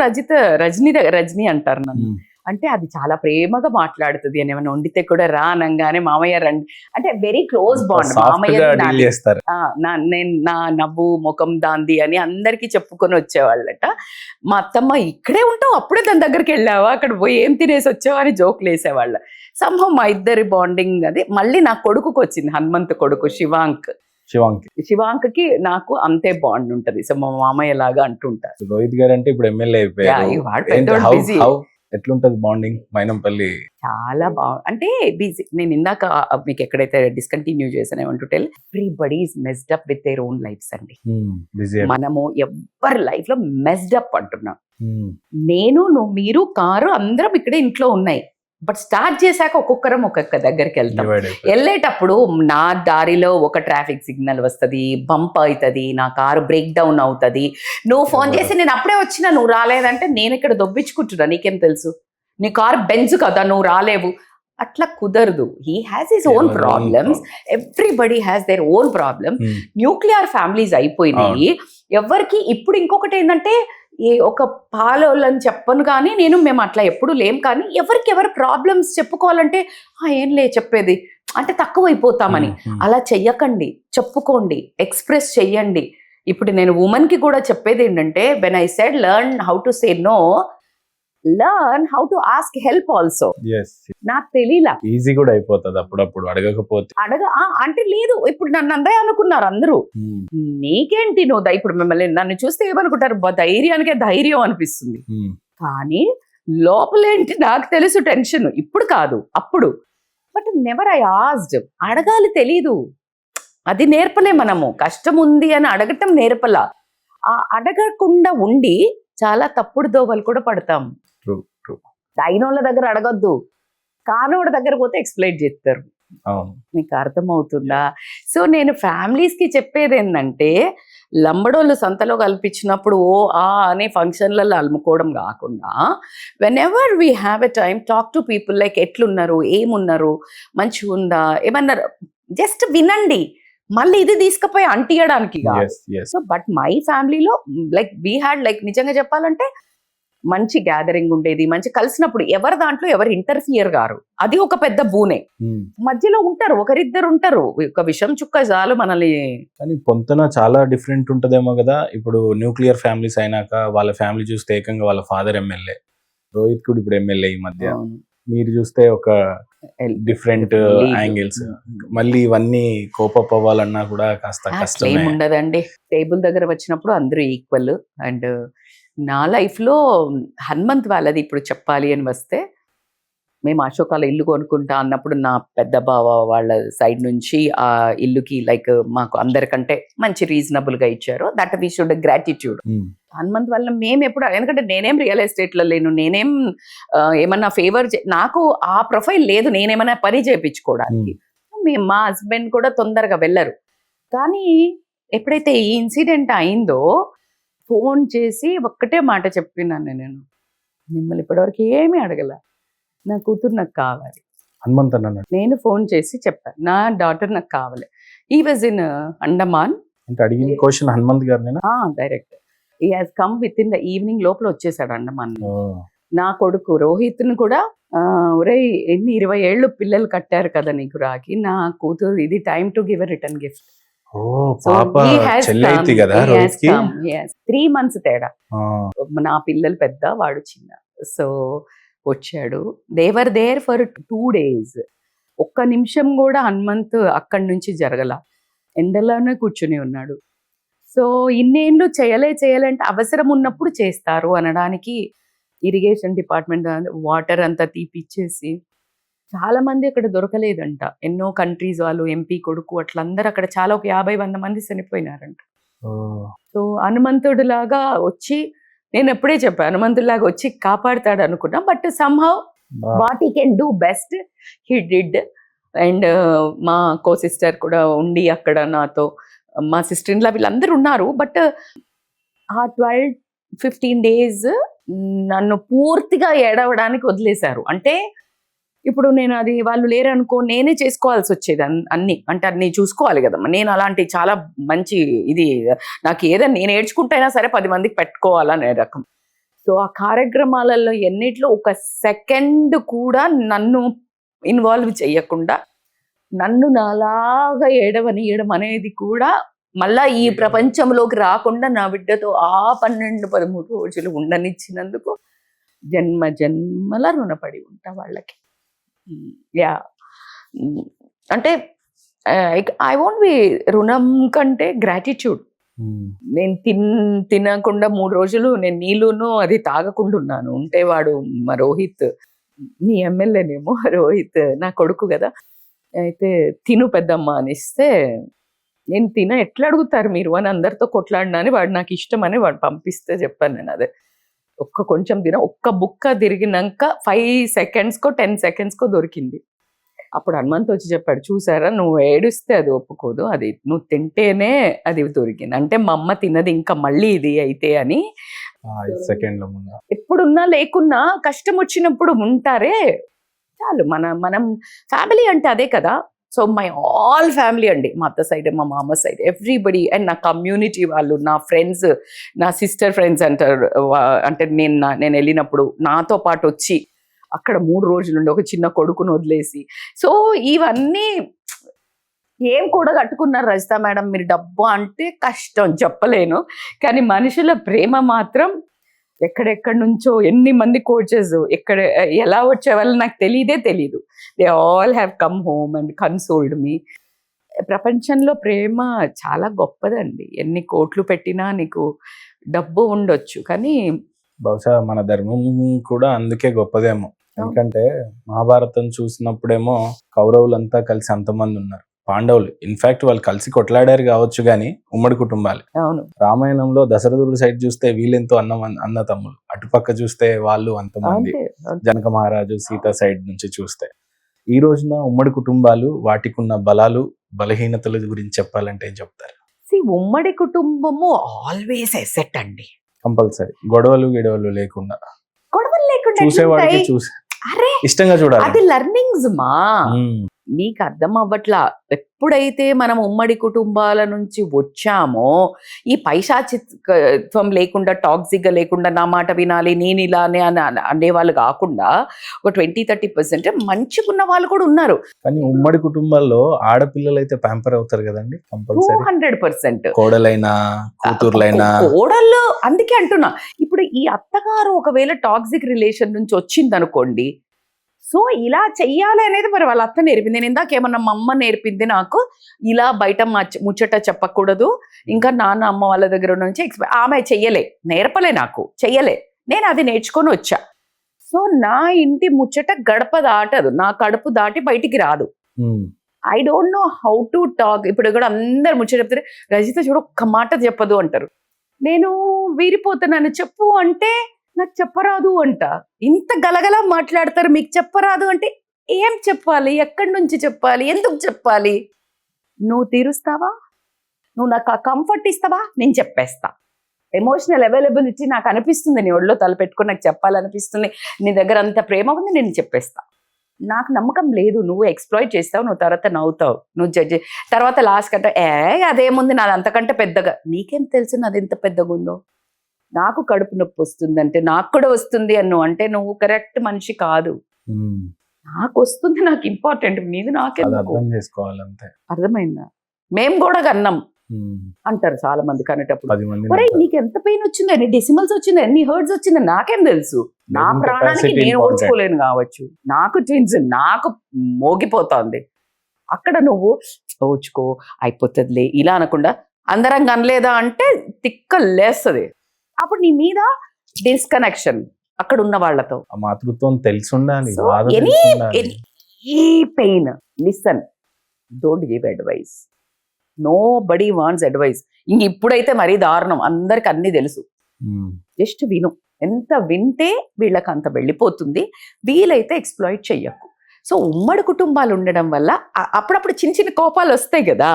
రజని అంటారు నన్ను. అంటే అది చాలా ప్రేమగా మాట్లాడుతుంది అని ఏమైనా వండితే కూడా రా అనగానే మామయ్య రండి అంటే వెరీ క్లోజ్ బాండ్. మామయ్య నేను నా నవ్వు ముఖం దాంది అని అందరికీ చెప్పుకొని వచ్చేవాళ్ళట. మా అత్తమ్మ ఇక్కడే ఉంటావు అప్పుడే దాని దగ్గరికి వెళ్ళావా, అక్కడ పోయి ఏం తినేసి వచ్చావా అని జోకులు వేసేవాళ్ళ. సంభవం మా ఇద్దరి బాండింగ్ అది. మళ్ళీ నా కొడుకుకి వచ్చింది, హనుమంత్ కొడుకు శివాంక్కి నాకు అంతే బాండ్ ఉంటది. సో మా మామయ్య లాగా అంటుంటారు. రోహిత్ గారు అంటే ఇప్పుడు ఎమ్మెల్యే అయిపోయారు, ఎట్లుంటది బాండింగ్ మైనంపల్లి? చాలా అంటే బిజీ. నేను ఇందాక మీకు ఎక్కడైతే డిస్కంటిన్యూ చేసాను ఏమంటూ tell everybody is messed up with their own lives అండి. మనము ఎవరి లైఫ్ లో మెస్డ్ అప్ అంటున్నాం. నేను నువ్వు మీరు కారు అందరం ఇక్కడే ఇంట్లో ఉన్నాయి. బట్ స్టార్ట్ చేశాక ఒక్కొక్కరం ఒక్కొక్క దగ్గరికి వెళ్తాం. వెళ్ళేటప్పుడు నా దారిలో ఒక ట్రాఫిక్ సిగ్నల్ వస్తుంది, బంప్ అవుతుంది, నా కారు బ్రేక్ డౌన్ అవుతుంది. నువ్వు ఫోన్ చేసి నేను అప్పుడే వచ్చినా నువ్వు రాలేదంటే నేను ఇక్కడ దొబ్బించుకుంటున్నా, నీకేం తెలుసు, నీ కారు బెంజ్ కదా నువ్వు రాలేవు. అట్లా కుదరదు. He has his own problems, everybody has their own problem. Nuclear families అయిపోయినాయి. ఎవరికి ఇప్పుడు ఇంకొకటి ఏంటంటే ఒక పాలోళ్ళని చెప్పను కానీ మేము అట్లా ఎప్పుడు లేం. కానీ ఎవరికి ఎవరి ప్రాబ్లమ్స్ చెప్పుకోవాలంటే ఏం లే చెప్పేది అంటే తక్కువైపోతామని. అలా చెయ్యకండి, చెప్పుకోండి, ఎక్స్ప్రెస్ చెయ్యండి. ఇప్పుడు నేను ఉమెన్ కి కూడా చెప్పేది ఏంటంటే when I said learn how to say no, learn how to ask help also. నాకు తెలియలా, ఈజీ కూడా అయిపోతుంది అప్పుడప్పుడు అడగకపోతే. అంటే లేదు, ఇప్పుడు నన్ను అందే అనుకున్నారు అందరూ, నీకేంటి నువ్వు ఇప్పుడు మిమ్మల్ని నన్ను చూస్తే ఏమనుకుంటారు, ధైర్యానికే ధైర్యం అనిపిస్తుంది. కానీ లోపలేంటి నాకు తెలుసు టెన్షన్, ఇప్పుడు కాదు అప్పుడు. బట్ నెవర్ ఐ ఆస్డ్, అడగాలి తెలీదు, అది నేర్పలే మనము. కష్టం ఉంది అని అడగటం నేర్పలా. అడగకుండా ఉండి చాలా తప్పుడు దోవలు కూడా పడతాం. అయినోళ్ళ దగ్గర అడగొద్దు, కానోళ్ళ దగ్గర పోతే ఎక్స్ప్లెయిన్ చేస్తారు. మీకు అర్థమవుతుందా? సో నేను ఫ్యామిలీస్ కి చెప్పేది ఏంటంటే, లంబడోళ్ళు సంతలో కల్పించినప్పుడు అనే ఫంక్షన్లలో అలుముకోవడం కాకుండా, when ever we have a time talk to people, like ఎట్లున్నారు, ఏమున్నారు, మంచిగా ఉందా, ఏమన్నారు, జస్ట్ వినండి. మళ్ళీ ఇది తీసుకుపోయి అంటియడానికి కాదు. సో బట్ మై ఫ్యామిలీలో లైక్ వీ హ్యాడ్ లైక్ నిజంగా చెప్పాలంటే మంచి గ్యాదరింగ్ ఉండేది, మంచి కలిసినప్పుడు ఎవరి దాంట్లో ఎవరు ఇంటర్ఫియర్ గారు, అది ఒక పెద్ద బూనే. మధ్యలో ఉంటారు, ఒకరిద్దరు ఉంటారు, ఒక విషం చుక్క చాలు మనల్ని. కానీ పొంతన చాలా డిఫరెంట్ ఉంటదేమో కదా. ఇప్పుడు న్యూక్లియర్ ఫ్యామిలీస్ అయినాక వాళ్ళ ఫ్యామిలీ చూస్తే ఏకంగా వాళ్ళ ఫాదర్ ఎమ్మెల్యే, రోహిత్ కూడా ఇప్పుడు ఎమ్మెల్యే ఈ మధ్య. మీరు చూస్తే ఒక డిఫరెంట్ యాంగిల్స్. మళ్ళీ ఇవన్నీ కోపప్ అవ్వాలన్నా కూడా కాస్త కష్టం ఉండదండి. టేబుల్ దగ్గర వచ్చినప్పుడు అందరూ ఈక్వల్. అండ్ నా లైఫ్ లో హనుమంత్ వాళ్ళది ఇప్పుడు చెప్పాలి అని వస్తే, మేము అశోకాల ఇల్లు కొనుక్కుంటా అన్నప్పుడు నా పెద్ద బావ వాళ్ళ సైడ్ నుంచి ఆ ఇల్లుకి లైక్ మాకు అందరికంటే మంచి రీజనబుల్ గా ఇచ్చారు. That we should gratitude. Hanumanth వల్ల మేము ఎప్పుడు, ఎందుకంటే నేనేం రియల్ ఎస్టేట్ లో లేను, నేనేం ఏమన్నా ఫేవర్, నాకు ఆ ప్రొఫైల్ లేదు నేనేమన్నా పని చేయించుకోవడానికి. మా హస్బెండ్ కూడా తొందరగా వెళ్ళరు. కానీ ఎప్పుడైతే ఈ ఇన్సిడెంట్ అయిందో ఫోన్ చేసి ఒక్కటే మాట చెప్పినాను, నేను మిమ్మల్ని ఇప్పటివరకు ఏమీ అడగల, నా కూతురు నాకు కావాలి. హనుమంత్ అన్న నేను ఫోన్ చేసి చెప్పాను, నా డాటర్ నాకు కావాలి. ఈ వాజ్ ఇన్ అండమాన్. అంటే అడిగిన క్వశ్చన్ హనుమంత్ గారినేనా? Direct he has come with in the evening లోపల వచ్చేసాడు అండమాన్. నా కొడుకు రోహిత్ ను కూడా ఒరే ఎన్ని 20 ఏళ్ళు పిల్లలు కట్టారు కదా నీకు రాకి, నా కూతురు ఇది time to give a return gift. 3 months తేడా, నా పిల్లలు పెద్ద వాడు చిన్న. సో వచ్చాడు, దేవర్ దేర్ ఫర్ 2 days. ఒక్క నిమిషం కూడా హనుమంత్ అక్కడి నుంచి జరగల, ఎండలోనే కూర్చుని ఉన్నాడు. సో ఇన్నేళ్ళు చేయాలంటే అవసరం ఉన్నప్పుడు చేస్తారు అనడానికి ఇరిగేషన్ డిపార్ట్మెంట్ వాటర్ అంతా తీపిచ్చేసి చాలా మంది అక్కడ దొరకలేదంట. ఎన్నో కంట్రీస్ వాళ్ళు ఎంపీ కొడుకు అట్లా అందరూ అక్కడ చాలా ఒక 50-100 మంది చనిపోయినారంట. ఓ, సో హనుమంతుడిలాగా వచ్చి నేను ఎప్పుడే చెప్పాను హనుమంతుడిలాగా వచ్చి కాపాడుతాడు అనుకున్నా. బట్ సమ్హౌ బా. What he can do best he did. And మా కో సిస్టర్ కూడా ఉండి అక్కడ నాతో, మా సిస్టర్ ఇన్లా వీళ్ళందరూ ఉన్నారు. బట్ ఆ 12-15 డేస్ నన్ను పూర్తిగా ఏడవడానికి వదిలేశారు. అంటే ఇప్పుడు నేను అది వాళ్ళు లేరనుకో నేనే చేసుకోవాల్సి వచ్చేది అన్ని. అంటే అన్ని చూసుకోవాలి కదమ్మా. నేను అలాంటి చాలా మంచి ఇది నాకు ఏదైనా నేను ఏడ్చుకుంటైనా సరే 10 మందికి పెట్టుకోవాలనే రకం. సో ఆ కార్యక్రమాలలో ఎన్నిట్లో ఒక సెకండ్ కూడా నన్ను ఇన్వాల్వ్ చేయకుండా నన్ను నాలాగా ఏడవనియడం అనేది కూడా మళ్ళా ఈ ప్రపంచంలోకి రాకుండా నా బిడ్డతో ఆ 12-13 రోజులు ఉండనిచ్చినందుకు జన్మ జన్మల రుణపడి ఉంటా వాళ్ళకి. యా అంటే ఐ వాంట్ బి రుణం కంటే గ్రాటిట్యూడ్. నేను తినకుండా 3 రోజులు నేను నీళ్ళును అది తాగకుండా ఉన్నాను. ఉంటే వాడు మా రోహిత్, మీ ఎమ్మెల్యేనేమో రోహిత్ నా కొడుకు కదా, అయితే తిను పెద్దమ్మ అని ఇస్తే నేను ఎట్లా అడుగుతారు మీరు అని అందరితో కొట్లాడినా అని వాడు నాకు ఇష్టం అని వాడు పంపిస్తే చెప్పాను నేను. అదే కొంచెం ఒక్క బుక్క తిరిగినాక 5 సెకండ్స్కో 10 సెకండ్స్కో దొరికింది. అప్పుడు హనుమంత్ వచ్చి చెప్పాడు, చూసారా నువ్వు ఏడుస్తే అది ఒప్పుకోదు, అది నువ్వు తింటేనే అది దొరికింది. అంటే మా అమ్మ తినది ఇంకా మళ్ళీ ఇది అయితే అని. 5 సెకండ్ల ముందు ఎప్పుడున్నా లేకున్నా కష్టం వచ్చినప్పుడు ఉంటారే చాలు. మనం ఫ్యామిలీ అంటే అదే కదా. సో మై ఆల్ ఫ్యామిలీ అండి, మా అత్త సైడ్ మా మామ సైడ్ ఎవ్రీబడి. అండ్ నా కమ్యూనిటీ వాళ్ళు, నా ఫ్రెండ్స్, నా సిస్టర్ ఫ్రెండ్స్ అంటారు. అంటే నేను వెళ్ళినప్పుడు నాతో పాటు వచ్చి అక్కడ 3 రోజులు ఉండి ఒక చిన్న కొడుకును వదిలేసి, సో ఇవన్నీ ఏం కూడా కట్టుకున్నారు రజిత మేడం మీరు. డబ్బు అంటే కష్టం చెప్పలేను, కానీ మనుషుల ప్రేమ మాత్రం ఎక్కడెక్కడి నుంచో ఎన్ని మంది కోచెస్ ఎక్కడ ఎలా వచ్చే వాళ్ళు నాకు తెలీదు. They all have come home and consoled me. ప్రపంచంలో ప్రేమ చాలా గొప్పదండి. ఎన్ని కోట్లు పెట్టినా నీకు డబ్బు ఉండొచ్చు, కానీ బహుశా మన ధర్మం కూడా అందుకే గొప్పదేమో. ఎందుకంటే మహాభారతం చూసినప్పుడేమో కౌరవులంతా కలిసి అంతమంది ఉన్నారు, పాండవులు ఇన్ఫాక్ట్ వాళ్ళు కలిసి కొట్లాడారు కావచ్చు కానీ ఉమ్మడి కుటుంబాలు. అవును, రామాయణంలో దశరథుడి సైడ్ చూస్తే వీళ్ళెంతో అన్న తమ్ములు, అటుపక్క చూస్తే వాళ్ళు అంతమంది, జనక మహారాజు సీత సైడ్ నుంచి చూస్తే. ఈ రోజున ఉమ్మడి కుటుంబాలు వాటికి ఉన్న బలాలు బలహీనతల గురించి చెప్పాలంటే ఏం చెప్తారు? ఉమ్మడి కుటుంబము ఆల్వేస్ ఎసెట్ అండి, కంపల్సరీ. గొడవలు లేకుండా లేకుండా చూసేవాడికి చూసి అరే ఇష్టంగా చూడాలి. అది లర్నింగ్స్ మా నీకు అర్థం అవ్వట్లా. ఎప్పుడైతే మనం ఉమ్మడి కుటుంబాల నుంచి వచ్చామో ఈ పైశాచిత్వం లేకుండా, టాక్సిక్ గా లేకుండా, నా మాట వినాలి నేను ఇలానే అని అనేవాళ్ళు కాకుండా ఒక 20-30% మంచిగున్న వాళ్ళు కూడా ఉన్నారు. కానీ ఉమ్మడి కుటుంబాల్లో ఆడపిల్లలు అయితే ప్యాంపర్ అవుతారు కదండి, కంపల్సరీ 200%. కోడలైనా కూతుర్లైనా. కోడళ్ళు అందుకే అంటున్నా, ఇప్పుడు ఈ అత్తగారు ఒకవేళ టాక్సిక్ రిలేషన్ నుంచి వచ్చింది అనుకోండి, సో ఇలా చెయ్యాలి అనేది మరి వాళ్ళ అత్త నేర్పింది. నేను ఇందాకేమన్నా మా అమ్మ నేర్పింది నాకు, ఇలా బయట ముచ్చట చెప్పకూడదు. ఇంకా నాన్న అమ్మ వాళ్ళ దగ్గర నుంచి ఆమె నేర్పలే నాకు, నేను అది నేర్చుకొని వచ్చా. సో నా ఇంటి ముచ్చట గడప దాటదు, నా కడుపు దాటి బయటికి రాదు. I don't know how to talk. ఇప్పుడు కూడా అందరు ముచ్చట చెప్తారు, రజిత చూడు ఒక్క మాట చెప్పదు అంటారు. నేను వీరిపోతున్నాను చెప్పు అంటే నాకు చెప్పరాదు అంట. ఇంత గలగల మాట్లాడతారు, మీకు చెప్పరాదు అంటే ఏం చెప్పాలి, ఎక్కడి నుంచి చెప్పాలి, ఎందుకు చెప్పాలి? నువ్వు తీరుస్తావా, నువ్వు నాకు ఆ కంఫర్ట్ ఇస్తావా, నేను చెప్పేస్తా. ఎమోషనల్ అవైలబిలిటీ నాకు అనిపిస్తుంది, నీ ఒళ్ళో తలపెట్టుకొని నాకు చెప్పాలనిపిస్తుంది, నీ దగ్గర అంత ప్రేమ ఉంది, నేను చెప్పేస్తా. నాకు నమ్మకం లేదు, నువ్వు ఎక్స్ప్లాయిట్ చేస్తావు, నువ్వు తర్వాత నవ్వుతావు, నువ్వు జడ్జి తర్వాత లాస్ట్ కంటే అదేముంది నాది అంతకంటే పెద్దగా. నీకేం తెలుసు నాది ఎంత పెద్దగా ఉందో? నాకు కడుపు నొప్పి వస్తుందంటే నాకు కూడా వస్తుంది అన్ను అంటే నువ్వు కరెక్ట్ మనిషి కాదు. నాకు వస్తుంది, నాకు ఇంపార్టెంట్, నీది నాకెందుకు? అర్థమైందా? మేము కూడా కన్నాం అంటారు చాలా మంది కనేటప్పుడు. ఒరే నీకు ఎంత పెయిన్ వచ్చింది, ఎన్ని డెసిమల్స్ వచ్చింది, ఎన్ని హర్ట్స్ వచ్చింది, నాకేం తెలుసు? నా ప్రాణానికి నేను ఓడ్చుకోలేను కావచ్చు, నాకు ట్విన్స్, నాకు మోగిపోతుంది. అక్కడ నువ్వు ఓడ్చుకో అయిపోతుందిలే ఇలా అనకుండా అందరం కనలేదా అంటే తిక్క లేస్తుంది. అప్పుడు నీ మీద డిస్కనెక్షన్ అక్కడ ఉన్న వాళ్ళతో. ఆ మాతృత్వం తెలిసి ఉండాలి, So, బాధ any తెలిసి ఉండాలి. pain, listen, don't give advice. Nobody wants advice. ఇంక ఇప్పుడైతే మరీ దారుణం, అందరికి అన్ని తెలుసు. ఉమ్, జస్ట్ విను, ఎంత వింటే వీళ్ళకి అంత వెళ్ళిపోతుంది. వీలైతే ఎక్స్ప్లాయిట్ చెయ్యకు. సో ఉమ్మడి కుటుంబాలు ఉండడం వల్ల అప్పుడప్పుడు చిన్న చిన్న కోపాలు వస్తాయి కదా,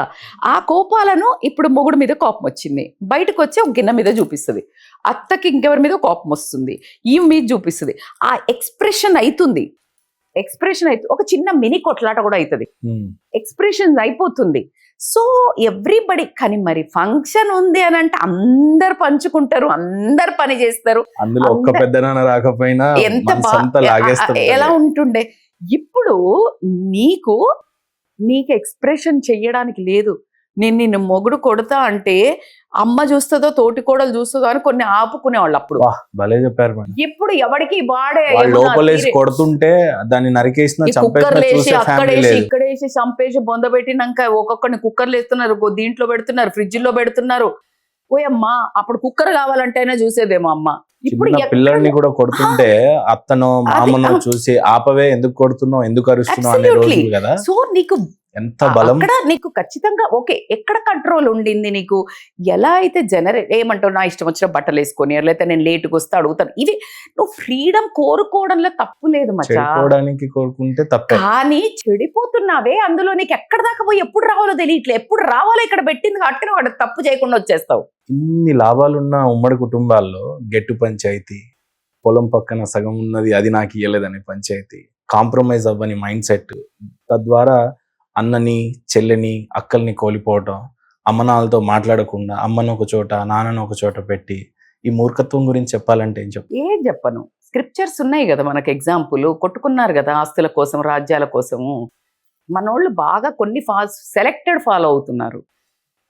ఆ కోపాలను ఇప్పుడు మొగుడు మీద కోపం వచ్చింది, బయటకు వచ్చి ఒక గిన్నె మీద చూపిస్తుంది, అత్తకి ఇంకెవరి మీద కోపం వస్తుంది, ఈ మీద చూపిస్తుంది. ఆ ఎక్స్ప్రెషన్ అవుతుంది, ఒక చిన్న మినీ కొట్లాట కూడా అవుతుంది, ఉమ్. ఎక్స్ప్రెషన్ అయిపోతుంది. సో ఎవ్రీబడి, కానీ మరి ఫంక్షన్ ఉంది అని అంటే అందరు పంచుకుంటారు, అందరు పని చేస్తారు. అందులో ఒక్క అంత- పెద్దనాన్న రాకపోయినా ఎంత మనసంతా లాగేస్తుంది. ఎలా ఉంటుండే. ఇప్పుడు నీకు ఎక్స్ప్రెషన్ చెయ్యడానికి లేదు. నిన్ను మొగుడు కొడతా అంటే అమ్మ చూస్తుందో తోటి కోడలు చూస్తుందో అని కొన్ని ఆపుకునేవాళ్ళు అప్పుడు. వాహ్, భలే చెప్పారు మేడం. ఇప్పుడు ఎవడికి వాడే వాళ్ళు లోపలేసి కొడుతుంటే దాన్ని నరికేసిన కుక్కర్ చంపేసిన లేసి చూసే ఫ్యామిలీ అక్కడేసి లేదు. ఇక్కడేసి చంపేసి బొంద పెట్టినాక ఒక్కొక్కరిని కుక్కర్లు వేస్తున్నారు, దీంట్లో పెడుతున్నారు, ఫ్రిడ్జ్ లో పెడుతున్నారు. ఓయమ్మా, అప్పుడు కుక్కర్ కావాలంటేనే చూసేదేమో అమ్మ. ఇప్పుడు చిన్న ఎక్కడ- పిల్లల్ని కూడా కొడుతుంటే అత్తనో మామనో చూసి ఆపవే, ఎందుకు కొడుతున్నావు, ఎందుకు అరుస్తున్నావు అనే Absolutely. రోజులు కదా. సో నీకు ఎంత బలం. అక్కడ నీకు ఖచ్చితంగా ఓకే, ఎక్కడ కంట్రోల్ ఉండింది నీకు. ఎలా అయితే ఏమంటావు, నా ఇష్టం వచ్చిన బట్టలు వేసుకొని, లేకపోతే నేను లేటుగా వస్తే అడుగుతాను, ఇవి నువ్వు ఫ్రీడమ్ కోరుకోవడంలో తప్పు లేదు మచ్చా. చెడిపోవడానికి కోరుకుంటే తప్పే. కానీ చెడిపోతున్నావే, అందులో నీకు ఎక్కడ దాకా పోయి ఎప్పుడు రావాలో తెలియట్లే. ఎప్పుడు రావాలో ఇక్కడ పెట్టింది కాబట్టి వాడు తప్పు చేయకుండా వచ్చేస్తావు. ఇన్ని లాభాలున్న ఉమ్మడి కుటుంబాల్లో గెట్టు పంచాయతీ, పొలం పక్కన సగం ఉన్నది అది నాకు ఇయ్యలేదనే పంచాయతీ, కాంప్రమైజ్ అవ్వని మైండ్ సెట్, తద్వారా అన్నని చెల్లెని అక్కల్ని కోల్పోవటం, అమ్మనాలతో మాట్లాడకుండా అమ్మను ఒక చోట నాన్నను ఒక చోట పెట్టి, ఈ మూర్ఖత్వం గురించి చెప్పాలంటే ఏం చెప్పను, స్క్రిప్చర్స్ ఉన్నాయి కదా మనకు ఎగ్జాంపుల్. కొట్టుకున్నారు కదా ఆస్తుల కోసం, రాజ్యాల కోసము. మనోళ్ళు బాగా కొన్ని సెలెక్టెడ్ ఫాలో అవుతున్నారు.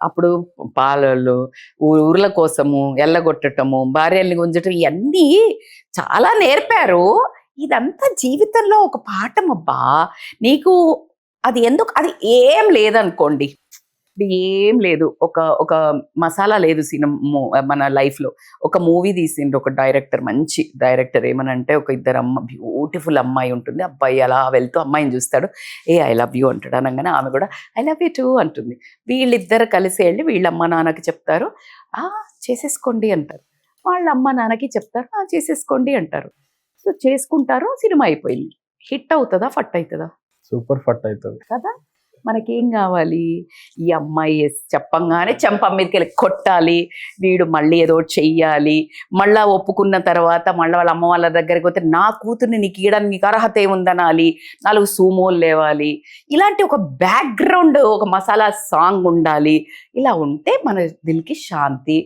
అప్పుడు పాలలు, ఊర్ల కోసము ఎల్లగొట్టటము, భార్యల్ని గుంజటం, ఇవన్నీ చాలా నేర్పారు. ఇదంతా జీవితంలో ఒక పాఠం అబ్బా. నీకు అది ఎందుకు, అది ఏం లేదనుకోండి, ఇది ఏం లేదు, ఒక మసాలా లేదు సినిమా మన లైఫ్లో. ఒక మూవీ తీసిండ్రు ఒక డైరెక్టర్, మంచి డైరెక్టర్. ఏమనంటే ఒక ఇద్దరు బ్యూటిఫుల్ అమ్మాయి ఉంటుంది, అబ్బాయి అలా వెళ్తూ అమ్మాయిని చూస్తాడు, ఐ లవ్ యూ అంటాడు. అనగానే ఆమె కూడా ఐ లవ్ యూ టూ అంటుంది. వీళ్ళిద్దరు కలిసి వెళ్ళి వీళ్ళ అమ్మ నాన్నకి చెప్తారు, చేసేసుకోండి అంటారు. వాళ్ళ అమ్మ నాన్నకి చెప్తారు, చేసేసుకోండి అంటారు. సో చేసుకుంటారు, సినిమా అయిపోయింది. హిట్ అవుతుందా, ఫట్ అవుతుందా? సూపర్ ఫట్ అవుతుంది కదా. మనకేం కావాలి, ఈ అమ్మాయి చెప్పంగానే చెంప మీదకి వెళ్ళి కొట్టాలి, వీడు మళ్ళీ ఏదో చెయ్యాలి, మళ్ళా ఒప్పుకున్న తర్వాత మళ్ళీ వాళ్ళ అమ్మ వాళ్ళ దగ్గరికి పోతే నా కూతుర్ని నీకు ఇవ్వడానికి అర్హత ఏముందనాలి, 4 సూమోలు లేవాలి, ఇలాంటి ఒక బ్యాక్గ్రౌండ్, ఒక మసాలా సాంగ్ ఉండాలి. ఇలా ఉంటే మన దిల్కి శాంతి,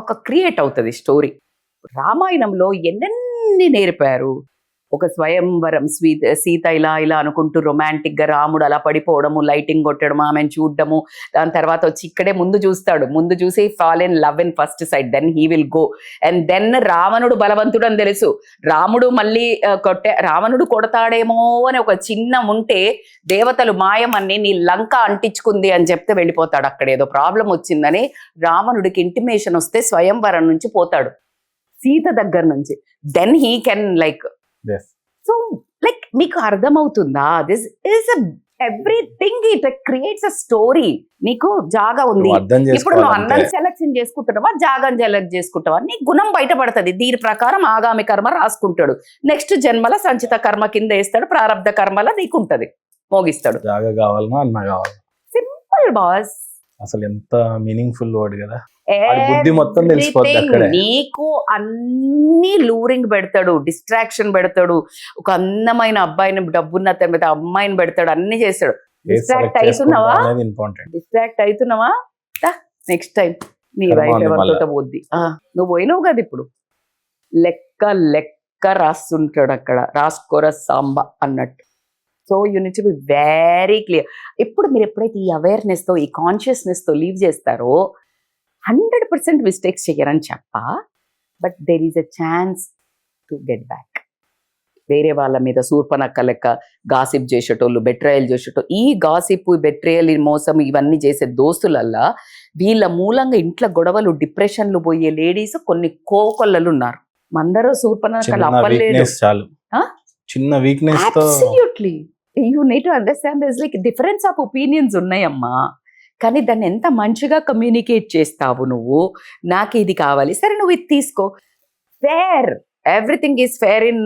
ఒక క్రియేట్ అవుతుంది స్టోరీ. రామాయణంలో ఎన్నెన్ని నేర్పారు. ఒక స్వయంవరం, సీత ఇలా అనుకుంటూ రొమాంటిక్ గా రాముడు అలా పడిపోవడము, లైటింగ్ కొట్టడం, ఆమెను చూడడము, దాని తర్వాత వచ్చి ఇక్కడే ముందు చూస్తాడు, ముందు చూసి fall in love in first sight, then he will go. And then రావణుడు బలవంతుడు అని తెలుసు, రాముడు మళ్ళీ రావణుడు కొడతాడేమో అని ఒక చిన్న ఉంటే దేవతలు మాయమని నీ లంక అంటించుకుంది అని చెప్తే వెళ్ళిపోతాడు. అక్కడ ఏదో ప్రాబ్లం వచ్చిందని రావణుడికి ఇంటిమేషన్ వస్తే స్వయంవరం నుంచి పోతాడు, సీత దగ్గర నుంచి. దెన్ హీ కెన్ సో మీకు అర్థమవుతుందా, this is everything, it creates a story. నీకు జాగా ఉంది, ఇప్పుడు నువ్వు అన్నం సెలెక్షన్ చేసుకుంటున్నావా, జాగం సెలెక్ట్ చేసుకుంటావా, నీ గుణం బయటపడుతుంది. దీని ప్రకారం ఆగామి కర్మ రాసుకుంటాడు, నెక్స్ట్ జన్మల సంచిత కర్మ కింద వేస్తాడు, ప్రారంధ కర్మల నీకుంటది, మోగిస్తాడు. జాగా కావాలన్నా అన్న కావాలి. Simple boss. అసలు ఎంత మీనింగ్ఫుల్ వర్డ్ కదా. బుద్ధి మొత్తం తెలిసిపోతుంది అక్కడే. నీకు అన్ని లూరింగ్ పెడతాడు, డిస్ట్రాక్షన్ పెడతాడు, ఒక అందమైన అబ్బాయిని, డబ్బున్న మీద అమ్మాయిని పెడతాడు, అన్ని చేస్తాడు. డిస్ట్రాక్ట్ అవుతున్నావా నెక్స్ట్ టైం నీ వైఫ్ ఎవరితో పోద్ది. నువ్వు పోయినావు కదా, ఇప్పుడు లెక్క రాస్తుంటాడు అక్కడ, రాసుకోరా సాంబా అన్నట్టు. So you need to be very clear. ఇప్పుడు మీరు ఎప్పుడైతే ఈ అవేర్నెస్తో, ఈ కాన్షియస్నెస్తో లీవ్ చేస్తారో 100% మిస్టేక్స్ చెయ్యరని చెప్ప, but there is a chance to get back. వేరే వాళ్ళ మీద శూర్పణఖ లెక్క గాసిప్ చేసేటోళ్ళు, బెట్రయల్ చేసేటోళ్ళు, ఈ గాసిప్, బెట్రయల్, మోసం ఇవన్నీ చేసే దోస్తులల్లా వీళ్ళ మూలంగా ఇంట్లో గొడవలు, డిప్రెషన్లు పోయే లేడీస్ కొన్ని కోకొల్లలు ఉన్నారు. మందరూ శూర్పణఖలు అప్పలేదు. వీక్నెస్ చాలు, Huh? చిన్న వీక్నెస్ తో absolutely you need to understand this. Like difference of opinions ఉన్నాయమ్మా, కానీ దాన్ని ఎంత మంచిగా కమ్యూనికేట్ చేస్తావు నువ్వు. నాకు ఇది కావాలి, సరే నువ్వు ఇది తీసుకో. Fair, everything is fair in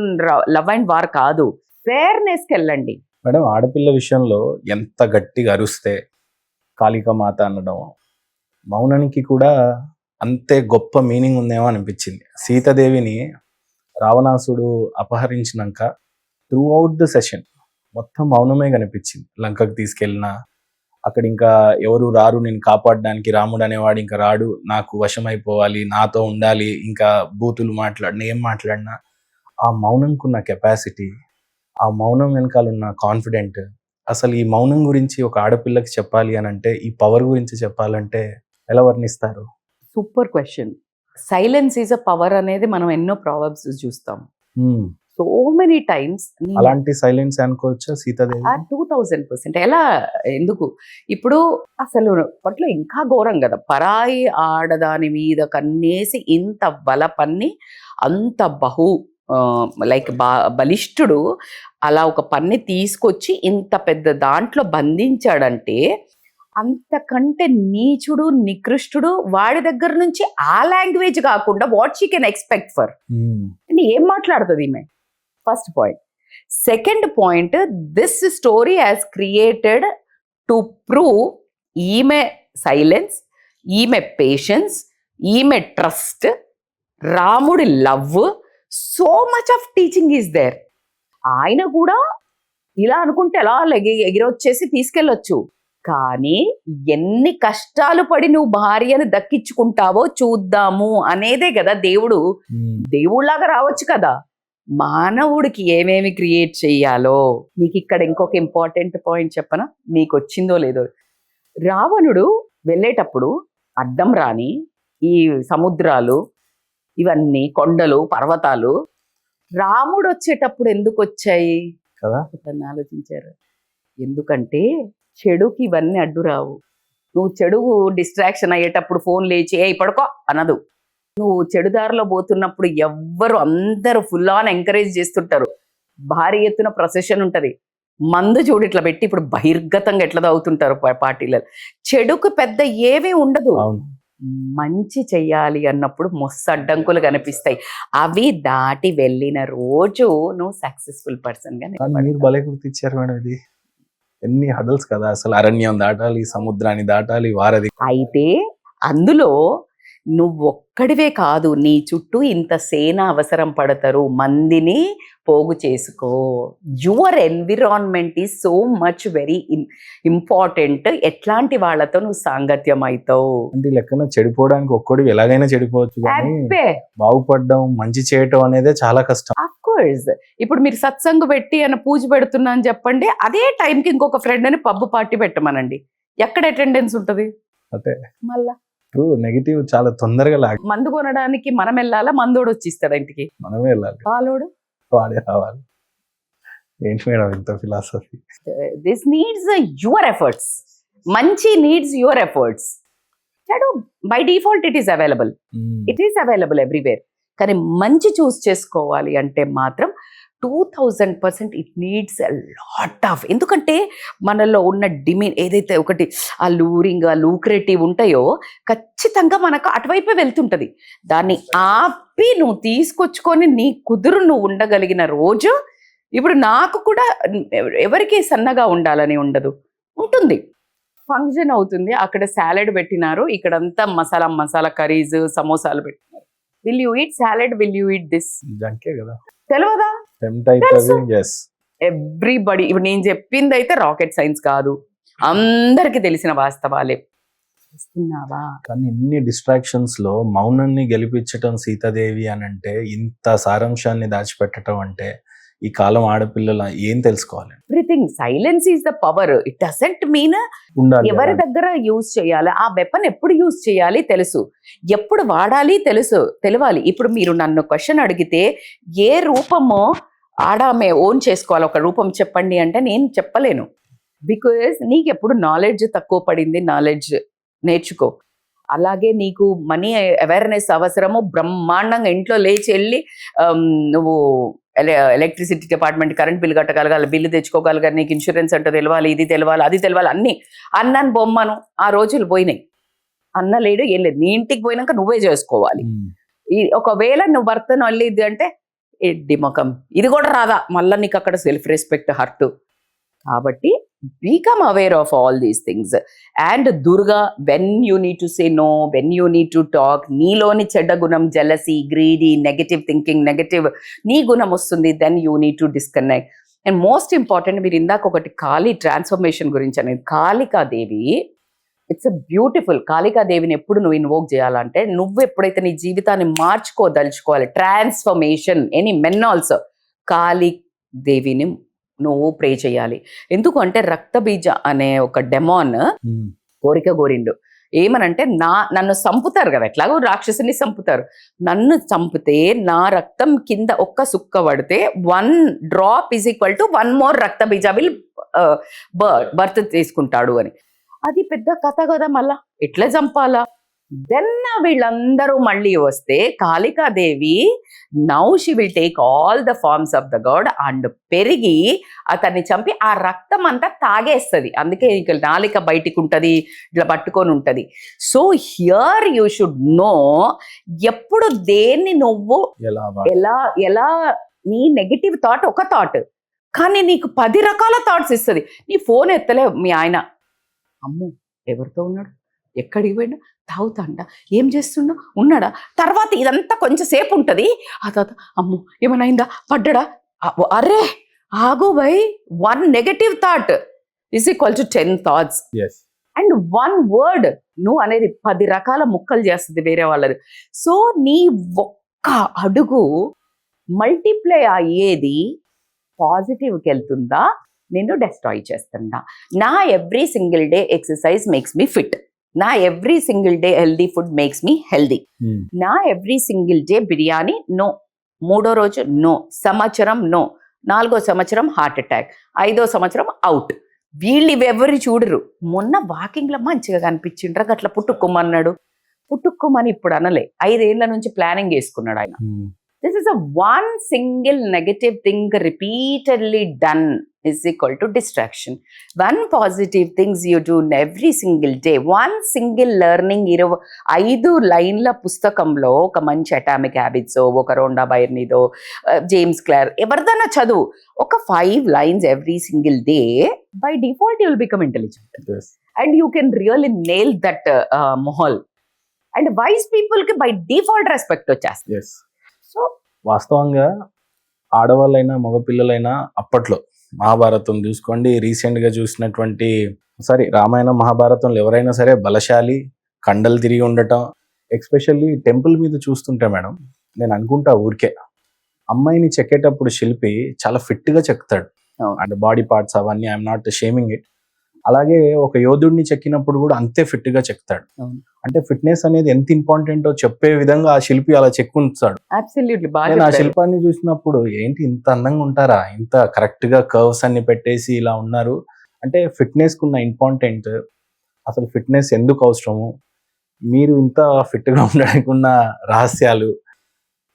love and war కాదు, ఫేర్నెస్కి వెళ్ళండి. మేడం, ఆడపిల్ల విషయంలో ఎంత గట్టిగా అరుస్తే కాళికా మాత అనడం, మౌనానికి కూడా అంతే గొప్ప మీనింగ్ ఉందేమో అనిపించింది. సీతాదేవిని రావణాసుడు అపహరించినాక త్రూ అవుట్ ద సెషన్ మొత్తం మౌనమే కనిపించింది. లంకకు తీసుకెళ్ళినా అక్కడ ఇంకా ఎవరు రారు నేను కాపాడడానికి, రాముడు అనేవాడు ఇంకా రాడు, నాకు వశమైపోవాలి, నాతో ఉండాలి, ఇంకా బూతులు మాట్లాడినా ఏం మాట్లాడినా ఆ మౌనంకున్న కెపాసిటీ, ఆ మౌనం వెనకాల ఉన్న కాన్ఫిడెంట్, అసలు ఈ మౌనం గురించి ఒక ఆడపిల్లకి చెప్పాలి అని అంటే, ఈ పవర్ గురించి చెప్పాలంటే ఎలా వర్ణిస్తారు? Super question. Silence is a power అనేది మనం ఎన్నో ప్రావర్బ్స్ చూస్తాం. సో మెనీ టైమ్స్ అలాంటి సైలెన్స్ అనుకోవచ్చా సీతాదేవి? 2000%. ఎలా, ఎందుకు ఇప్పుడు అసలు అప్పట్లో ఇంకా ఘోరం కదా, పరాయి ఆడదాని మీద కన్నేసి ఇంత బలపన్ని, అంత బలిష్ఠుడు అలా ఒక పన్ని తీసుకొచ్చి ఇంత పెద్ద దాంట్లో బంధించాడంటే, అంతకంటే నీచుడు, నికృష్టుడు వాడి దగ్గర నుంచి ఆ లాంగ్వేజ్ కాకుండా what she can expect for. ఏం మాట్లాడుతుంది ఈమె? First point. Second point, this story has created to prove ఈమె సైలెన్స్, ఈమె పేషెన్స్, ఈమె ట్రస్ట్, రాముడి love, so much of teaching is there. ఆయన కూడా ఇలా అనుకుంటే ఎలా ఎగిరొచ్చేసి తీసుకెళ్ళొచ్చు, కానీ ఎన్ని కష్టాలు పడి నువ్వు భార్యను దక్కించుకుంటావో చూద్దాము అనేదే కదా దేవుడు. దేవుళ్ళలాగా రావచ్చు కదా, మానవుడికి ఏమేమి క్రియేట్ చెయ్యాలో. మీకు ఇక్కడ ఇంకొక ఇంపార్టెంట్ పాయింట్ చెప్పనా, మీకు వచ్చిందో లేదో. రావణుడు వెళ్ళేటప్పుడు అడ్డం రాని ఈ సముద్రాలు, ఇవన్నీ కొండలు, పర్వతాలు, రాముడు వచ్చేటప్పుడు ఎందుకు వచ్చాయి కదా? ఆలోచించారు. ఎందుకంటే చెడుకి ఇవన్నీ అడ్డు రావు. నువ్వు చెడు డిస్ట్రాక్షన్ అయ్యేటప్పుడు ఫోన్ లేచి ఏ పడుకో అనదు. నువ్వు చెడుదారిలో పోతున్నప్పుడు ఎవ్వరు, అందరూ ఫుల్ ఆన్ ఎంకరేజ్ చేస్తుంటారు. భారీ ఎత్తున ప్రొసెషన్ ఉంటది, మందు చూడు ఇట్లా పెట్టి ఇప్పుడు బహిర్గతంగా ఎట్లా తాగుతుంటారు పార్టీలలో. చెడుకు పెద్ద ఏమీ ఉండదు. మంచి చెయ్యాలి అన్నప్పుడు మస్తు అడ్డంకులు కనిపిస్తాయి. అవి దాటి వెళ్ళిన రోజు నువ్వు సక్సెస్ఫుల్ పర్సన్ గా. మీరు భలే గుర్తించారు మేడం. ఇది ఎన్ని హడల్స్ కదా, అసలు అరణ్యం దాటాలి, సముద్రాన్ని దాటాలి, వారధి. అయితే అందులో నువ్వు ఒక్కడివే కాదు, నీ చుట్టూ ఇంత సేన అవసరం పడతారు, మందిని పోగు చేసుకో. Your environment is so much very important. ఎట్లాంటి వాళ్ళతో నువ్వు సాంగత్యం అవుతావు అంటే లెక్కన చెడిపోవడానికి ఒక్కడివి ఎలాగైనా చెడిపోవచ్చు, కానీ బాగుపడడం, మంచి చేయటం అనేదే చాలా కష్టం. Of course. ఇప్పుడు మీరు సత్సంగ్ పెట్టి అని పూజ పెడుతున్నా అని చెప్పండి, అదే టైంకి ఇంకొక ఫ్రెండ్ అని పబ్బు పార్టీ పెట్టమనండి, ఎక్కడ అటెండెన్స్ ఉంటుంది? అంటే మళ్ళా నెగిటివ్ చాలా తొందరగా మందు కొనడానికి మనం వెళ్ళాలా, మందోడు వచ్చి ఇస్తాడు ఇంటికి? మనమే వెళ్ళాలి, పాలోడు వాడే రావాలి. ఏంటి మేడం ఇంత philosophy? This needs your efforts. మంచి నీడ్స్ యువర్ ఎఫర్ట్స్. చెడు by default it is available, it is available everywhere. కానీ మంచి చూస్ చేసుకోవాలి అంటే మాత్రం 2000% it needs a lot of. ఎందుకంటే మనలో ఉన్న డిమాండ్ ఏదైతే ఒకటి ఆ లూరింగ్, ఆ లూక్రేటివ్ ఉంటాయో ఖచ్చితంగా మనకు అటువైపే వెళ్తుంటుంది. దాన్ని ఆపి నువ్వు తీసుకొచ్చుకొని నీ కుదురు నువ్వు ఉండగలిగిన రోజు, ఇప్పుడు నాకు కూడా ఎవరికి సన్నగా ఉండాలని ఉండదు, ఉంటుంది. ఫంక్షన్ అవుతుంది, అక్కడ సాలెడ్ పెట్టినారు, ఇక్కడంతా మసాలా కర్రీస్, సమోసాలు పెట్టినారు. Will you eat salad, will you eat this? జంకే కదా, తెలియదా? ఎవ్రీబడి. ఇప్పుడు నేను చెప్పింది అయితే రాకెట్ సైన్స్ కాదు, అందరికి తెలిసిన వాస్తవాలే. కానీ ఇన్ని డిస్ట్రాక్షన్స్ లో మౌనాన్ని గెలిపించటం సీతాదేవి అని అంటే, ఇంత సారాంశాన్ని దాచిపెట్టడం అంటే ఈ కాలం ఆడపిల్లల ఏం తెలుసుకోవాలి? Everything. Silence is the power. It doesn't mean ఎవరి దగ్గర యూజ్ చేయాలి, ఆ వెపన్ ఎప్పుడు యూజ్ చేయాలి తెలుసు, ఎప్పుడు వాడాలి తెలుసు, తెలవాలి. ఇప్పుడు మీరు నన్ను క్వశ్చన్ అడిగితే ఏ రూపమో ఆమె ఓన్ చేసుకోవాలి, ఒక రూపం చెప్పండి అంటే నేను చెప్పలేను. బికాజ్ నీకు ఎప్పుడు నాలెడ్జ్ తక్కువ పడింది, నాలెడ్జ్ నేర్చుకో. అలాగే నీకు మనీ అవేర్నెస్ అవసరము, బ్రహ్మాండంగా ఇంట్లో లేచి వెళ్ళి నువ్వు ఎలక్ట్రిసిటీ డిపార్ట్మెంట్ కరెంట్ బిల్ కట్టగలగాలి, బిల్లు తెచ్చుకోగలగాలి, నీకు ఇన్సూరెన్స్ అంటే తెలవాలి, ఇది తెలవాలి, అది తెలవాలి, అన్నీ. అన్నాను బొమ్మను ఆ రోజులు పోయినాయి. అన్న లేడు, ఏం లేదు. నీ ఇంటికి పోయినాక నువ్వే చేసుకోవాలి. ఒకవేళ నువ్వు భర్తను అల్లిద్ది అంటే ఎడ్డి ముఖం, ఇది కూడా రాదా, మళ్ళీ నీకు అక్కడ సెల్ఫ్ రెస్పెక్ట్ హర్ట్. కాబట్టి become aware of all these things. And Durga, when you need to say no, when you need to talk, నీలోని చెడ్డ గుణం, jealousy, greedy, negative thinking, negative నీ గుణం వస్తుంది, then you need to disconnect. And most important, మీరు ఇందాక ఒకటి కాళీ transformation గురించి అనేది, కాళికాదేవి, ఇట్స్ అ బ్యూటిఫుల్. కాళికాదేవిని ఎప్పుడు నువ్వు ఇన్వోక్ చేయాలంటే, నువ్వు ఎప్పుడైతే నీ జీవితాన్ని మార్చుకోదలుచుకోవాలి, ట్రాన్స్ఫర్మేషన్, ఎనీ మెన్ ఆల్సో, కాళిదేవిని నువ్వు ప్రే చేయాలి. ఎందుకు అంటే రక్తబీజ అనే ఒక డెమాన్ కోరిక కోరిండు. ఏమనంటే నన్ను చంపుతారు కదా, ఎట్లాగో రాక్షసుని చంపుతారు, నన్ను చంపితే నా రక్తం కింద ఒక్క సుక్క పడితే 1 drop is equal to 1 more Raktabija will birth తీసుకుంటాడు అని. అది పెద్ద కథ కదా, మళ్ళా ఎట్లా చంపాలా. దెన్ వీళ్ళందరూ మళ్ళీ వస్తే Kalikadevi now she will take all the forms of the god and పెరిగి అతన్ని చంపి ఆ రక్తం అంతా తాగేస్తుంది. అందుకే ఇక నాలిక బయటికి ఉంటుంది, ఇట్లా పట్టుకొని ఉంటుంది. So here you should know ఎప్పుడు దేన్ని నువ్వు ఎలా ఎలా నీ నెగిటివ్ థాట్ ఒక థాట్, కానీ నీకు 10 రకాల థాట్స్ ఇస్తుంది. నీ ఫోన్ ఎత్తలే, మీ ఆయన అమ్ము ఎవరితో ఉన్నాడు, ఎక్కడికి పోయినా, తాగుతాండా, ఏం చేస్తుండో, ఉన్నాడా, తర్వాత ఇదంతా కొంచెం సేపు ఉంటుంది. ఆ తర్వాత అమ్ము ఏమైనా అయిందా, పడ్డా, అరే ఆగు by, 1 negative thought is equal to 10 thoughts. And 1 word నువ్వు అనేది 10 రకాల ముక్కలు చేస్తుంది వేరే వాళ్ళది. సో నీ ఒక్క అడుగు మల్టిప్లై అయ్యేది పాజిటివ్కి వెళ్తుందా, నిన్ను డెస్ట్రాయ్ చేస్తుందా. నా every single day exercise makes me fit, నా every single day healthy food makes me healthy, నా every single day biryani no, 3వ రోజు నో, సంవత్సరం నో, 4వ సంవత్సరం హార్ట్ అటాక్, 5వ సంవత్సరం అవుట్. వీళ్ళు ఇవెవరు చూడరు. మొన్న వాకింగ్లో మంచిగా కనిపించిండ్రా, అట్లా పుట్టుకోమన్నాడు, పుట్టుకోమని ఇప్పుడు అనలే, 5 ఏళ్ల నుంచి ప్లానింగ్ వేసుకున్నాడు ఆయన. This is a one single negative thing repeatedly done is equal to distraction. One positive things you do every single day. One single learning. 5 లైన్ల పుస్తకంలో ఒక మంచి అటామిక్ హ్యాబిట్స్, ఒక రోండా బైర్నిదో, జేమ్స్ క్లర్, ఎవరిదైనా చదువు, ఒక 5 lines every single day. By default you will become intelligent. Yes. And you can really nail that mahal. And wise people ki by default respect వచ్చేస్తుంది. Yes. So వాస్తవంగా ఆడవాళ్ళైనా మగపిల్లలైనా అప్పట్లో మహాభారతం చూసుకోండి, రీసెంట్గా చూసినటువంటి రామాయణం మహాభారతంలో ఎవరైనా సరే బలశాలి, కండలు తిరిగి ఉండటం, ఎక్స్పెషల్లీ టెంపుల్ మీద చూస్తుంటే మేడం నేను అనుకుంటా ఊరికే, అమ్మాయిని చెక్కేటప్పుడు శిల్పి చాలా ఫిట్గా చెక్తాడు, అంటే బాడీ పార్ట్స్ అవన్నీ, ఐఎమ్ నాట్ షేమింగ్ ఇట్. అలాగే ఒక యోధుడిని చెక్కినప్పుడు కూడా అంతే ఫిట్గా చెక్తాడు. అంటే ఫిట్నెస్ అనేది ఎంత ఇంపార్టెంటో చెప్పే విధంగా ఆ శిల్పి అలా చెక్కుంటాడు. నేను ఆ శిల్పాన్ని చూసినప్పుడు ఏంటి ఇంత అందంగా ఉంటారా, ఇంత కరెక్ట్ గా కర్వ్స్ అన్ని పెట్టేసి ఇలా ఉన్నారు అంటే ఫిట్నెస్ కున్న ఇంపార్టెంట్, అసలు ఫిట్నెస్ ఎందుకు అవసరము, మీరు ఇంత ఫిట్ గా ఉండడానికి ఉన్న రహస్యాలు,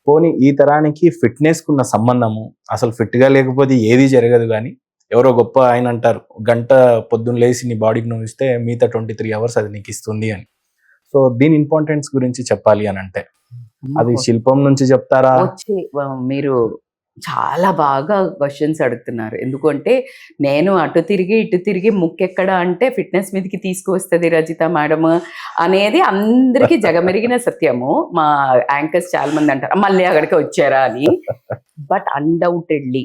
పోనీ ఈ తరానికి ఫిట్నెస్ కున్న సంబంధము, అసలు ఫిట్ గా లేకపోతే ఏది జరగదు. కానీ ఎవరో గొప్ప ఆయన అంటారు, గంట పొద్దున్న లేచి నీ బాడీకి నువ్వు ఇస్తే మిగతా 23 hours అది నీకు ఇస్తుంది అని. సో దీని ఇంపార్టెన్స్ గురించి చెప్పాలి అని అంటే అది శిల్పం నుంచి చెప్తారా? మీరు చాలా బాగా క్వశ్చన్స్ అడుగుతున్నారు. ఎందుకంటే నేను అటు తిరిగి ఇటు తిరిగి ముక్కెక్కడ అంటే ఫిట్నెస్ మీదకి తీసుకువస్తుంది రజిత మేడం అనేది అందరికీ జగమెరిగిన సత్యము. మా యాంకర్స్ చాలా మంది అంటారు మళ్ళీ అక్కడికి వచ్చారా అని. బట్ అన్డౌటెడ్లీ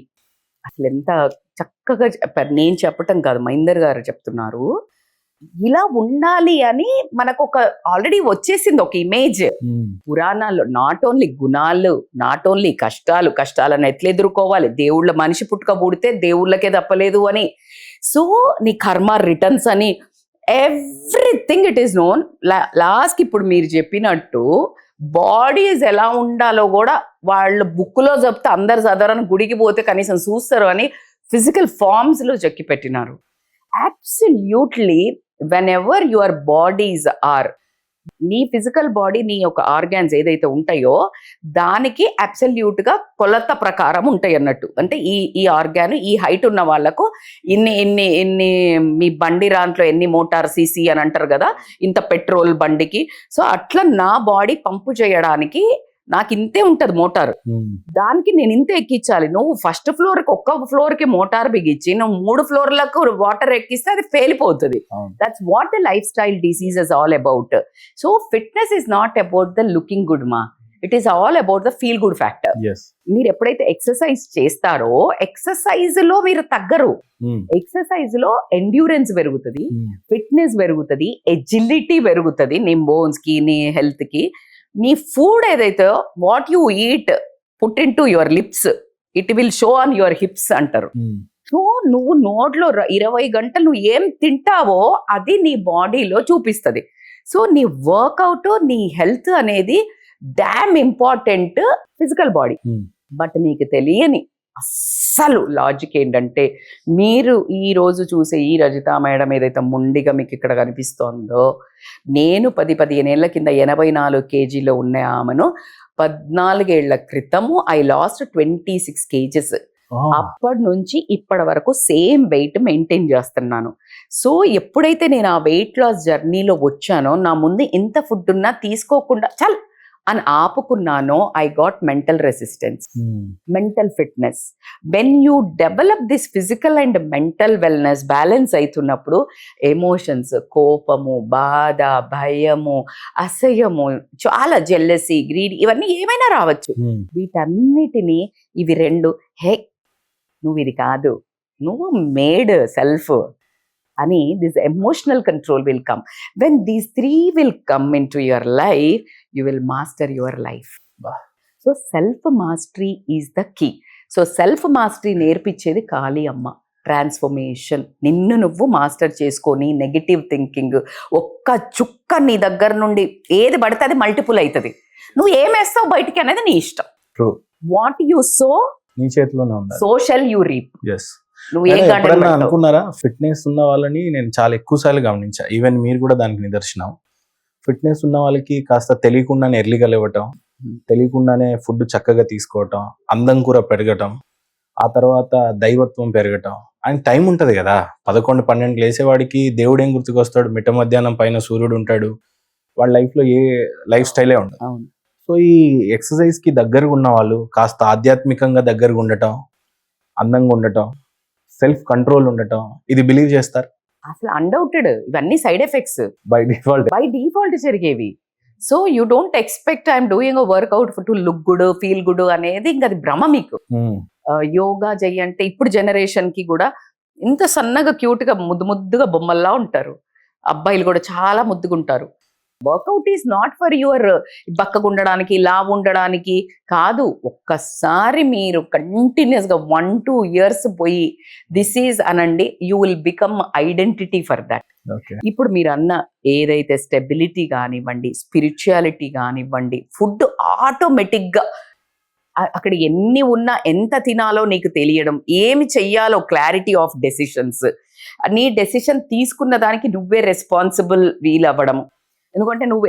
అసలు ఎంత చక్కగా చెప్పారు. నేను చెప్పటం కాదు, మహేందర్ గారు చెప్తున్నారు. ఇలా ఉండాలి అని మనకు ఒక ఆల్రెడీ వచ్చేసింది ఒక ఇమేజ్ పురాణాల్లో. నాట్ ఓన్లీ గుణాలు, నాట్ ఓన్లీ కష్టాలను ఎట్లా ఎదుర్కోవాలి, దేవుళ్ళ మనిషి పుట్టుక పుడితే దేవుళ్ళకే తప్పలేదు అని, సో నీ కర్మ రిటర్న్స్ అని everything it is known. Last ఇప్పుడు మీరు చెప్పినట్టు బాడీస్ ఎలా ఉండాలో కూడా వాళ్ళు బుక్లో చెప్తే అందరు చదవరని గుడికి పోతే కనీసం చూస్తారు అని ఫిజికల్ ఫార్మ్స్లో చెక్కి పెట్టినారు. Absolutely whenever your bodies are, నీ ఫిజికల్ బాడీ, నీ యొక్క ఆర్గాన్స్ ఏదైతే ఉంటాయో దానికి అబ్సల్యూట్ గా కొలత ప్రకారం ఉంటాయి అన్నట్టు. అంటే ఈ ఆర్గాన్ ఈ హైట్ ఉన్న వాళ్ళకు ఇన్ని మీ బండి దాంట్లో ఎన్ని మోటార్ సీసీ అని అంటారు కదా, ఇంత పెట్రోల్ బండికి. సో అట్లా నా బాడీ పంపు చేయడానికి నాకు ఇంతే ఉంటది మోటార్, దానికి నేను ఇంత ఎక్కించాలి. నువ్వు ఫస్ట్ ఫ్లోర్ కి ఒక్క ఫ్లోర్ కి మోటార్ బిగించి నువ్వు 3 ఫ్లోర్లకు వాటర్ ఎక్కిస్తే అది ఫెయిలిపోతుంది. That's what the life style disease is all about. So fitness is not about the looking good మా, it is all about the feel good factor. మీరు ఎప్పుడైతే ఎక్సర్సైజ్ చేస్తారో ఎక్సర్సైజ్ లో మీరు తగ్గరు, ఎక్సర్సైజ్ లో ఎండ్యూరెన్స్ పెరుగుతుంది, ఫిట్నెస్ పెరుగుతుంది, ఎజిలిటీ పెరుగుతుంది నీ బోన్స్ కి, నీ హెల్త్ కి. నీ ఫుడ్ ఏదైతే what you eat put in to your lips it will show on your hips అంటారు. సో నువ్వు నోట్లో 20 గంటలు నువ్వు ఏం తింటావో అది నీ బాడీలో చూపిస్తుంది. సో నీ వర్కౌట్, నీ హెల్త్ అనేది damn important physical body. But మీకు తెలియని అస్సలు లాజిక్ ఏంటంటే, మీరు ఈ రోజు చూసే ఈ రజిత మేడం ఏదైతే మొండిగా మీకు ఇక్కడ కనిపిస్తోందో, నేను 10-15 ఏళ్ల కింద 84 kgs ఉన్న ఆమెను 14 ఏళ్ల క్రితము ఐ లాస్ట్ 26 kgs. అప్పటి నుంచి ఇప్పటి వరకు సేమ్ వెయిట్ మెయింటైన్ చేస్తున్నాను. సో ఎప్పుడైతే నేను ఆ వెయిట్ లాస్ జర్నీలో వచ్చానో, నా ముందు ఎంత ఫుడ్ ఉన్నా తీసుకోకుండా చల్ అని ఆపుకున్నానో, I got mental resistance, mental fitness. When you develop this physical and mental wellness balance అవుతున్నప్పుడు ఎమోషన్స్, కోపము, బాధ, భయము, అసహ్యము, చాలా జెల్లసీ, గ్రీడ్, ఇవన్నీ ఏమైనా రావచ్చు. వీటన్నిటినీ ఇవి 2 హే నువ్వు ఇది కాదు, నువ్వు మేడ్ సెల్ఫ్ అని this emotional control will come. When these 3 will come in to your life, you will master your life. So self mastery is the key. So self mastery నేర్పించేది కాళీ అమ్మ. ట్రాన్స్ఫర్మేషన్, నిన్ను నువ్వు మాస్టర్ చేసుకొని, negative thinking, ఒక్క చుక్క నీ దగ్గర నుండి ఏది పడితే అది మల్టిపుల్ అవుతుంది. నువ్వు ఏమేస్తావు బయటికి అనేది నీ ఇష్టం. వాట్ యు సో నీ చేతిలోనే ఉంది, సోషల్ యూ రీప్. నువ్వు ఎప్పుడన్నా అనుకున్నారా? ఫిట్నెస్ ఉన్న వాళ్ళని నేను చాలా ఎక్కువ సార్లు గమనించా, ఈవెన్ మీరు కూడా దానికి నిదర్శనం. ఫిట్నెస్ ఉన్న వాళ్ళకి కాస్త తెలియకుండానే ఎర్లీగా లేవటం, తెలియకుండానే ఫుడ్ చక్కగా తీసుకోవటం, అందం కూర పెరగటం, ఆ తర్వాత దైవత్వం పెరగటం. ఆయన టైం ఉంటుంది కదా, 11-12 లేసేవాడికి దేవుడు ఏం గుర్తుకొస్తాడు? మిట్ట మధ్యాహ్నం పైన సూర్యుడు ఉంటాడు. వాళ్ళ లైఫ్లో ఏ లైఫ్ స్టైలే ఉండదు. సో ఈ ఎక్సర్సైజ్ కి దగ్గరగా ఉన్న వాళ్ళు కాస్త ఆధ్యాత్మికంగా దగ్గరగా ఉండటం, అందంగా ఉండటం, సెల్ఫ్ కంట్రోల్ ఉండటం, ఇది బిలీవ్ చేస్తారు. అసలు అన్డౌటెడ్ ఇవన్నీ సైడ్ ఎఫెక్ట్స్ బై డిఫాల్ట్ జరిగేవి. So you don't expect I'm doing a workout to look good, feel good అనేది ఇంకా అది భ్రమ మీకు. యోగా చెయ్యి అంటే ఇప్పుడు జనరేషన్ కి కూడా ఇంత సన్నగా క్యూట్ గా ముద్దుగా బొమ్మల్లా ఉంటారు. అబ్బాయిలు కూడా చాలా ముద్దుగా ఉంటారు. Work out is not for your బక్కగా ఉండడానికి, లావు ఉండడానికి కాదు. ఒక్కసారి మీరు కంటిన్యూస్ గా 1-2 years పోయి దిస్ ఈజ్ అనండి, you will become identity for that. ఇప్పుడు మీరు అన్న ఏదైతే స్టెబిలిటీ కానివ్వండి, స్పిరిచువాలిటీ కానివ్వండి, ఫుడ్ ఆటోమేటిక్ గా అక్కడ ఎన్ని ఉన్నా ఎంత తినాలో నీకు తెలియడం, ఏమి చెయ్యాలో క్లారిటీ ఆఫ్ డెసిషన్స్, నీ డెసిషన్ తీసుకున్న దానికి నువ్వే రెస్పాన్సిబుల్ వీల్ అవ్వడం. ఎందుకంటే నువ్వు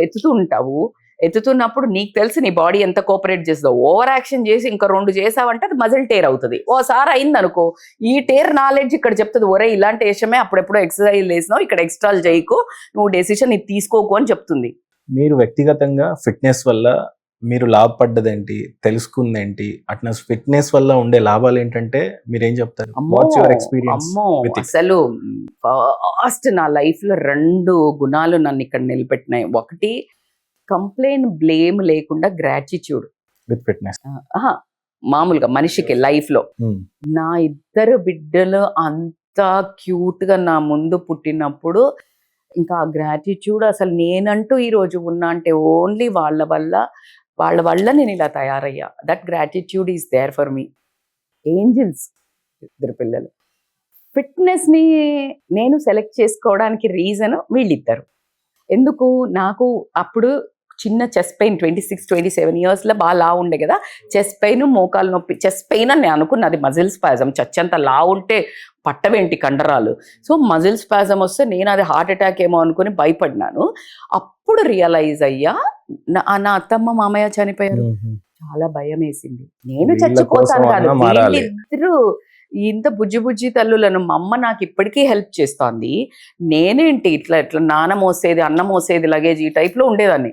ఎత్తుతున్నప్పుడు నీకు తెలుసు నీ బాడీ ఎంత కోఆపరేట్ చేస్తుందో. ఓవర్ యాక్షన్ చేసి ఇంకా 2 చేసావంటే అది మజిల్ టేర్ అవుతుంది. ఓసారి అయింది అనుకో, ఈ టేర్ నాలెడ్జ్ ఇక్కడ చెప్తుంది, ఒరే ఇలాంటి విషయమే అప్పుడెప్పుడు ఎక్సర్సైజ్ చేసినావు, ఇక్కడ ఎక్స్ట్రాలు చేయకు, నువ్వు డెసిషన్ ఇది తీసుకోకు అని చెప్తుంది. మీరు వ్యక్తిగతంగా ఫిట్నెస్ వల్ల మీరు లాభపడ్డదేంటి, తెలుసుకుందేంటి, అట్లా ఫిట్నెస్ వల్ల ఉండే లాభాలు ఏంటంటే మీరేం చెప్తారు? అసలు ఫస్ట్ నా లైఫ్ లో 2 గుణాలు నన్ను ఇక్కడ నిలబెట్టినాయి. ఒకటి కంప్లైంట్, బ్లేమ్ లేకుండా గ్రాటిట్యూడ్ విత్ ఫిట్నెస్. మామూలుగా మనిషికి లైఫ్ లో నా 2 బిడ్డలు అంత క్యూట్ గా నా ముందు పుట్టినప్పుడు ఇంకా ఆ గ్రాటిట్యూడ్, అసలు నేనంటూ ఈ రోజు ఉన్నా అంటే ఓన్లీ వాళ్ళ వల్ల నేను ఇలా తయారయ్యా. That gratitude is there for me. Angels 2 పిల్లలు. ఫిట్నెస్ ని నేను సెలెక్ట్ చేసుకోవడానికి రీజన్ వీళ్ళిద్దరు. ఎందుకు? నాకు అప్పుడు చిన్న చెస్ట్ పెయిన్ 26-27 ఇయర్స్లో బాగా లా ఉండే కదా, చెస్ట్ పెయిన్, మోకాలు నొప్పి. చెస్ట్ పెయిన్ అని నేను అనుకున్నా, అది మజిల్ స్పాజం. చచ్చంత లా ఉంటే పట్టవేంటి కండరాలు. సో మజిల్ స్పాజం వస్తే నేను అది హార్ట్ అటాక్ ఏమో అనుకుని భయపడినాను. అప్పుడు రియలైజ్ అయ్యా నా అత్తమ్మ మామయ్య చనిపోయారు. చాలా భయం వేసింది. నేను వీళ్ళ చచ్చిపోతాను కోసం కాదు, అన్నా మారాలి. వీళ్ళిద్దరూ ఇంత బుజ్జి తల్లులను మా అమ్మ నాకు ఇప్పటికీ హెల్ప్ చేస్తోంది. నేనేంటి ఇట్లా నాన్న మోసేది, అన్న మోసేది లగేజ్ ఈ టైప్లో ఉండేదాన్ని.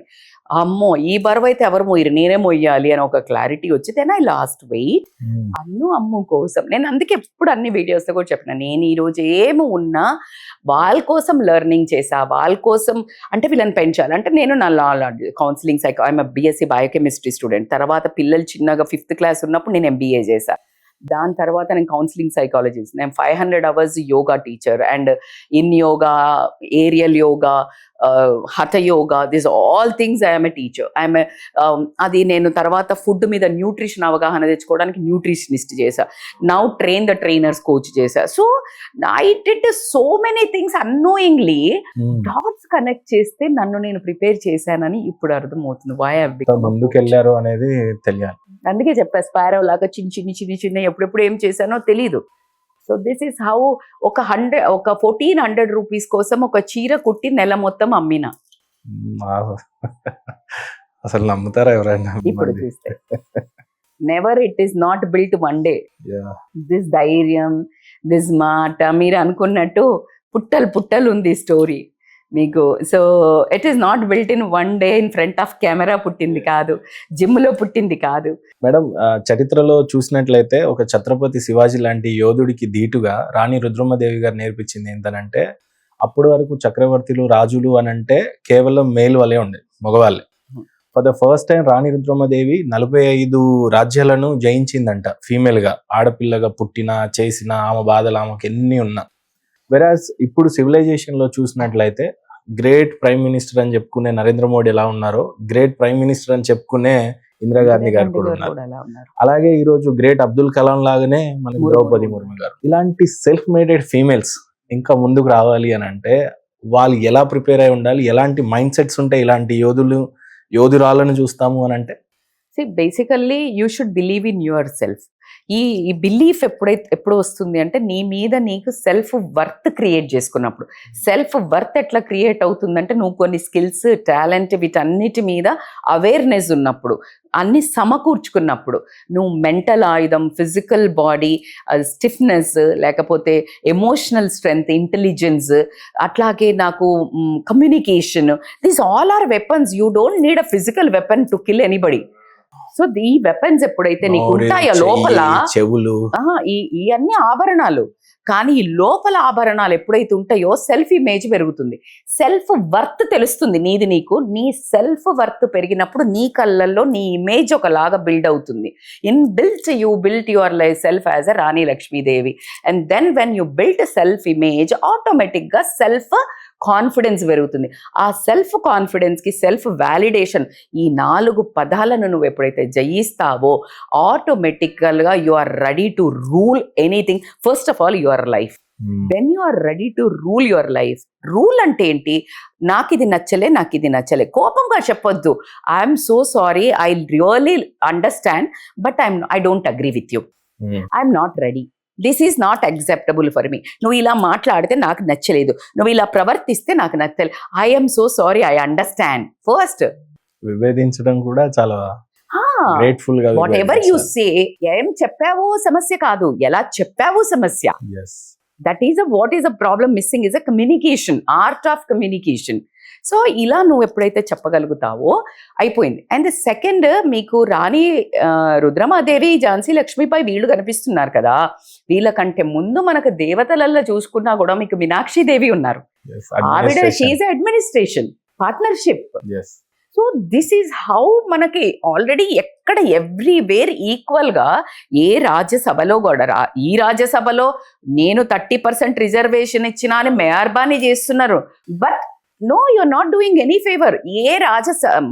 అమ్మో ఈ బరువు అయితే ఎవరు మోయరు, నేనే మొయ్యాలి అని ఒక క్లారిటీ వచ్చి దెన్ ఐ లాస్ట్ వెయిట్. అమ్ము కోసం నేను అందుకే ఎప్పుడు అన్ని వీడియోస్లో కూడా చెప్పిన, నేను ఈరోజు ఏమి ఉన్నా వాళ్ళ కోసం లెర్నింగ్ చేసా, వాళ్ళ కోసం. అంటే వీళ్ళని పెంచాలి అంటే నేను నా counselling I'm BSc biochemistry student. తర్వాత పిల్లలు చిన్నగా 5th క్లాస్ ఉన్నప్పుడు నేను MBA చేశా. దాని తర్వాత నేను కౌన్సిలింగ్ సైకాలజిస్ట్. నేను 500 hours yoga teacher and in yoga, aerial yoga, hatha yoga, this all things I'm a teacher. అది నేను తర్వాత ఫుడ్ మీద న్యూట్రిషన్ అవగాహన తెచ్చుకోవడానికి న్యూట్రిషనిస్ట్ చేశా. Now train the trainers coach చేశా. So I did so many things annoyingly. Dots connect చేస్తే నన్ను నేను ప్రిపేర్ చేశానని ఇప్పుడు అర్థమవుతుంది. వై హావ్ బికమ్ ముందుకు వెళ్ళారు అనేది తెలియాలి. అందుకే చెప్పా, స్పారో లాగా చిన్న ఎప్పుడెప్పుడు ఏం చేశానో తెలీదు. సో దిస్ ఈస్ హౌ ఒక 1400 రూపీస్ కోసం ఒక చీర కుట్టి నెల మొత్తం అమ్మిన. అసలు నమ్ముతారా ఎవరైనా? ఇప్పుడు చూస్తే never it is not built one day. This ధైర్యం, దిస్ మాట, మీరు అనుకున్నట్టు పుట్టలు ఉంది స్టోరీ మీకు. So it is not built in one day in front of camera పుట్టింది కాదు, జిమ్లో పుట్టింది కాదు. మేడం, చరిత్రలో చూసినట్లయితే ఒక ఛత్రపతి శివాజీ లాంటి యోధుడికి ధీటుగా రాణి రుద్రమదేవి గారు నేర్పించింది ఏంటనంటే, అప్పటి వరకు చక్రవర్తులు, రాజులు అని అంటే కేవలం మేల్ వలే ఉండే, మగవాళ్ళే. ఫర్ ద ఫస్ట్ టైం రాణి రుద్రమదేవి 45 రాజ్యాలను జయించిందంట ఫీమేల్ గా. ఆడపిల్లగా పుట్టినా చేసినా ఆమె బాధలు ఆమెకు ఎన్ని ఉన్నా. వెరాజ్ ఇప్పుడు సివిలైజేషన్ లో చూసినట్లయితే గ్రేట్ ప్రైమ్ మినిస్టర్ అని చెప్పుకునే నరేంద్ర మోడీ ఎలా ఉన్నారో, గ్రేట్ ప్రైమ్ మినిస్టర్ అని చెప్పుకునే ఇందిరాగాంధీ గారు కూడా ఉన్నారు. అలాగే ఈ రోజు గ్రేట్ అబ్దుల్ కలాం లాగానే మన ద్రౌపది ముర్ము గారు. ఇలాంటి సెల్ఫ్ మేడెడ్ ఫీమేల్స్ ఇంకా ముందుకు రావాలి అని అంటే వాళ్ళు ఎలా ప్రిపేర్ అయి ఉండాలి? ఎలాంటి మైండ్ సెట్స్ ఉంటే ఇలాంటి యోధురాలను చూస్తాము అని అంటే? Basically you should believe in your self. ఈ బిలీఫ్ ఎప్పుడు వస్తుంది అంటే నీ మీద నీకు సెల్ఫ్ వర్త్ క్రియేట్ చేసుకున్నప్పుడు. సెల్ఫ్ వర్త్ ఎట్లా క్రియేట్ అవుతుందంటే నువ్వు కొన్ని స్కిల్స్, టాలెంట్, వీటన్నిటి మీద అవేర్నెస్ ఉన్నప్పుడు, అన్ని సమకూర్చుకున్నప్పుడు, నువ్వు మెంటల్ ఆయుధం, ఫిజికల్ బాడీ స్టిఫ్నెస్, లేకపోతే ఎమోషనల్ స్ట్రెంగ్త్, ఇంటెలిజెన్స్, అట్లాగే నాకు communication, these all are weapons. You don't need a physical weapon to kill anybody. సో ఈ వెపన్స్ ఎప్పుడైతే నీకు ఉంటాయో లోపల, చెవులు, ఈ అన్ని ఆభరణాలు, కానీ ఈ లోపల ఆభరణాలు ఎప్పుడైతే ఉంటాయో సెల్ఫ్ ఇమేజ్ పెరుగుతుంది, సెల్ఫ్ వర్త్ తెలుస్తుంది నీది నీకు. నీ సెల్ఫ్ వర్త్ పెరిగినప్పుడు నీ కళ్ళల్లో నీ ఇమేజ్ ఒకలాగా బిల్డ్ అవుతుంది. You built your life self as a Rani Lakshmidevi. And then when you built self image, ఆటోమేటిక్గా సెల్ఫ్ కాన్ఫిడెన్స్ పెరుగుతుంది. ఆ సెల్ఫ్ కాన్ఫిడెన్స్కి సెల్ఫ్ వ్యాలిడేషన్, ఈ 4 పదాలను నువ్వు ఎప్పుడైతే జయిస్తావో ఆటోమేటికల్గా you are ready to rule anything. First of all your life. When you are ready to rule your life. Rule అంటే ఏంటి? నాకు ఇది నచ్చలే, కోపంగా చెప్పొద్దు. I'm so sorry, I really understand, but I don't agree with you, I'm not ready, this is not acceptable for me. నువ్వు ఇలా మాట్లాడితే నాకు నచ్చలేదు, నువ్వు ఇలా ప్రవర్తిస్తే నాకు నచ్చలేదు, I'm so sorry, I understand. First విభేదించడం కూడా చాలా గ్రేట్ఫుల్ గా. వాట్ ఎవర్ యు సే, ఏం చెప్పావో సమస్య కాదు, ఎలా చెప్పావో సమస్య. That is what is a problem missing is a communication, art of communication. So ఇలా నువ్వు ఎప్పుడైతే చెప్పగలుగుతావో అయిపోయింది. అండ్ సెకండ్, మీకు రాణి రుద్రమాదేవి, ఝాన్సీ లక్ష్మీపై వీళ్ళు కనిపిస్తున్నారు కదా, వీళ్ళకంటే ముందు మనకు దేవతలల్లో చూసుకున్నా కూడా మీకు మీనాక్షి దేవి ఉన్నారు. ఆవిడ షీఈ్ administration, partnership. So this is how మనకి ఆల్రెడీ ఎక్కడ ఎవ్రీవేర్ ఈక్వల్గా ఏ రాజ్యసభలో కూడా ఈ రాజ్యసభలో నేను 30% రిజర్వేషన్ ఇచ్చినా అని మెహర్బానీ చేస్తున్నారు. But no, you're not doing any favour. ఏ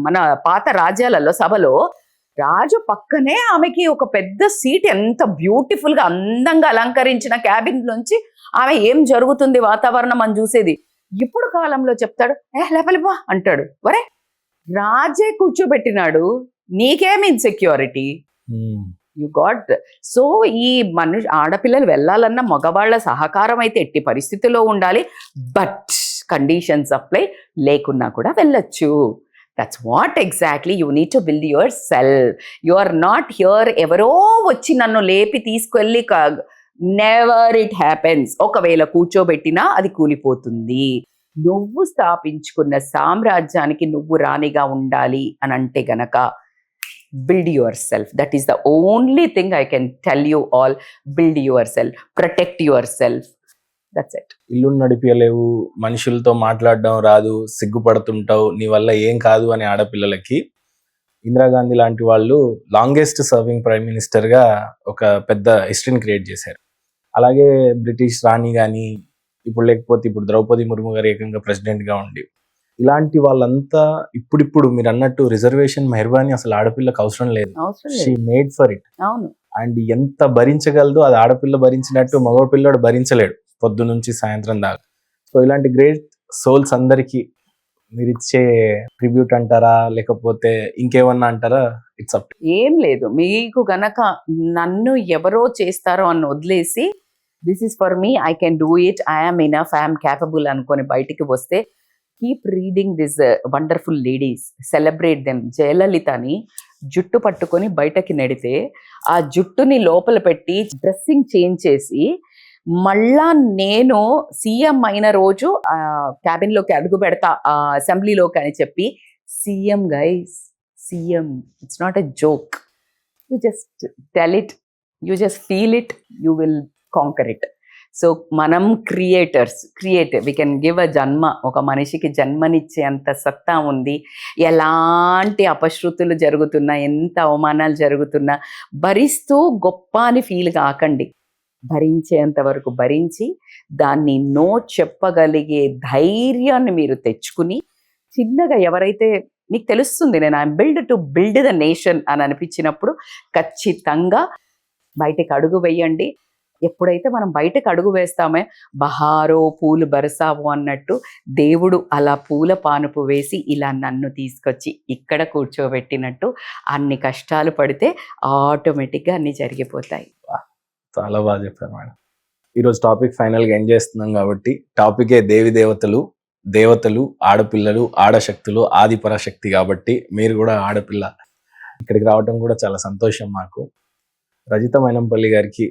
మన పాత రాజ్యాలలో సభలో రాజు పక్కనే ఆమెకి ఒక పెద్ద సీట్, ఎంత బ్యూటిఫుల్ గా అందంగా అలంకరించిన క్యాబిన్ నుంచి ఆమె ఏం జరుగుతుంది వాతావరణం అని చూసేది. ఇప్పుడు కాలంలో చెప్తాడు, లేపలిపో అంటాడు. వరే రాజే కూర్చోబెట్టినాడు, నీకేం ఇన్సెక్యూరిటీ? You got. సో ఈ ఆడపిల్లలు వెళ్ళాలన్న మగవాళ్ళ సహకారం అయితే ఎట్టి పరిస్థితిలో ఉండాలి, బట్ కండిషన్స్ అప్లై, లేకున్నా కూడా వెళ్ళొచ్చు. That's what exactly you need to build your self. You are not here ఎవరో వచ్చి నన్ను లేపి తీసుకెళ్ళి, నెవర్ ఇట్ హ్యాపెన్స్. ఒకవేళ కూర్చోబెట్టినా అది కూలిపోతుంది. నువ్వు స్థాపించుకున్న సామ్రాజ్యానికి నువ్వు రాణిగా ఉండాలి అని అంటే గనక build yourself. That is the only thing I can tell you all. Build yourself, protect yourself. That's it. ఇల్లు నడిపియలేవు, మనుషులతో మాట్లాడడం రాదు, సిగ్గుపడుతుంటావు, నీ వల్ల ఏం కాదు అనే ఆడపిల్లలకి ఇందిరాగాంధీ లాంటి వాళ్ళు లాంగెస్ట్ సర్వింగ్ ప్రైమ్ మినిస్టర్ గా ఒక పెద్ద హిస్టరీని క్రియేట్ చేశారు. అలాగే బ్రిటిష్ రాణి కానీ, ఇప్పుడు ద్రౌపది ముర్ము గారు ఏకంగా ప్రెసిడెంట్ గా ఉండి, ఇలాంటి వాళ్ళంతా ఇప్పుడు మీరు అన్నట్టు రిజర్వేషన్ మెహర్బానీ అసలు ఆడపిల్లకు అవసరం లేదు. She made for it. అవును. అండ్ ఎంత భరించగలదో అది ఆడపిల్ల భరించినట్టు మగ పిల్లడు భరించలేడు పొద్దు నుంచి సాయంత్రం దాకా. సో ఇలాంటి గ్రేట్ సోల్స్ అందరికి మీరు ఇచ్చే ట్రిబ్యూట్ అంటారా, లేకపోతే ఇంకేమన్నా అంటారా? It's up. ఏం లేదు, మీకు గనక నన్ను ఎవరో చేస్తారో అని వదిలేసి, this is for me, I can do it, I'm enough, I'm capable అనుకొని బయటికి వస్తే, keep reading this wonderful ladies, celebrate them. జయలలితని జుట్టు పట్టుకొని బయటకి నెడితే, ఆ జుట్టుని లోపల పెట్టి డ్రెస్సింగ్ చేంజ్ చేసి, మళ్ళా నేను సీఎం అయిన రోజు క్యాబిన్లోకి అడుగు పెడతా అసెంబ్లీలోకి అని చెప్పి, CM guys, CM, it's not a joke. You just tell it, you just feel it, you will canker it. So మనం వీ కెన్ గివ్ అ జన్మ. ఒక మనిషికి జన్మనిచ్చే అంత సత్తా ఉంది. ఎలాంటి అపశృతులు జరుగుతున్నా, ఎంత అవమానాలు జరుగుతున్నా భరిస్తూ గొప్ప అని ఫీల్ కాకండి. భరించేంత వరకు భరించి, దాన్ని నో చెప్పగలిగే ధైర్యాన్ని మీరు తెచ్చుకుని, చిన్నగా ఎవరైతే మీకు తెలుస్తుంది నేను ఐఎమ్ బిల్డ్ ద నేషన్ అని అనిపించినప్పుడు ఖచ్చితంగా బయటకు అడుగు వేయండి. ఎప్పుడైతే మనం బయటకు అడుగు వేస్తామే, బహారో పూలు బరసావు అన్నట్టు దేవుడు అలా పూల పానుపు వేసి ఇలా నన్ను తీసుకొచ్చి ఇక్కడ కూర్చోబెట్టినట్టు, అన్ని కష్టాలు పడితే ఆటోమేటిక్గా అన్ని జరిగిపోతాయి. చాలా బాగా చెప్పారు మేడం. ఈరోజు టాపిక్ ఫైనల్గా ఎండ్ చేస్తున్నాం కాబట్టి, టాపికే దేవతలు, ఆడపిల్లలు, ఆడశక్తులు, ఆదిపరాశక్తి కాబట్టి మీరు కూడా ఆడపిల్ల. ఇక్కడికి రావడం కూడా చాలా సంతోషం మాకు. రజిత మైనంపల్లి గారికి,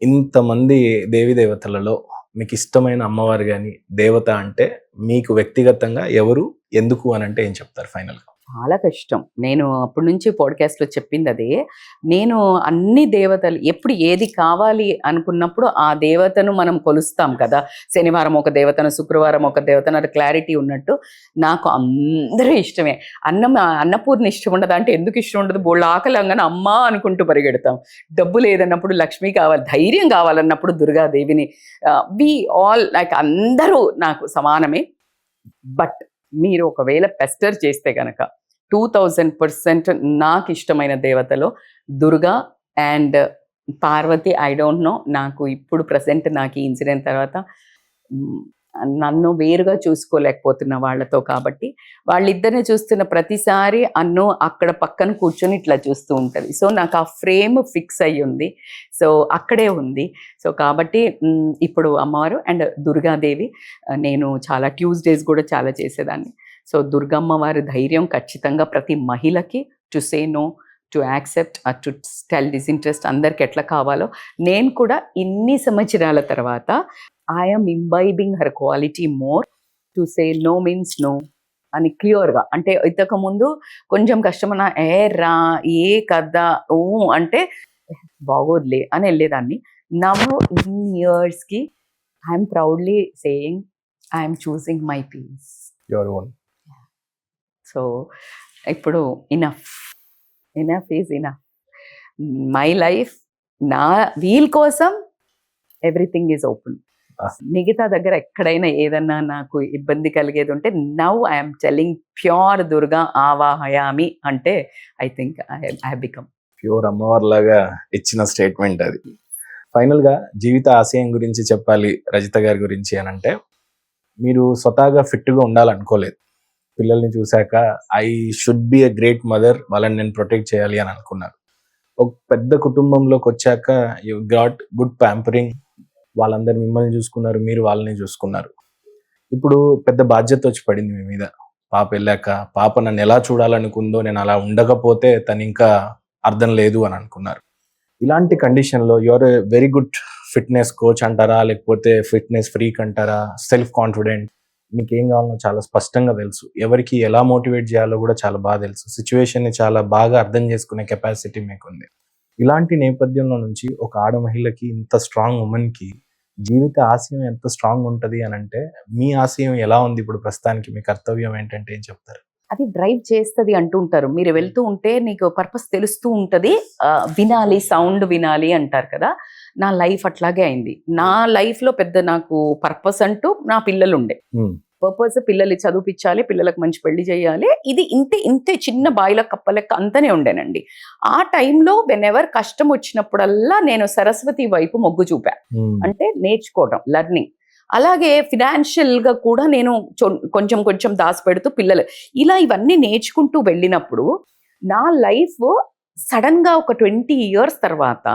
ఇంతమంది దేవతలలో మీకు ఇష్టమైన అమ్మవారు కానీ, దేవత అంటే మీకు వ్యక్తిగతంగా ఎవరు, ఎందుకు అని అంటే ఏం చెప్తారు ఫైనల్గా? చాలా కష్టం. నేను అప్పటి నుంచి పాడ్కాస్ట్లో చెప్పింది అదే. నేను అన్ని దేవతలు ఎప్పుడు ఏది కావాలి అనుకున్నప్పుడు ఆ దేవతను మనం కొలుస్తాం కదా. శనివారం ఒక దేవతను, శుక్రవారం ఒక దేవతను, అది క్లారిటీ ఉన్నట్టు నాకు అందరూ ఇష్టమే. అన్నపూర్ణ ఇష్టం ఉండదు అంటే ఎందుకు ఇష్టం ఉండదు? బోళ్ళ ఆకలంగానే అమ్మ అనుకుంటూ పరిగెడతాం. డబ్బు లేదన్నప్పుడు లక్ష్మి కావాలి, ధైర్యం కావాలన్నప్పుడు దుర్గాదేవిని, వి ఆల్ లైక్ అందరూ నాకు సమానమే. బట్ మీరు ఒకవేళ పెస్టర్ చేస్తే కనుక 2000% నాకు ఇష్టమైన దేవతలో Durga and Parvati. I don't know, నాకు ఇప్పుడు ప్రజెంట్ నాకు ఈ ఇన్సిడెంట్ తర్వాత నన్ను వేరుగా చూసుకోలేకపోతున్న వాళ్ళతో, కాబట్టి వాళ్ళిద్దరిని చూస్తున్న ప్రతిసారి అన్ను అక్కడ పక్కన కూర్చొని ఇట్లా చూస్తూ ఉంటుంది. సో నాకు ఆ ఫ్రేమ్ ఫిక్స్ అయ్యి ఉంది, సో అక్కడే ఉంది. సో కాబట్టి ఇప్పుడు అమ్మవారు అండ్ దుర్గాదేవి, నేను చాలా ట్యూస్డేస్ కూడా చాలా చేసేదాన్ని. సో దుర్గమ్మ వారి ధైర్యం ఖచ్చితంగా ప్రతి మహిళకి to say no, to accept, to tell disinterest, అందరికి ఎట్లా కావాలో నేను కూడా ఇన్ని సంవత్సరాల తర్వాత I'm imbibing her quality more. To say no means no అని క్లియర్గా. అంటే ఇంతకుముందు కొంచెం కష్టమన్నా, రా ఏ కదా అంటే బాగోదులే అని వెళ్ళేదాన్ని. నవ్ ఇన్ ఇయర్స్కి I'm proudly saying I'm choosing my peace, your own. So ఇప్పుడు enough is enough. My life, నా వీల్ కోసం ఎవ్రీథింగ్ ఈజ్ ఓపెన్. మిగతా దగ్గర ఎక్కడైనా ఏదన్నా నాకు ఇబ్బంది కలిగేది ఉంటే, now I'm telling pure Durga ఆవాహయామి అంటే I think I become pure అమ్మవారి లాగా ఇచ్చిన స్టేట్మెంట్ అది. ఫైనల్గా జీవిత ఆశయం గురించి చెప్పాలి రజిత గారి గురించి అని అంటే, మీరు స్వతహాగా ఫిట్గా ఉండాలనుకోలేదు, పిల్లల్ని చూశాక I should be a great mother, వాళ్ళని నేను ప్రొటెక్ట్ చేయాలి అని అనుకున్నారు. ఒక పెద్ద కుటుంబంలోకి వచ్చాక యు గాట్ గుడ్ ప్యాంపరింగ్, వాళ్ళందరూ మిమ్మల్ని చూసుకున్నారు, మీరు వాళ్ళని చూసుకున్నారు. ఇప్పుడు పెద్ద బాధ్యత వచ్చి పడింది మీ మీద. పాప వెళ్ళాక పాప నన్ను ఎలా చూడాలనుకుందో, నేను అలా ఉండకపోతే తను ఇంకా అర్థం లేదు అని అనుకున్నారు. ఇలాంటి కండిషన్లో your a very good fitness coach అంటారా, లేకపోతే ఫిట్నెస్ ఫ్రీక్ అంటారా, సెల్ఫ్ కాన్ఫిడెంట్, మీకు ఏం కావాలో చాలా స్పష్టంగా తెలుసు, ఎవరికి ఎలా మోటివేట్ చేయాలో కూడా చాలా బాగా తెలుసు, సిచ్యువేషన్ని చాలా బాగా అర్థం చేసుకునే కెపాసిటీ మీకు ఉంది. ఇలాంటి నేపథ్యంలో నుంచి ఒక ఆడ మహిళకి, ఇంత స్ట్రాంగ్ ఉమెన్కి జీవిత ఆశయం ఎంత స్ట్రాంగ్ ఉంటుంది అని అంటే, మీ ఆశయం ఎలా ఉంది ఇప్పుడు ప్రస్తుతానికి, మీ కర్తవ్యం ఏంటంటే ఏం చెప్తారు? అది డ్రైవ్ చేస్తుంది అంటుంటారు. మీరు వెళ్తూ ఉంటే నీకు పర్పస్ తెలుస్తూ ఉంటుంది, వినాలి, సౌండ్ వినాలి అంటారు కదా. నా లైఫ్ అట్లాగే అయింది. నా లైఫ్లో పెద్ద నాకు పర్పస్ అంటూ నా పిల్లలు ఉండే పర్పస్, పిల్లల్ని చదివిపించాలి, పిల్లలకు మంచి పెళ్లి చేయాలి, ఇది ఇంతే ఇంతే చిన్న బాయిల కప్పలెక్క అంతనే ఉండేనండి. ఆ టైంలో వెన్ ఎవర్ కష్టం వచ్చినప్పుడల్లా నేను సరస్వతి వైపు మొగ్గు చూపా, అంటే నేర్చుకోవడం, లెర్నింగ్. అలాగే ఫినాన్షియల్ గా కూడా నేను కొంచెం కొంచెం దాచిపెడుతూ పిల్లలు ఇలా ఇవన్నీ నేర్చుకుంటూ వెళ్ళినప్పుడు నా లైఫ్ సడన్ గా ఒక 20 years తర్వాత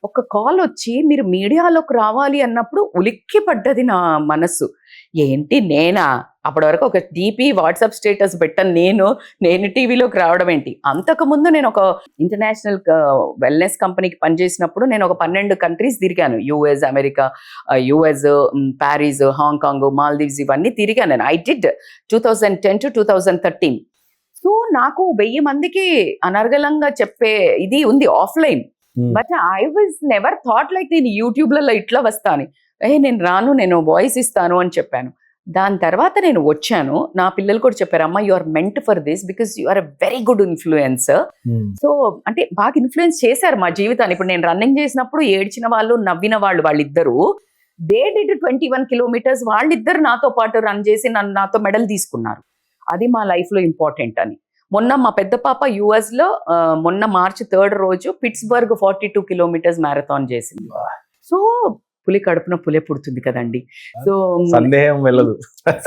ఒక కాల్ వచ్చి మీరు మీడియాలోకి రావాలి అన్నప్పుడు ఉలిక్కి పడ్డది నా మనస్సు. ఏంటి నేనా? అప్పటి వరకు ఒక డీపీ వాట్సాప్ స్టేటస్ పెట్టాను, నేను టీవీలోకి రావడం ఏంటి? అంతకుముందు నేను ఒక ఇంటర్నేషనల్ వెల్నెస్ కంపెనీకి పనిచేసినప్పుడు నేను ఒక 12 countries తిరిగాను. US, America, US, Paris, Hong Kong, Maldives, ఇవన్నీ తిరిగాను నేను. I did 2010 to 2013. సో నాకు 1000 మందికి అనర్గళంగా చెప్పే ఇది ఉంది offline. But I was never thought like నేను యూట్యూబ్లలో ఇట్లా వస్తాను, నేను రాను, నేను వాయిస్ ఇస్తాను అని చెప్పాను. దాని తర్వాత నేను వచ్చాను. నా పిల్లలు కూడా చెప్పారు, అమ్మ you are meant for this because you are a very good influencer. So అంటే బాగా ఇన్ఫ్లుయెన్స్ చేశారు మా జీవితాన్ని. ఇప్పుడు నేను రన్నింగ్ చేసినప్పుడు ఏడ్చిన వాళ్ళు, నవ్విన వాళ్ళు, వాళ్ళిద్దరు దే డిడ్ 21 kilometers, వాళ్ళిద్దరు నాతో పాటు రన్ చేసి నాతో మెడల్ తీసుకున్నారు. అది మా లైఫ్లో ఇంపార్టెంట్ అని. మొన్న మా పెద్ద పాప యుఎస్ లో మొన్న March 3rd రోజు పిట్స్బర్గ్ 42 kilometers మ్యారథాన్ చేసింది. సో పులి కడుపున పులే పుడుతుంది కదండి. సో సందేహం వెళ్ళదు,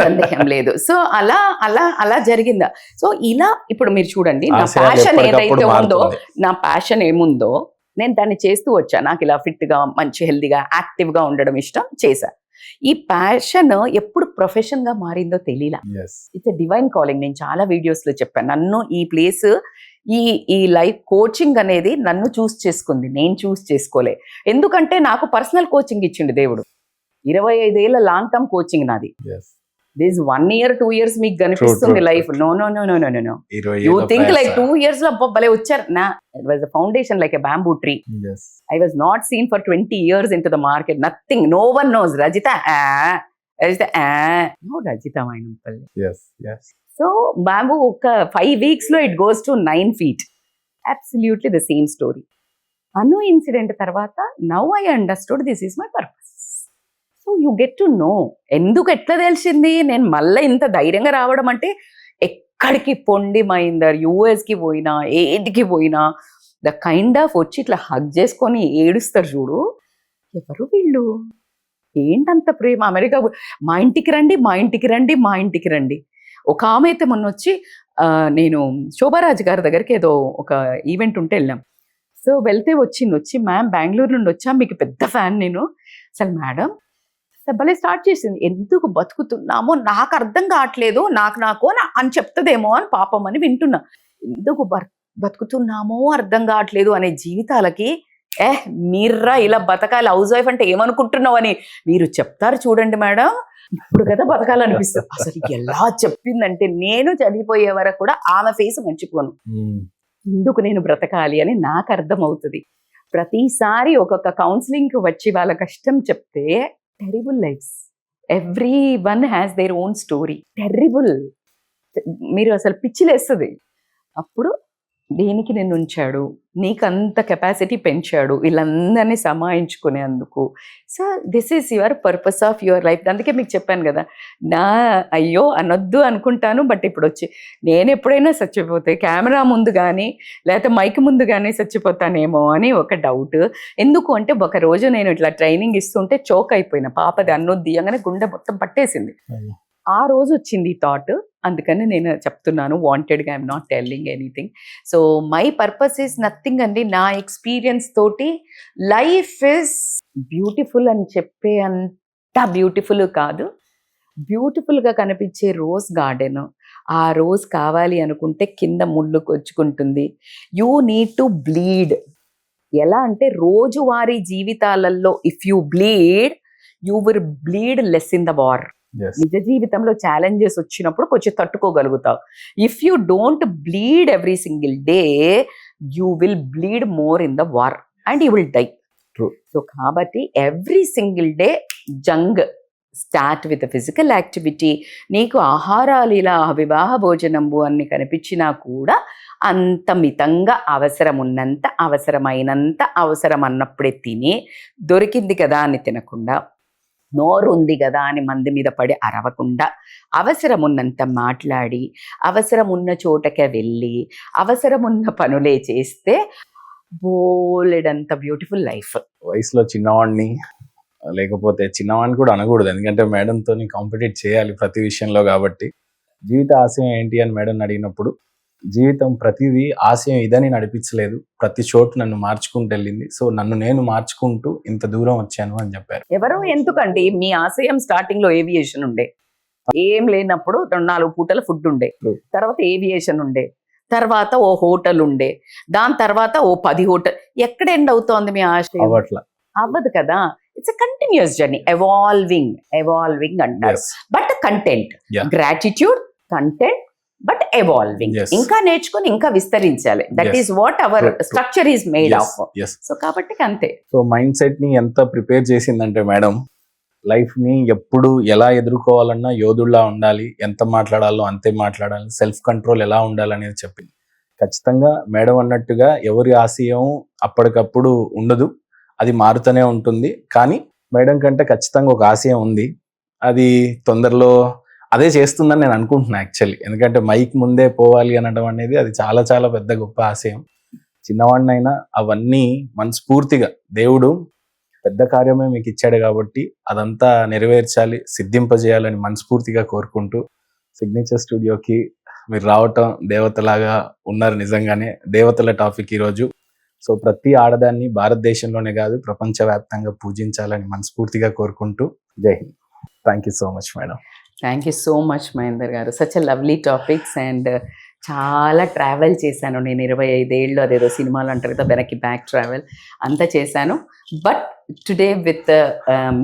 సందేహం లేదు. సో అలా అలా అలా జరిగిందా. సో ఇలా ఇప్పుడు మీరు చూడండి, నా ప్యాషన్ ఏదైతే ఉందో, నా ప్యాషన్ ఏముందో నేను దాన్ని చేస్తూ వచ్చా. నాకు ఇలా ఫిట్ గా, మంచి హెల్దీగా, యాక్టివ్ గా ఉండడం ఇష్టం, చేశా. ఈ ప్యాషన్ ఎప్పుడు ప్రొఫెషన్ గా మారిందో తెలియలా. It's a divine calling. నేను చాలా వీడియోస్ లో చెప్పాను, నన్ను ఈ ప్లేస్, ఈ లైఫ్ కోచింగ్ అనేది నన్ను చూస్ చేసుకుంది, నేను చూస్ చేసుకోలే. ఎందుకంటే నాకు పర్సనల్ కోచింగ్ ఇచ్చిండు దేవుడు. 25 ఏళ్ల లాంగ్ టర్మ్ కోచింగ్ నాది. దిస్ 1 year 2 years మీకు కనిపిస్తుంది life. No no no no no no no you think like 2 years లో భలే వచ్చారు. నా it was a foundation like a bamboo tree. I was not seen for 20 years into the market. Nothing. No one knows. Rajita, no Rajita Vainampalli. Yes. So bamboo ఒక 5 weeks లో it goes to 9 feet. Absolutely the same story. Anu incident తర్వాత now I understood this is my purpose. So you get to know. ఎందుకు ఎట్లా తెలిసింది నేను మళ్ళీ ఇంత ధైర్యంగా రావడం అంటే, ఎక్కడికి పొండి మైందర్, యుఎస్కి పోయినా, ఏటికి పోయినా ద కైండ్ ఆఫ్ వచ్చి ఇట్లా హగ్ చేసుకొని ఏడుస్తారు చూడు, ఎవరు వీళ్ళు, ఏంటంత ప్రేమ, అమెరికా మా ఇంటికి రండి, మా ఇంటికి రండి, మా ఇంటికి రండి. ఒక ఆమె అయితే మొన్న వచ్చి, నేను శోభారాజ్ గారి దగ్గరికి ఏదో ఒక ఈవెంట్ ఉంటే వెళ్ళాం. సో వెళ్తే వచ్చి మ్యామ్ బెంగళూరు నుండి వచ్చా, మీకు పెద్ద ఫ్యాన్ నేను. అసలు మేడం భలే స్టార్ట్ చేసింది, ఎందుకు బతుకుతున్నామో నాకు అర్థం కావట్లేదు, నాకు అని చెప్తుందేమో అని పాపం అని వింటున్నా. ఎందుకు బతుకుతున్నామో అర్థం కావట్లేదు అనే జీవితాలకి మీర్రా ఇలా బతకాలి, హౌస్ వైఫ్ అంటే ఏమనుకుంటున్నావు అని మీరు చెప్తారు చూడండి మేడం, ఇప్పుడు కదా బతకాలనిపిస్తుంది. అసలు ఎలా చెప్పిందంటే, నేను చనిపోయే వరకు కూడా ఆమె ఫేస్ మర్చిపోను, ఎందుకు నేను బ్రతకాలి అని నాకు అర్థం అవుతుంది. ప్రతిసారి ఒక్కొక్క కౌన్సిలింగ్కి వచ్చి వాళ్ళ కష్టం చెప్తే, terrible lifes, everyone has their own story. Terrible, మీరు అసలు పిచ్చిలేస్తుంది. అప్పుడు దేనికి నేను ఉంచాడు, నీకు అంత కెపాసిటీ పెంచాడు, వీళ్ళందరినీ సమాయించుకునేందుకు. So this is your purpose of your life. అందుకే మీకు చెప్పాను కదా, అయ్యో అనొద్దు అనుకుంటాను, బట్ ఇప్పుడు వచ్చి నేను ఎప్పుడైనా చచ్చిపోతే కెమెరా ముందు కానీ లేకపోతే మైక్ ముందు కానీ చచ్చిపోతానేమో అని ఒక డౌట్. ఎందుకు అంటే, ఒక రోజు నేను ఇట్లా ట్రైనింగ్ ఇస్తుంటే చోక్ అయిపోయిన, పాపది అన్నొద్దు దియంగానే గుండె మొత్తం పట్టేసింది. ఆ రోజు వచ్చింది థాట్, అందుకని నేను చెప్తున్నాను, వాంటెడ్గా I'm not telling anything. So my purpose is nothing అండి. నా ఎక్స్పీరియన్స్ తోటి లైఫ్ ఇస్ బ్యూటిఫుల్ అని చెప్పే అంత బ్యూటిఫుల్ కాదు. బ్యూటిఫుల్గా కనిపించే రోజ్ గార్డెన్, ఆ రోజ్ కావాలి అనుకుంటే కింద ముళ్ళు కొచ్చుకుంటుంది. You need to bleed. ఎలా అంటే రోజువారీ జీవితాలలో if you bleed you will bleed less in the war. Yes. నిజ జీవితంలో ఛాలెంజెస్ వచ్చినప్పుడు కొంచెం తట్టుకోగలుగుతావు. If you don't bleed every single day you will bleed more in the war and you will die. True. So కాబట్టి every single day జంగ్ start with physical activity. నీకు ఆహారాలు ఇలా వివాహ భోజనంబు అన్ని కనిపించినా కూడా అంత మితంగా అవసరం ఉన్నంత, అవసరమైనంత, అవసరం అన్నప్పుడే తిని, దొరికింది కదా అని తినకుండా, నోరు ఉంది కదా అని మంది మీద పడి అరవకుండా, అవసరం ఉన్నంత మాట్లాడి, అవసరం ఉన్న చోటకే వెళ్ళి, అవసరం ఉన్న పనులే చేస్తే బోలెడంత బ్యూటిఫుల్ లైఫ్. వయసులో చిన్నవాడిని, లేకపోతే చిన్నవాడిని కూడా అనకూడదు, ఎందుకంటే మేడంతో కాంపిటీట్ చేయాలి ప్రతి విషయంలో. కాబట్టి జీవిత ఆశయం ఏంటి అని మేడం అడిగినప్పుడు, జీవితం ప్రతిదీ ఆశయం ఇదని నడిపించలేదు, ప్రతి చోటు నన్ను మార్చుకుంటూ వెళ్ళింది. సో నన్ను నేను మార్చుకుంటూ ఇంత దూరం వచ్చాను అని చెప్పారు. ఎవరో ఎందుకండి, మీ ఆశయం స్టార్టింగ్ లో ఏవియేషన్ ఉండే, ఏం లేనప్పుడు 4 పూటల ఫుడ్ ఉండే, తర్వాత ఏవియేషన్ ఉండే, తర్వాత ఓ హోటల్ ఉండే, దాని తర్వాత ఓ 10 హోటల్. ఎక్కడ ఎండ్ అవుతోంది మీ ఆశయం? అవట్లా అవ్వదు కదా. It's a continuous journey, evolving అంటారు. But content, Yeah. Gratitude, content, but evolving. Yes. ఇంకా నేర్చుకొని ఇంకా విస్తరించాలి. That Yes. Is what our True, true. Structure is made of. Yes. So కాబట్టి అంతే. సో మైండ్ సెట్ ని ఎంత ప్రిపేర్ చేసిందంటే మేడం, లైఫ్ ని ఎప్పుడు ఎలా ఎదుర్కోవాలన్నా యోధుల్లా ఉండాలి, ఎంత మాట్లాడాలో అంతే మాట్లాడాలి, సెల్ఫ్ కంట్రోల్ ఎలా ఉండాలనేది చెప్పింది. ఖచ్చితంగా మేడం అన్నట్టుగా ఎవరి ఆశయం అప్పటికప్పుడు ఉండదు, అది మారుతూనే ఉంటుంది. కానీ మేడం కంటే ఖచ్చితంగా ఒక ఆశయం ఉంది, అది తొందరలో అదే చేస్తుందని నేను అనుకుంటున్నాను యాక్చువల్లీ. ఎందుకంటే మైక్ ముందే పోవాలి అనడం అనేది అది చాలా చాలా పెద్ద గొప్ప ఆశయం. చిన్నవాడినైనా అవన్నీ మనస్ఫూర్తిగా దేవుడు పెద్ద కార్యమే మీకు ఇచ్చాడు కాబట్టి అదంతా నెరవేర్చాలి, సిద్ధింపజేయాలని మనస్ఫూర్తిగా కోరుకుంటూ, సిగ్నేచర్ స్టూడియోకి మీరు రావటం దేవతలాగా ఉన్నారు. నిజంగానే దేవతల టాపిక్ ఈరోజు. సో ప్రతి ఆడదాన్ని భారతదేశంలోనే కాదు ప్రపంచవ్యాప్తంగా పూజించాలని మనస్ఫూర్తిగా కోరుకుంటూ జై Hind. Thank you so much madam. Thank you so much Mahender గారు. Such a lovely topics. And చాలా ట్రావెల్ చేశాను నేను 25 ఏళ్ళు, అదేదో సినిమాలు అంటారు కదా వెనక్కి బ్యాక్ ట్రావెల్ అంతా చేశాను. బట్ టుడే విత్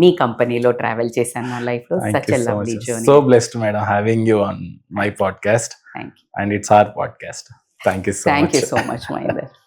మీ కంపెనీలో ట్రావెల్ చేశాను నా లైఫ్లో. Such a lovely journey. So blessed madam having you on my podcast thank you. And it's our podcast. Thank you so much. So much Mahender.